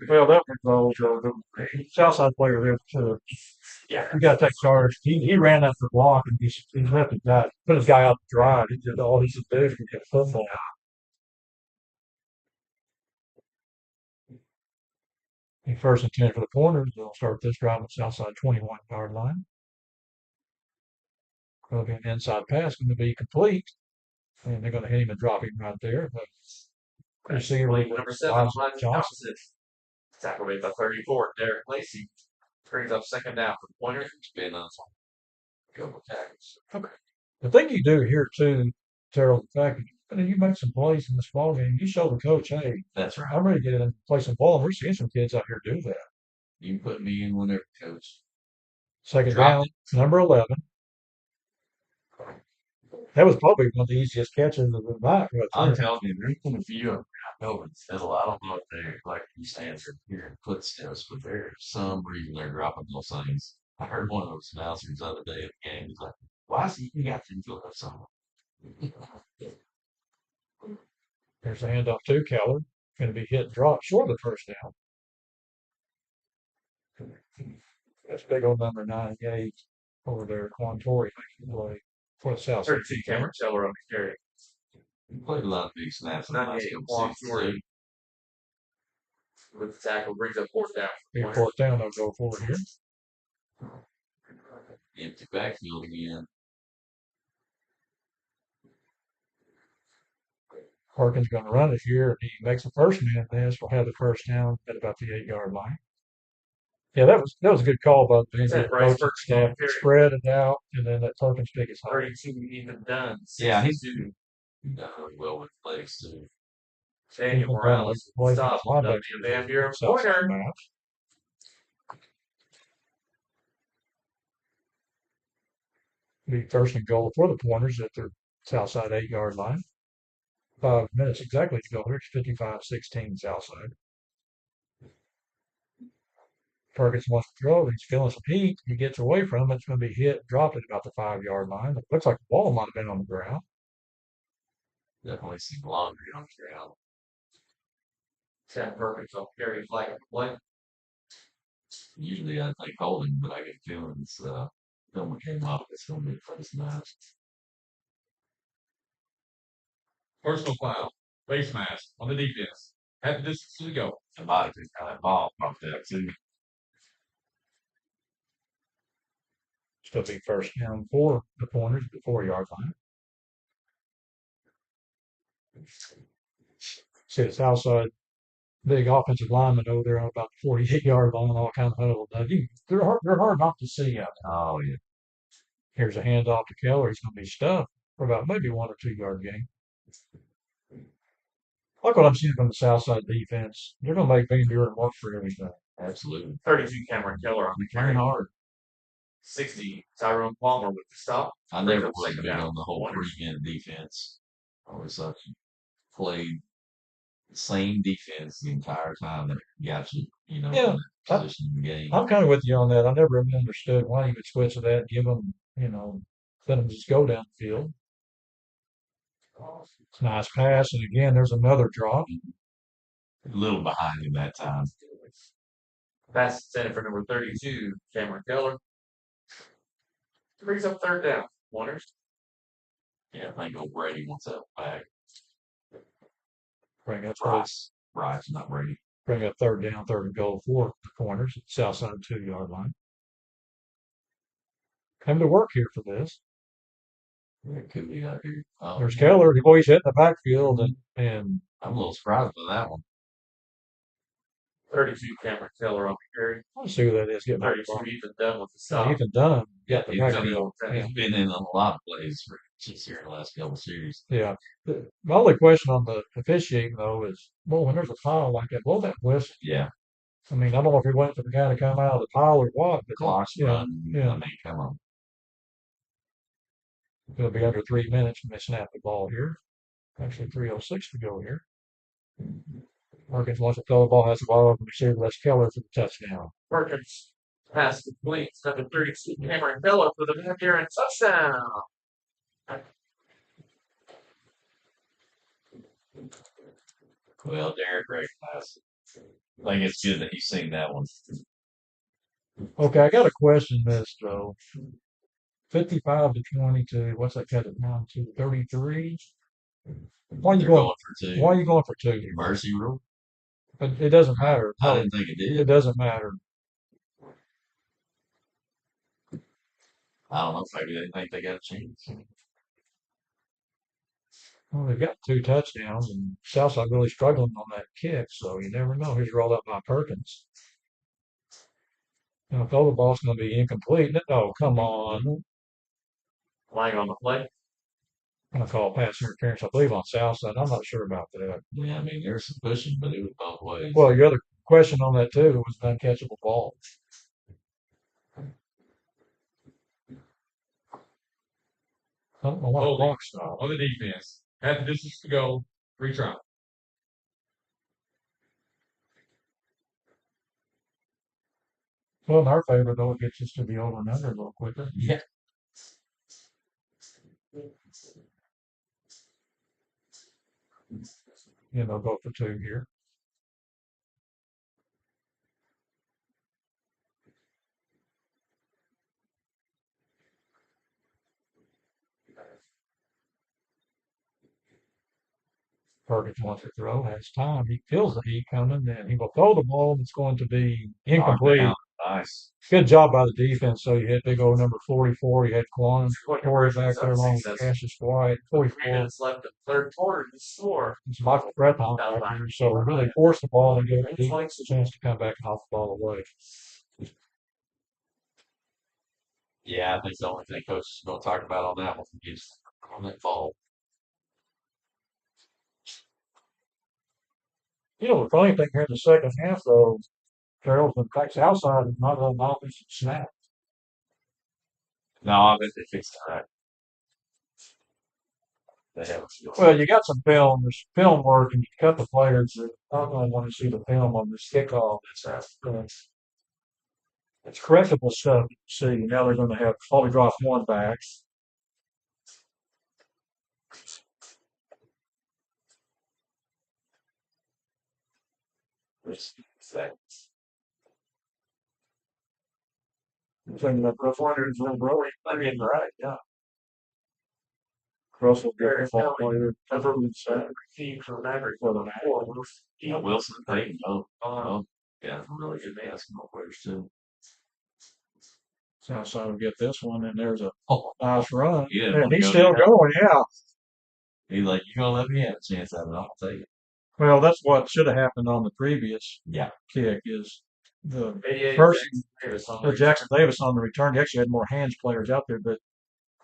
Well, that was the south side player there too. Yeah. You got to take charge. He ran up the block and he left the guy, put his guy out to dry. He did all he could do to get football. And first and 10 for the Pointers. They'll start this drive on the south side 21-yard line. Will be an inside pass going to be complete. And they're going to hit him and drop him right there. But receiver Number 7, Johnson. Tackle made by 34, Derek Lacey. Brings up second down for the Pointers. spin us. Go with tackles. The thing you do here too, Terrell, the fact that you make some plays in this ball game, you show the coach, hey, That's right. I'm ready to get in and play some ball. And we're seeing some kids out here do that. You can put me in whenever, coach. Second Drop down, number 11. That was probably one of the easiest catches of the night. I'm telling you, there's been a few of them over the middle. I don't know if they're like you saying they're hearing footsteps, but there's some reason they're dropping those things. I heard one of those announcers the other day at the game. He's like, "Why is he got to do it something?" There's a handoff to Keller. Going to be hit and dropped short of the first down. That's big old number 98 over there, Quantori making the play for the South. 32, Cameron Teller on the carry. He played a lot of big snaps in the last 98, couple seasons. With the tackle, brings up fourth down. Big fourth down, they'll go for it here. Empty backfield again. Harkin's going to run it here. He makes the first man this. We'll have the first down at about the 8-yard line. Yeah, that was a good call by the coach and staff. Spread it out, and then that Perkins pick is high. 32 even done. Yeah, he's doing really well with plays too. Daniel Morales stop. Van Buren Pointer. Be first and goal for the Pointers at their south side 8-yard line. 5 minutes exactly to go here. It's 55-16 south side. Perkins wants to throw. He's feeling some heat. He gets away from it. It's going to be hit, dropped at about the 5-yard line. It looks like the ball might have been on the ground. Definitely seen laundry on the ground. Sam Perkins on carry flag play. Usually I think holding, but I get feelings. Film came up. It's going to be the first match. Personal foul. Face mask on the defense. At the distance to go. The body kind of ball popped up too. Still be first down for the Pointers at the 4-yard line. See the south side big offensive lineman over there on about the 48-yard line, all kind of huddled. They're hard not to see out there. Oh yeah. Here's a handoff to Keller. He's going to be stuffed for about maybe 1 or 2-yard gain. Like what I'm seeing from the south side defense, they're going to make Van Buren work for everything. Absolutely. 32 Cameron Keller on the carry. Hard. 60 Tyrone Palmer with the stop. I never played big on the whole prevent defense. Always played the same defense the entire time that got you, Yeah, position in the game. I'm kind of with you on that. I never understood why you would switch to that and give them, let them just go down the field. It's a nice pass, and again, there's another drop. A little behind him that time. Pass intended for number 32, Cameron Keller. Brings up third down. Pointers. Yeah, I think old Brady wants that back. Bring up Bryce, not Brady. Bring up third down, third and goal for the Pointers at the south side 2-yard line. Come to work here for this. It could be out here. Oh, There's Keller. Boy, he's hitting the backfield, and I'm a little surprised by that one. 32 Cameron Taylor on the carry. let's see who that is getting out the 32 ball. Ethan Dunn with the Oh, stop. Ethan Dunn Yeah, got the he's backfield. been in a lot of plays for Chiefs here in the last couple of series. Yeah. My only question on the officiating though is, well, when there's a foul like that, blow that whistle. Yeah, I mean, I don't know if he went for the guy to come out of the pile or what, but clock's yeah, run. yeah. I mean, come on. It'll be under 3 minutes when they snap the ball here. Actually, 3:06 to go here. Perkins wants to throw the ball, has the ball over the receiver, lets Keller for the touchdown. Perkins pass complete. Number 32 Cameron Taylor for the backyard touchdown. Well, Derek recognized it. I think it's good that he's seen that one. Okay, I got a question this though. 55 to 22. What's that cut it down to? 33. Why are you They're going? going for two. Why are you going for two here? Mercy rule? It doesn't matter. I No, didn't think it it did. doesn't matter. I don't know. Maybe they think they got a chance. Well, they've got 2 touchdowns, and Southside really struggling on that kick, so you never know. He's rolled up by Perkins. Now, if the other ball's going to be incomplete, oh, come on. Flying on the play. I'm going to call pass interference, I believe, on Southside. I'm not sure about that. Yeah, I mean, there's some pushing, but it was both ways. Well, your other question on that, too, was an uncatchable ball. I don't know why the Holding. clock stopped. On the defense. Had the distance to go. Retry. Well, in our favor, though, it gets us to the over and under a little quicker. Yeah. You know, go for two here. Perkins wants to throw, has time. He feels the heat coming, and he will throw the ball. It's going to be incomplete. Nice. Good job by the defense. So you had big old number 44. You had Quan Corey back there along with Cassius White. 3 44. minutes left in the third quarter to score. It's Michael Breton back here. So really forced the ball and gave the defense a chance to come back and knock the ball away. Yeah, I think the only thing coach is going to talk about on that one is on that fall. You know, the funny thing here in the second half, though, Carroll's in fact outside is not an offensive snap. No, I bet they fixed it right. They have. Well, you got some film. There's film work, and you cut the players that aren't going to want to see the film on this kickoff. It's correctable stuff. See, now they're going to have probably drop one back. Thinking that Russ Warner is little bro. I mean, right, yeah. Russell Gary, ball player, never been said. Team for Mavericks. For the Mavericks. Yeah, Wilson, Payton, yeah, really good basketball players too. Southside will get this one, and there's a Oh, nice run. yeah, And he's still going, yeah. He's like, you're gonna let me have a chance at it, I'll take it. Well, that's what should have happened on the previous Yeah. kick is the 88 person, Davis on the Jackson Davis on the return. He actually had more hands players out there, but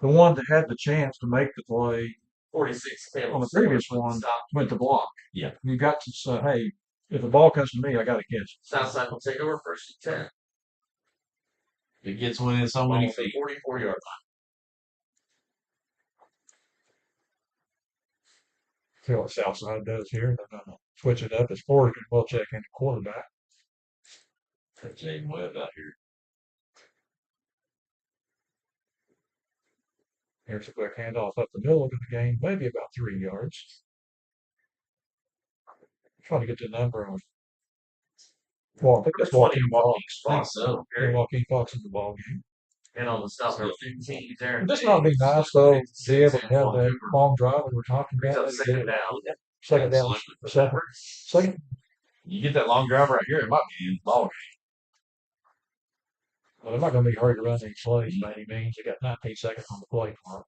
the one that had the chance to make the play 46 on the previous one went to block. Yeah. You got to say, hey, if the ball comes to me, I got to catch it. Southside will take over first and 10. It gets within so many feet. 44-yard line. See what Southside does here. They're going to switch it up as Ford can well check into quarterback. That's Jaden Webb out here. Here's a quick handoff up the middle of the game, maybe about 3 yards. Trying to get the number on. Well, I think that's Joaquin Fox. I think so. Yeah, Joaquin Fox in the ball game. And on the stop, number 15, Darren. This might be nice, though, to be able to have that long drive that we're talking Brings about. up second down. Second down. Second. You get that long drive right here, it might be in the ball game. Well, they're not going to be hurried to run these plays by any means. They got 19 seconds on the play clock.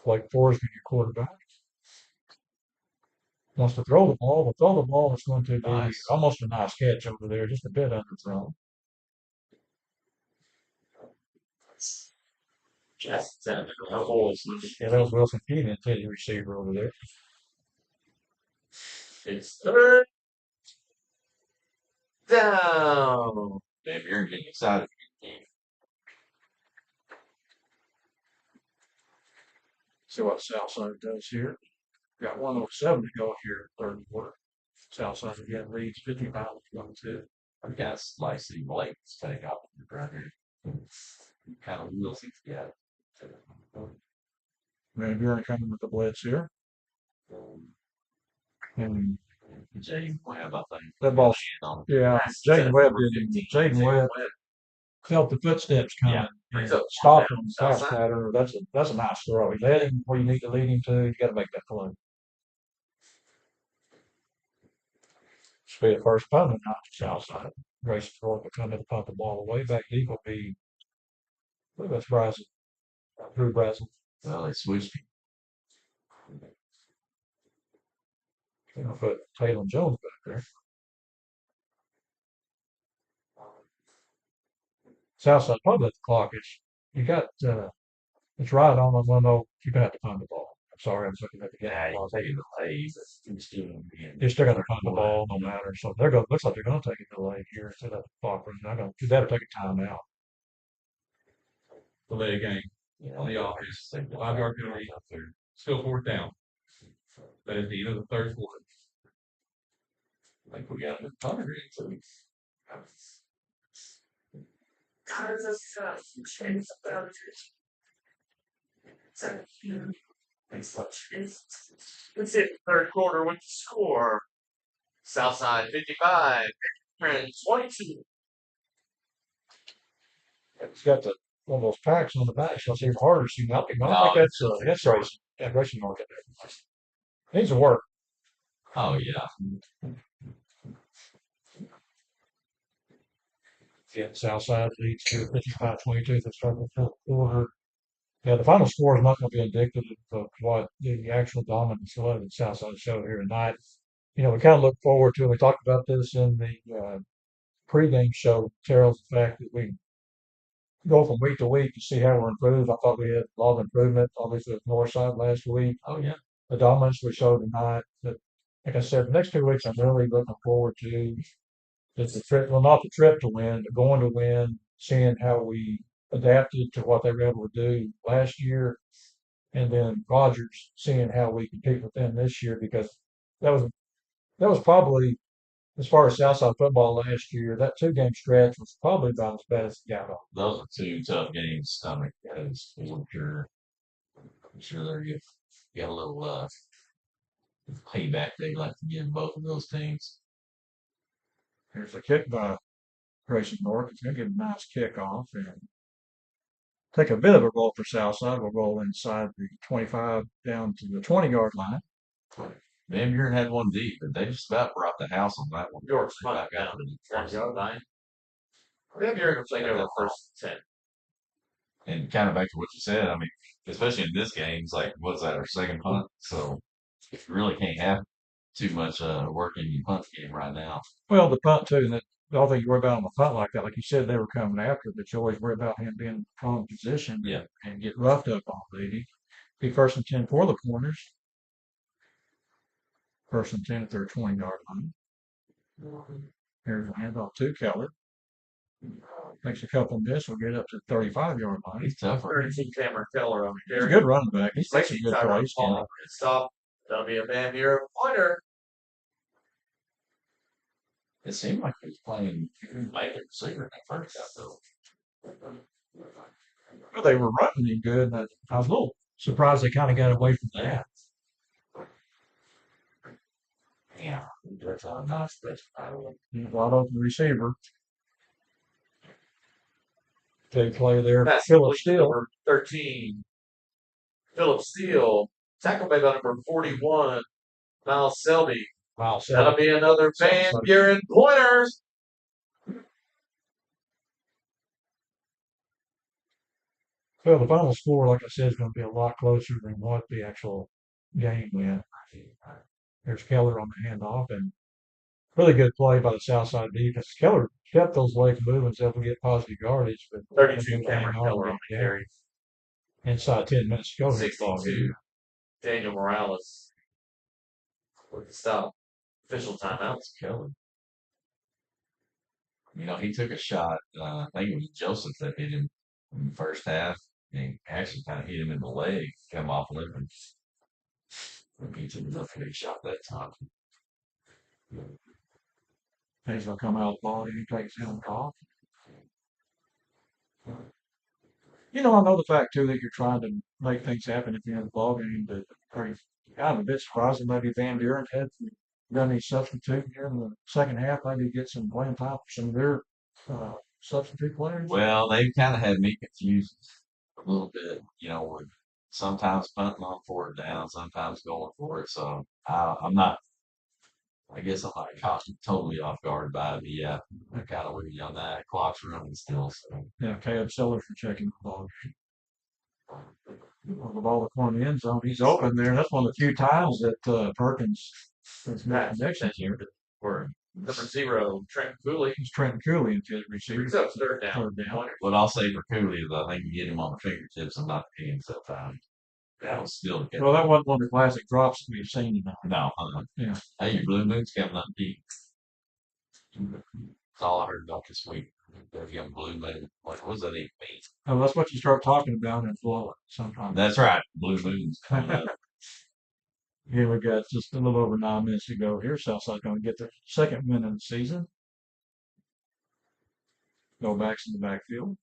Blake Forsman, your quarterback, wants to throw the ball. But throw the ball is going to be Nice. almost a nice catch over there, just a bit underthrown. Just that holes. Yeah, that was Wilson Keaton, intended receiver over there. It's third down. Dave, you're getting excited. See what Southside does here. Got 107 to go here, third quarter. Southside again leads 55-22. I've got slicey Blake's take off right here. Kind of Wilson, yeah. Van Buren coming with the blitz here. And Jaden Webb, I think. that ball, On yeah, Jaden Webb didn't. Jaden Webb felt the footsteps coming and stopped him in the pass pattern. That's a nice throw. He led him where you need to lead him to. You got to make that play. Should be the first punt tonight to Southside. Grayson Thorpe will come in to punt the ball away. Back deep will be, I believe that's Brazel. Drew Brazel. Well, they switched him. You know, put Taylor Jones back there. Southside probably at the clock. You got it's right on the window. You're gonna have to punt the ball. I'm sorry, I was looking at the game. Yeah, you're taking the plays. He's still You're still gonna punt the ball no matter. So they're going looks like they're gonna take a delay here instead of the clock running. I'm gonna do that or take a timeout. Delay a game. On the offense. 5-yard penalty. Still fourth down. But at the end of the third quarter. I think we got a punter in too. Let's hit third quarter with the score. Southside 55, Friends 22. It's got one of those packs on the back, so it's even harder to see nothing. I don't think that's racing. Yeah, racing market. Needs to work. Oh, yeah. Yeah, Southside leads to 55-22 to start the fourth quarter. Yeah, the final score is not going to be indicative of what the actual dominance was that Southside showed here tonight. You know, we kind of look forward to it. We talked about this in the pregame show. Tells the fact that we go from week to week to see how we're improved. I thought we had a lot of improvement, obviously, with Northside last week. Oh, yeah. The dominance we showed tonight. But like I said, the next 2 weeks I'm really looking forward to. It's the trip, well, not the trip to win, but going to win, seeing how we adapted to what they were able to do last year, and then Rogers seeing how we compete with them this year because that was probably as far as Southside football last year. That 2-game stretch was probably about as bad as it got on. Those are two tough games to stomach because I'm sure they're get a little payback they like to give both of those teams. Here's a kick by Grayson North. It's going to get a nice kickoff and take a bit of a roll for Southside. We'll roll inside the 25 down to the 20-yard line. Van Buren had one deep, but they just about brought the house on that one. York's punt down to the 1-yard line. Van Buren played over the first 10. And kind of back to what you said, I mean, especially in this game, it's like, what's that, our second punt? So you really can't have too much work in your punt game right now. Well, the punt too, and the only thing you worry about on the punt like that, like you said, they were coming after, but you always worry about him being in the wrong position and get roughed up on Lady. Be first and 10 for the corners. First and 10 at their 20-yard line. Here's a handoff to Keller. Makes a couple miss. We'll get up to the 35-yard line. He's tough. 32 Cameron Keller over He's a here. good running back. He's making good plays. Stop. That'll be a Van Buren pointer. It seemed like he was playing late receiver in that first half, though. Well, they were running him good, and I was a little surprised they kind of got away from that. Yeah, that's all nice. Wide open receiver. Big play there. That's Philip Steele. number 13. Philip Steele. Tackled by number 41. Miles Selby. Wow, That'll be another Van Buren pointers. Well, the final score, like I said, is going to be a lot closer than what the actual game went. There's Keller on the handoff, and really good play by the Southside defense. Keller kept those legs moving, was able to get positive yardage, but 32 hang Cameron on Keller and on the get down. carry. Inside 10 minutes to go in the ball 62 game. Daniel Morales with the stop. Official timeout. That's Keller. You know, he took a shot. I think it was Joseph that hit him in the first half. And he actually kind of hit him in the leg, come off limping. He took a big shot that time. He's going to come out of the ball and he takes him off. You know, I know the fact too that you're trying to make things happen at the end of the ball game, but are you kind of a bit surprised that maybe Van Buren had done any substitute here in the second half, maybe get some playing time for some of their substitute players? Well, they've kind of had me confused a little bit, you know, with sometimes punting on fourth down, sometimes going for it. So I'm not, I guess I'm not caught totally off guard by it. But yeah, I kind of with you on that. Clock's running still. So. Yeah, Caleb Sellers for checking the ball. Well, the ball in the end zone, he's open there. That's one of the few times that Perkins has made connections here. Or number 0, Trent Cooley. He's Trenton Cooley into his receiver. So it's third down. Third down. What I'll say for Cooley is I think you get him on the fingertips and not the hands that time. That was still good. Well, that wasn't one of the classic drops that we've seen tonight. No. Yeah. Hey, your Blue Moon's coming up deep. That's all I heard about this week. They're getting Blue Moon. What was that even mean? Oh, that's what you start talking about in Florida sometimes. That's right. Blue Moon's coming up. Here we got just a little over 9 minutes to go here. Southside going to get their second win of the season. Go backs in the backfield.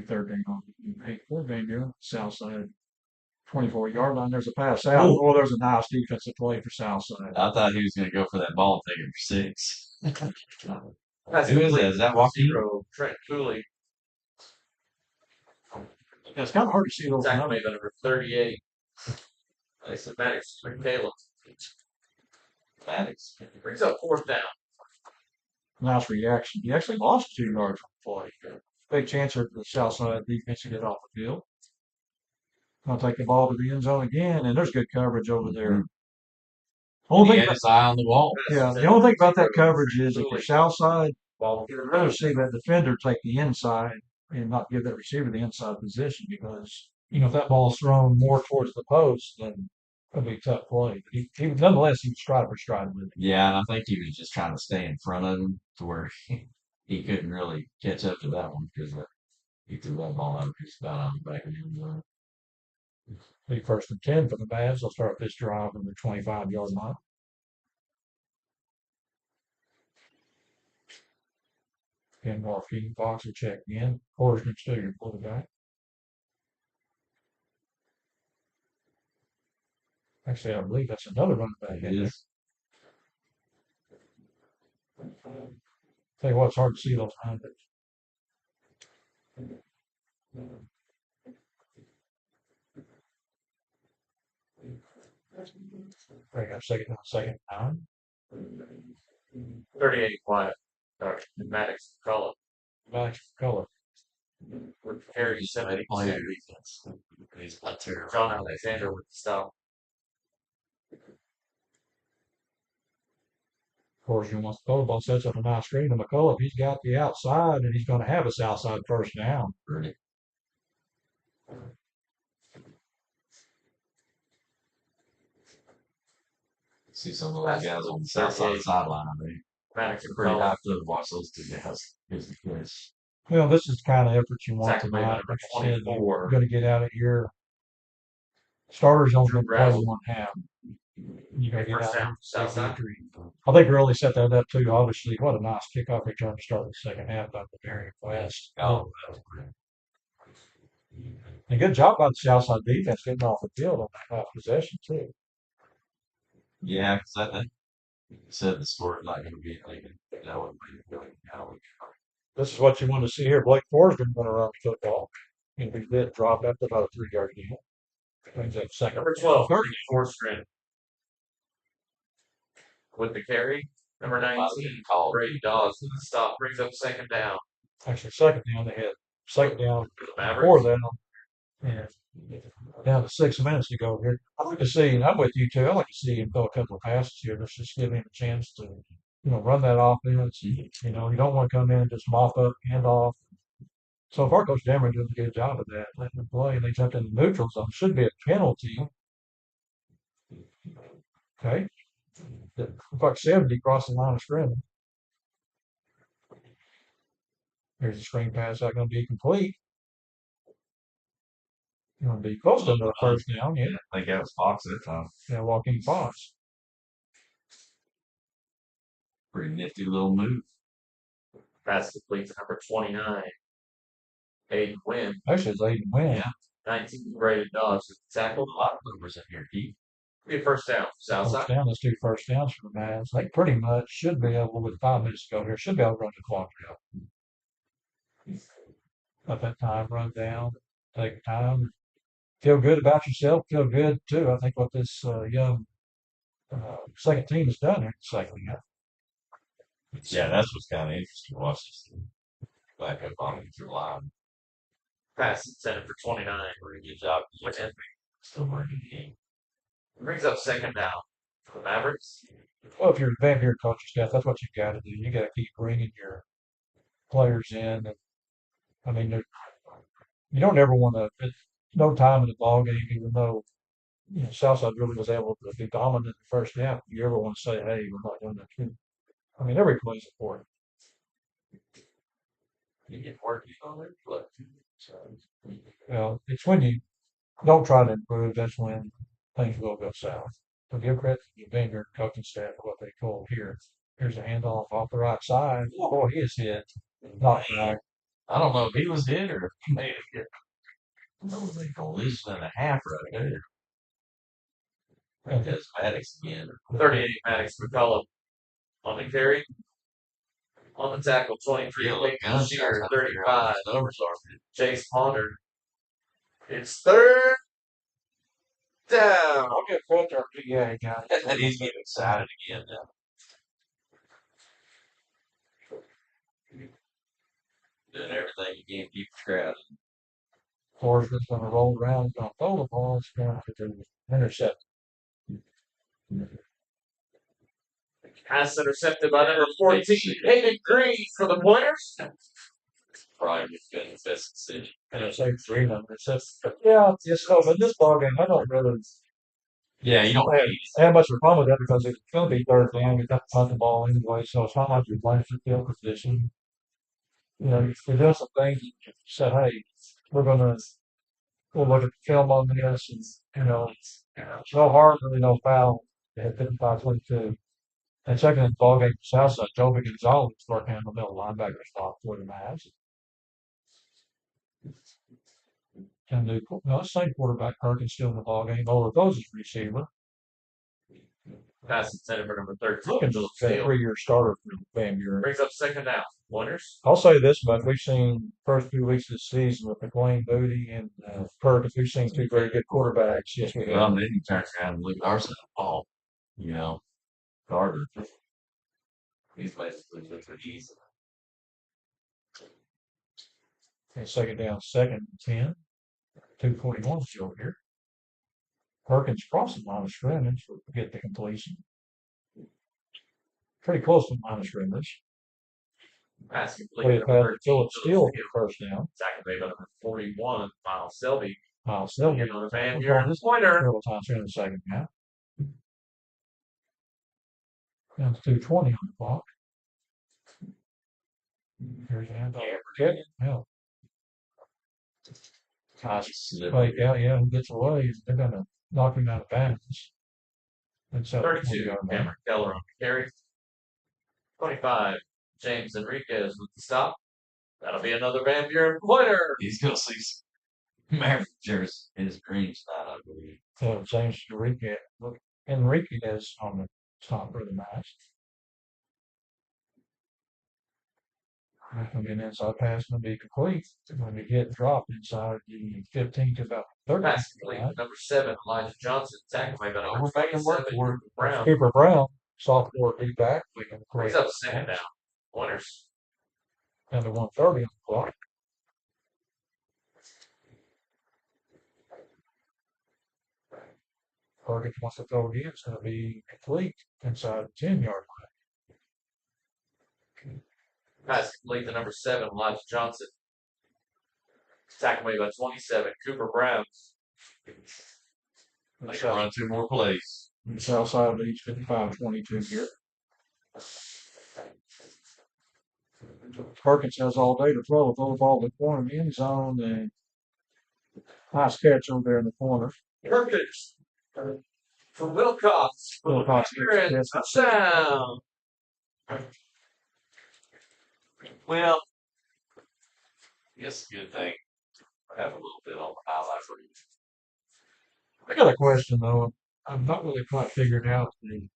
Third down on 8-4 Van Buren. Southside 24-yard line. There's a pass out. Oh, there's a nice defensive play for Southside. I thought he was going to go for that ball and take it for 6. That's Who is that? Is that Joaquin? 0, Trent Cooley. Yeah, it's kind of hard to see those Zach numbers. Maven, number 38. Mason Maddox, McCaleb. Maddox. Brings up fourth down. Nice reaction. He actually lost 2 yards from the play. Big chance for the Southside defense to get off the field. I'll take the ball to the end zone again, and there's good coverage over there. He had his eye on the ball. Yeah, the only thing about that coverage is if you're Southside, you'd rather see that defender take the inside and not give that receiver the inside position because, you know, if that ball's thrown more towards the post, then it'll be a tough play. But he nonetheless, he was stride for stride with it. Yeah, and I think he was just trying to stay in front of him to where he couldn't really catch up to that one because he threw that ball out just about on the back of the end zone. Be first and 10 for the Mavs. They'll start this drive on the 25-yard line. Ken Morphine Fox will check in. Horseman still your quarterback. Actually, I believe that's another running back. It is. Tell you what, it's hard to see those numbers. They got second down. 38 Wyatt. Maddox, McCullough. Max color. With Harry They 70. play their defense. He's not terrible. John Alexander with the stop. Of course, you want the ball sets up a nice screen to McCullough. He's got the outside, and he's going to have a south side first down. Really. See some of those guys on the south side sideline. Maddox, They're pretty McCullough. hyped to watch those 2 guys. Here's the place. Well, this is the kind of effort you want Zach tonight. Maven, Like number I said, 24. we're going to get out of here. Starters only going to play Gravel. 1 half. You got to get First out down, of south side. victory. I think we really set that up too. Obviously, what a nice kickoff return to start the second half by the very fast. Oh, that was great. And good job by the Southside defense getting off the field on that possession too. Yeah, because that said the score is not going to be anything. That would be really how we This is what you want to see here. Blake Forsgren going to run the football. And we did drop after about a 3-yard gain. Brings up second. Number 12, 34 Strand. With the carry. Number 19, call. Brady Dawes with the stop. Brings up second down. Actually, second down. They had second down For the before Mavericks. that. And down to 6 minutes to go here. I'd like to see, and I'm with you too. I'd like to see him throw a couple of passes here. Let's just give him a chance to, run that offense. You don't want to come in and just mop up, hand off. So far, Coach Dameron doing a good job of that, letting them play. And they jumped in the neutral zone. Should be a penalty. Okay. Looks like 70 crossing the line of scrimmage. Here's a screen pass not going to be complete. Going to be close to another first down. Yeah. I think that was Fox that time. Yeah, walking Fox. Pretty nifty little move. Pass complete to number 29. Aiden Wynn. Actually, it's Aiden Wynn. Yeah. 19 graded dogs with the tackle. A lot of numbers in here, Keith. Be a first down. Southside. First down. Let's do first downs for the Mavs. They pretty much should be able, with 5 minutes to go here, should be able to run the clock out. Let that time run down. Take time. Feel good about yourself. Feel good too. I think what this young second team has done here in the second half. Yeah, that's what's kind of interesting. Watch this back up on the line. Pass intended for 29. Pretty good job. Wynn. Still working the game. Brings up second down for the Mavericks. Well, if you're the Van Buren coaching staff, that's what you've got to do. You got to keep bringing your players in. And, I mean, you don't ever want to. It's no time in the ball game, even though Southside really was able to be dominant in the first half. You ever want to say, "Hey, we're not doing that too." I mean, every play is important. You get working on it. Look. Well, it's when you don't try to improve, that's when things will go south. So give credit to the Van Buren coaching staff for what they called here. Here's a handoff off the right side. Boy, he is hit. Not right. I don't know if he was hit or if he made a hit. I was like a lose and a half right there. Because Maddox again. 38 Maddox McCullough on the carry. On the tackle, 23. Lake Shear, 35. Numbers are. Chase Ponder. It's third down. I'll get credit to our PA guy. And he's getting excited again now. Doing everything you can keep the crowd. Forsman's going to roll around, going to throw the ball, it's going to intercept. Pass intercepted by number 14, Hayden Green for the Pointers. Probably been the best decision. And it's like 3 of them. It's just, yeah, it's no, but this ball game, I don't really Yeah, you don't have much of a problem with that because it's going to be third down. You've got to punt the ball anyway, so it's not like you're playing for field position. You're doing some things. You said, hey, we'll look at the film on this, and no harm, really no foul. They had 55-22. And second in the ball game, Southside, Joby Gonzalez working on the middle linebacker spot for the Mavs. And the same quarterback Perkins still in the ball game. Over those is receiver. Pass intended for number 13. Looking to a 3-year starter for Van Buren. Brings up second down. Pointers. I'll say this much: we've seen first 2 weeks of the season with McLean Booty and Perkins. We've seen 2 very good quarterbacks. Yes, we Well, have. and then you turn around and look at our side of the ball. Carter. He's basically just an easy. And second down, second and 10. 2:41 still here. Perkins crossing line of scrimmage to get the completion. Pretty close to the line of scrimmage. Pass complete. Played Number past 13. Phillips Steele for first down. Second made by number 41, Miles Selby. Miles Selby. On the Van Buren pointer. Several times here in the second half. Down to 2:20 on the clock. Here's the handoff. Yeah. Right, yeah, he gets away. They're going to knock him out of bounds. And so 32, Cameron Keller on the carry. 25, James Enriquez with the stop. That'll be another Van Buren pointer. He's going to see some Maverick jerseys in his green side, I believe. So James Enriquez on the top for the match. Going to be an inside pass going to be complete. Going to get dropped inside the 15 to about 30. Pass complete. Number 7, Elijah Johnson. Tackle made by number We're making work 27, for it. Brown. Cooper Brown, sophomore D-back. Brings up second down. Pointers. Down to 1:30 on the clock. Perkins wants to throw again, it's going to be complete inside the 10-yard Pass complete to number 7, Elijah Johnson. Tackle made by 27, Cooper Brown. They can run 2 more plays. line. The south side of each 55-22 here. Perkins has all day to throw the ball in the corner of the end zone, and nice catch over there in the corner. Perkins from Wilcox. Wilcox Buren, gets the touchdown. Well, I guess it's a good thing. I have a little bit on the highlight for you. I got a question though. I'm not really quite figured out the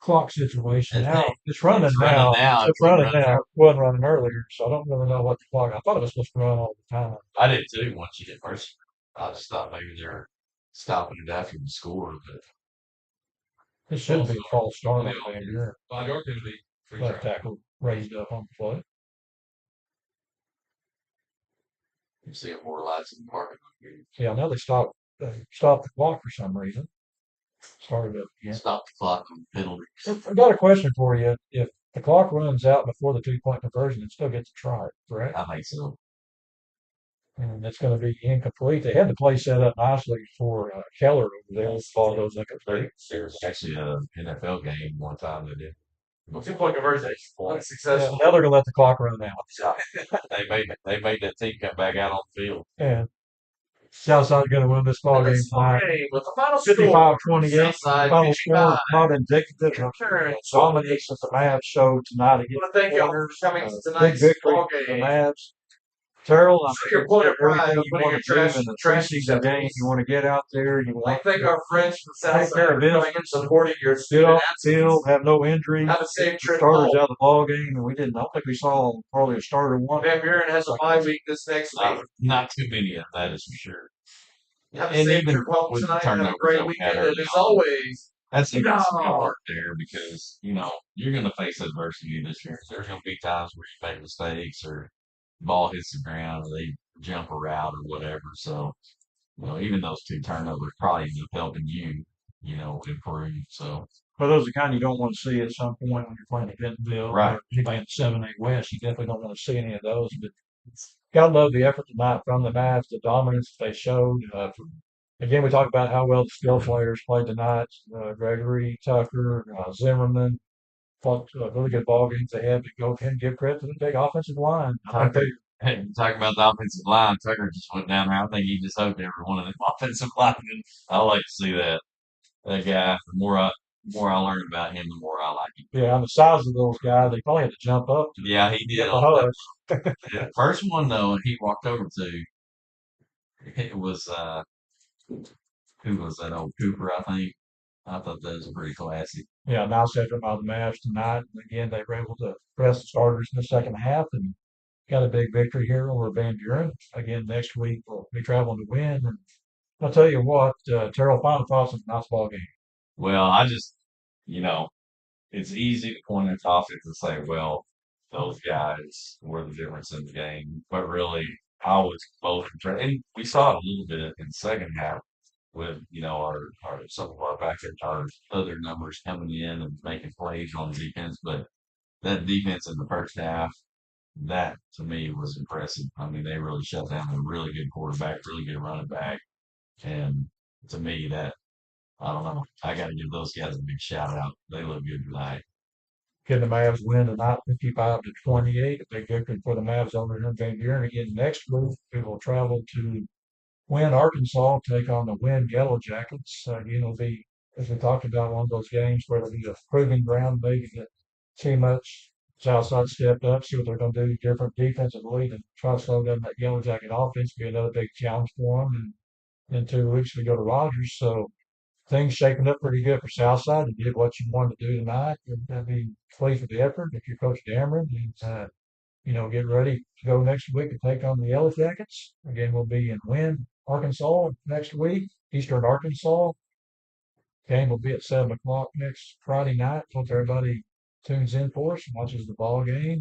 clock situation. Now it's running It's running now. now. It's running now. It wasn't running earlier, so I don't really know what the clock. I thought it was supposed to run all the time. I did too once you did first. I just thought maybe they're stopping it after the score, but It should be a false start on Yeah. Van Buren. 5-yard penalty. Free Left try. tackle raised up on the play. you see more lights in the parking lot. Yeah, now they stopped the clock for some reason. Started up again. Stop the clock on penalties. I got a question for you. If the clock runs out before the 2-point conversion, it still gets a try, correct? I think so. And it's going to be incomplete. They had the play set up nicely for Keller over there. The ball goes incomplete. There's actually an NFL game one time they did. 2-point conversion. Yeah, Unsuccessful. now they're going to let the clock run out. They made that team come back out on the field. And Southside's going to win this ball game tonight. With the final score, 55-28. Southside Final score 55. not indicative of the domination that the Mavs showed tonight I against want to thank the y'all Warriors. for coming to Big tonight's victory ball for the game. Mavs. Terrell, I'm So your point of pride everything of you putting want your to do trash in in the trash preseason game. You want to get out there. You I want thank to our friends from take Southside care for of coming business. and supporting your Get student off the field, athletes. have no injuries. Have a safe The trip starters home. out of the ball game, and I don't think we saw probably a starter one. Van Buren has a bye week this next week. Not too many of that is for sure. Have a And safe even trip home with the tonight. Have a turnovers great that we had weekend. And early as on. always, That's the No. part there because, you're going to face adversity this year. There's going to be times where you make mistakes or ball hits the ground or they jump a route or whatever. So, even those 2 turnovers probably end up helping you, improve. So, But those are the kind you don't want to see at some point when you're playing at Bentonville Right. or anybody in the 7A West. You definitely don't want to see any of those. But gotta love the effort tonight from the Mavs, the dominance they showed. Again, we talked about how well the skill players played tonight. Gregory, Tucker, Zimmerman, fought really good ball games they had. To go ahead and give credit to the big offensive line. I think hey, talking about the offensive line, Tucker just went down there. I think he just hoped every one of them offensive linemen. I like to see that. That guy, the more I learn about him, the more I like him. yeah, on the size of those guys, they probably had to jump up to Yeah, he did. get the On hush. the first one though, he walked over to. It was who was that? Old Cooper, I think. I thought that was pretty classy. Yeah, nice effort by the Mavs tonight. And again, they were able to press the starters in the second half and got a big victory here over Van Buren. Again, next week we'll be traveling to win. And I'll tell you what, Terrell, final thoughts on a nice ball game. Well, I just, it's easy to point at the offense and say, well, those guys were the difference in the game. But really, I was both impressed. And we saw it a little bit in the second half with, our some of our other numbers coming in and making plays on defense. But that defense in the first half, that to me was impressive. I mean, they really shut down a really good quarterback, really good running back. And to me, I don't know. I got to give those guys a big shout out. They look good tonight. Can the Mavs win tonight 55-28? A big victory for the Mavs over here in Van Buren. Again, next week we will travel to Wynn, Arkansas, take on the Wynn Yellow Jackets. Again, it'll be, as we talked about, one of those games where it'll be a proving ground, maybe to see much Southside stepped up, see what they're going to do different defensively and try to slow down that Yellow Jacket offense, be another big challenge for them. And in 2 weeks, we go to Rogers. So things shaping up pretty good for Southside. You did what you wanted to do tonight. I'd be pleased with the effort. If you're Coach Dameron, get ready to go next week to take on the Yellow Jackets. Again, we'll be in Wynn, Arkansas next week, Eastern Arkansas. Game will be at 7 o'clock next Friday night. Hope everybody tunes in for us and watches the ball games.